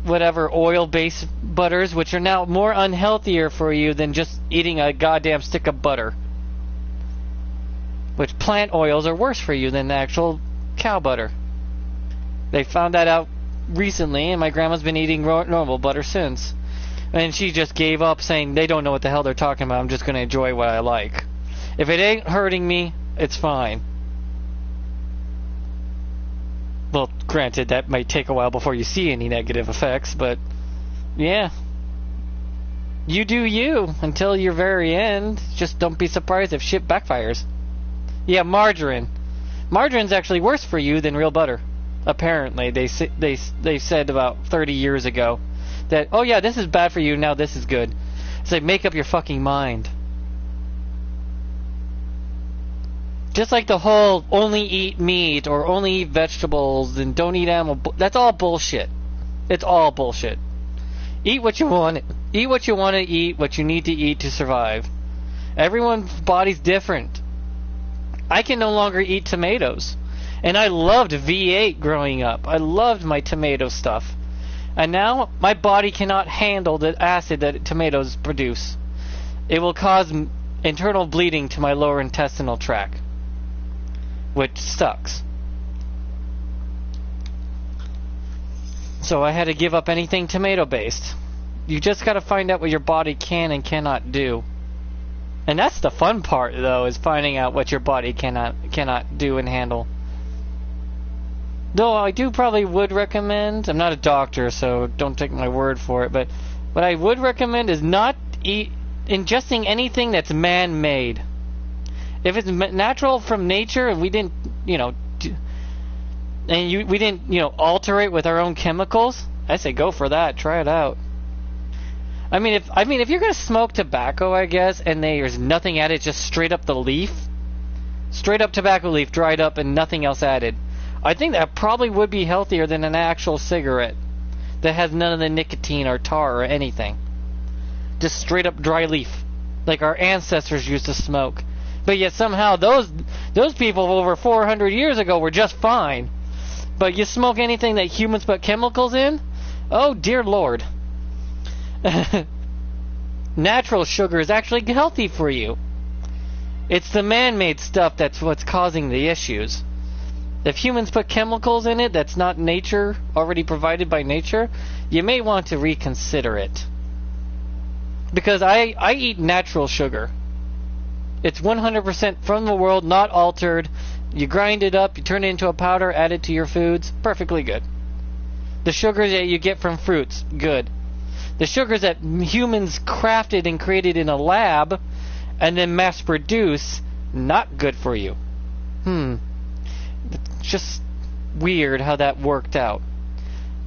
whatever oil-based butters, which are now more unhealthier for you than just eating a goddamn stick of butter. Which plant oils are worse for you than the actual cow butter. They found that out recently, and my grandma's been eating normal butter since. And she just gave up, saying they don't know what the hell they're talking about. I'm just going to enjoy what I like. If it ain't hurting me, it's fine. Well, granted, that might take a while before you see any negative effects, but yeah. You do you until your very end. Just don't be surprised if shit backfires. Yeah, margarine. Margarine's actually worse for you than real butter. Apparently, they said about 30 years ago that, oh yeah, this is bad for you, now this is good. It's like, make up your fucking mind. Just like the whole only eat meat or only eat vegetables and don't eat animal, that's all bullshit. It's all bullshit. Eat what you want. Eat what you want to eat, what you need to eat to survive. Everyone's body's different. I can no longer eat tomatoes. And I loved V8 growing up. I loved my tomato stuff. And now my body cannot handle the acid that tomatoes produce. It will cause internal bleeding to my lower intestinal tract, which sucks. So I had to give up anything tomato-based. You just got to find out what your body can and cannot do. And that's the fun part, though, is finding out what your body cannot do and handle. Though I do probably would recommend, I'm not a doctor, so don't take my word for it, but what I would recommend is not ingesting anything that's man-made. If it's natural from nature and we didn't, we didn't, alter it with our own chemicals, I say go for that. Try it out. I mean, if you're gonna smoke tobacco, I guess, and there's nothing added, just straight up the leaf, straight up tobacco leaf, dried up, and nothing else added, I think that probably would be healthier than an actual cigarette that has none of the nicotine or tar or anything. Just straight up dry leaf, like our ancestors used to smoke. But yet somehow those people over 400 years ago were just fine. But you smoke anything that humans put chemicals in? Oh dear Lord. Natural sugar is actually healthy for you. It's the man-made stuff that's what's causing the issues. If humans put chemicals in it that's not nature, already provided by nature, you may want to reconsider it. Because I eat natural sugar. It's 100% from the world, not altered. You grind it up, you turn it into a powder, add it to your foods, perfectly good. The sugars that you get from fruits, good. The sugars that humans crafted and created in a lab and then mass produce, not good for you. It's just weird how that worked out.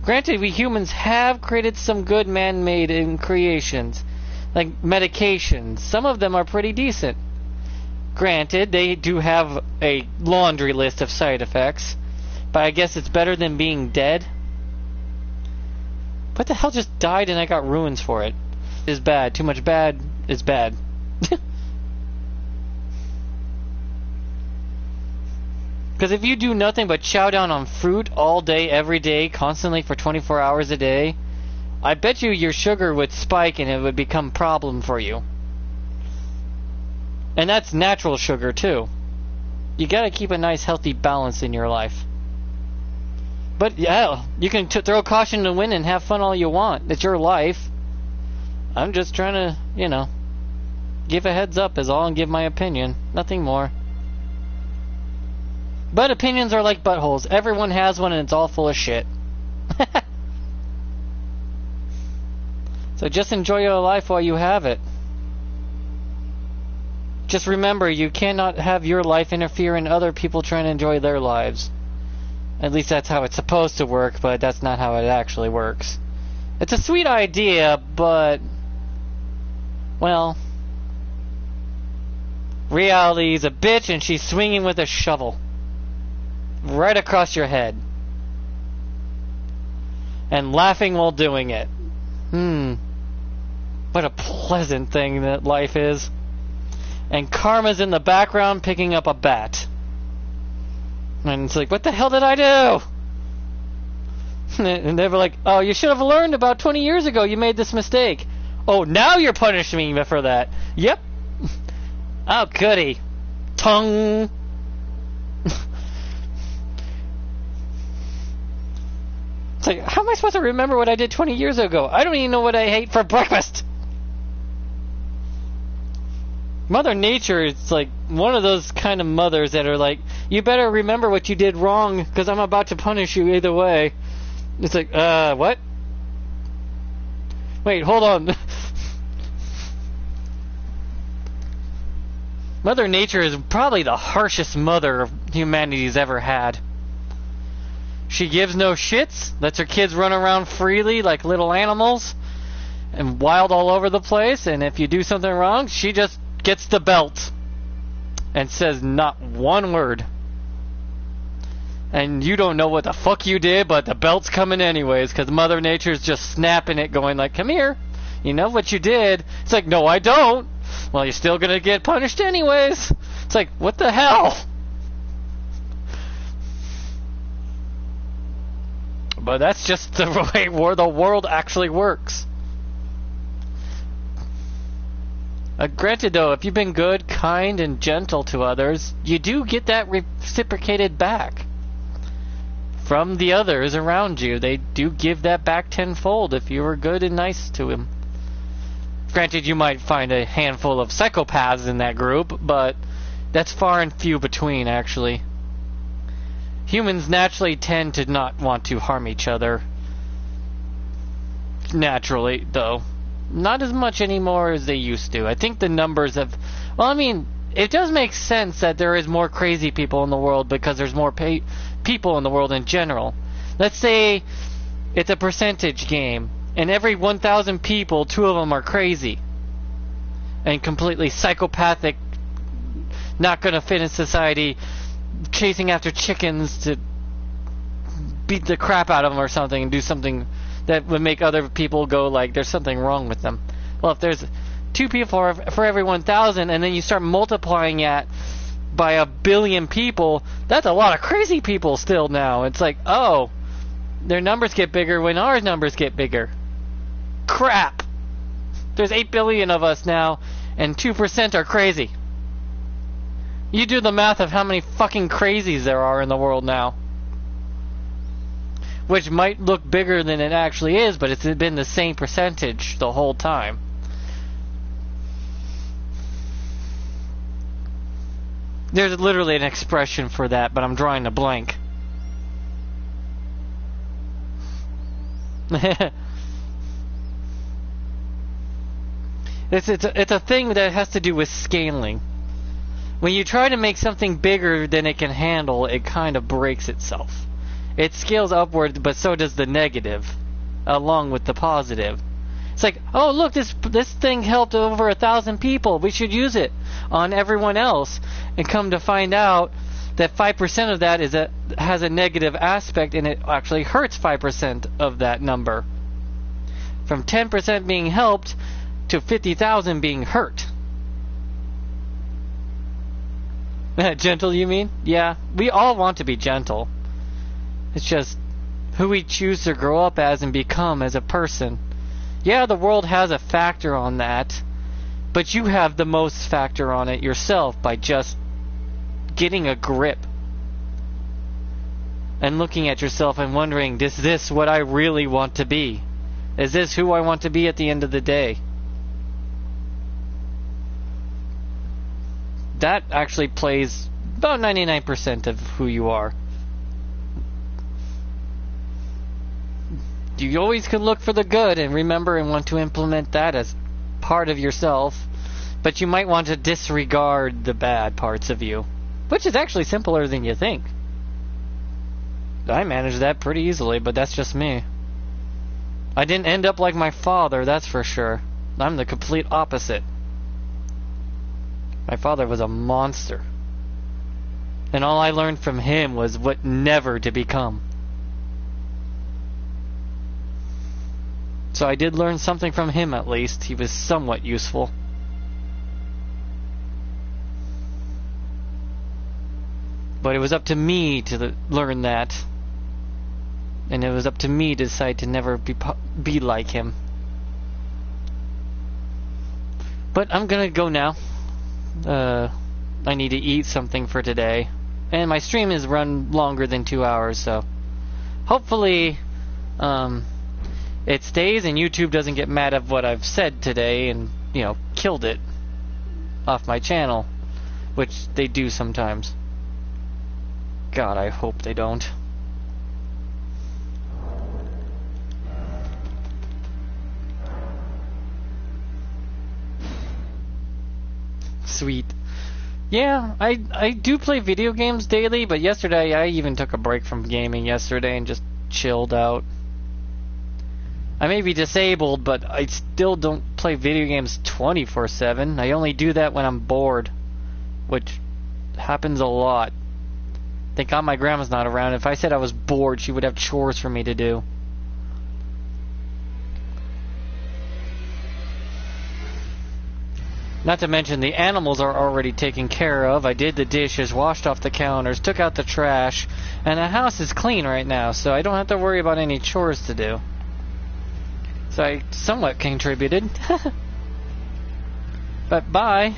Granted, we humans have created some good man-made creations, like medications. Some of them are pretty decent. Granted, they do have a laundry list of side effects, but I guess it's better than being dead. What the hell just died and I got ruins for it? Is bad. Too much bad is bad. Because if you do nothing but chow down on fruit all day, every day, constantly for 24 hours a day, I bet you your sugar would spike and it would become a problem for you. And that's natural sugar too. You gotta keep a nice healthy balance in your life. But yeah, you can throw caution to the wind and have fun all you want. It's your life. I'm just trying to, give a heads up is all and give my opinion. Nothing more. But opinions are like buttholes. Everyone has one and it's all full of shit. So just enjoy your life while you have it. Just remember, you cannot have your life interfere in other people trying to enjoy their lives. At least that's how it's supposed to work, but that's not how it actually works. It's a sweet idea, but... well... reality's a bitch and she's swinging with a shovel. Right across your head. And laughing while doing it. What a pleasant thing that life is. And karma's in the background picking up a bat. And it's like, what the hell did I do? And they were like, oh, you should have learned about 20 years ago you made this mistake. Oh, now you're punishing me for that. Yep. Oh, goody. Tongue. It's like, how am I supposed to remember what I did 20 years ago? I don't even know what I ate for breakfast. Mother Nature is like one of those kind of mothers that are like, you better remember what you did wrong because I'm about to punish you either way. It's like, what? Wait, hold on. Mother Nature is probably the harshest mother humanity's ever had. She gives no shits, lets her kids run around freely like little animals and wild all over the place, and if you do something wrong, she just gets the belt and says not one word. And you don't know what the fuck you did, but the belt's coming anyways, because Mother Nature's just snapping it, going like, come here. You know what you did. It's like, no, I don't. Well, you're still going to get punished anyways. It's like, what the hell? But that's just the way the world actually works. Granted, though, if you've been good, kind, and gentle to others, you do get that reciprocated back from the others around you. They do give that back tenfold if you were good and nice to them. Granted, you might find a handful of psychopaths in that group, but that's far and few between, actually. Humans naturally tend to not want to harm each other. Naturally, though. Not as much anymore as they used to. I think the numbers have... Well, I mean, it does make sense that there is more crazy people in the world because there's more people in the world in general. Let's say it's a percentage game, and every 1,000 people, 2 of them are crazy and completely psychopathic, not going to fit in society, chasing after chickens to beat the crap out of them or something and do something that would make other people go like there's something wrong with them. Well, if there's 2 people for every 1,000 and then you start multiplying it by 1 billion people, that's a lot of crazy people still now. It's like, oh, their numbers get bigger when our numbers get bigger. Crap! There's 8 billion of us now and 2% are crazy. You do the math of how many fucking crazies there are in the world now. Which might look bigger than it actually is, but it's been the same percentage the whole time. There's literally an expression for that, but I'm drawing a blank. It's a thing that has to do with scaling. When you try to make something bigger than it can handle, it kind of breaks itself. It scales upward, but so does the negative, along with the positive. It's like, oh look, this thing helped over 1,000 people. We should use it on everyone else. And come to find out that 5% of that has a negative aspect, and it actually hurts 5% of that number. From 10% being helped to 50,000 being hurt. Gentle, you mean? Yeah, we all want to be gentle. It's just who we choose to grow up as and become as a person. Yeah, the world has a factor on that, but you have the most factor on it yourself by just getting a grip and looking at yourself and wondering, is this what I really want to be? Is this who I want to be at the end of the day? That actually plays about 99% of who you are. You always can look for the good and remember and want to implement that as part of yourself, but you might want to disregard the bad parts of you, which is actually simpler than you think. I managed that pretty easily, but that's just me. I didn't end up like my father, that's for sure. I'm the complete opposite. My father was a monster, and all I learned from him was what never to become. So I did learn something from him, at least. He was somewhat useful. But it was up to me to learn that. And it was up to me to decide to never be like him. But I'm gonna go now. I need to eat something for today. And my stream has run longer than 2 hours, so hopefully it stays and YouTube doesn't get mad at what I've said today and, you know, killed it off my channel, which they do sometimes. God, I hope they don't. Sweet. Yeah, I do play video games daily, but yesterday I even took a break from gaming yesterday and just chilled out. I may be disabled, but I still don't play video games 24/7. I only do that when I'm bored, which Happens a lot. Thank God my grandma's not around. If I said I was bored, she would have chores for me to do. Not to mention the animals are already taken care of. I did the dishes, washed off the counters, took out the trash, and the house is clean right now, so I don't have to worry about any chores to do. So I somewhat contributed. But bye.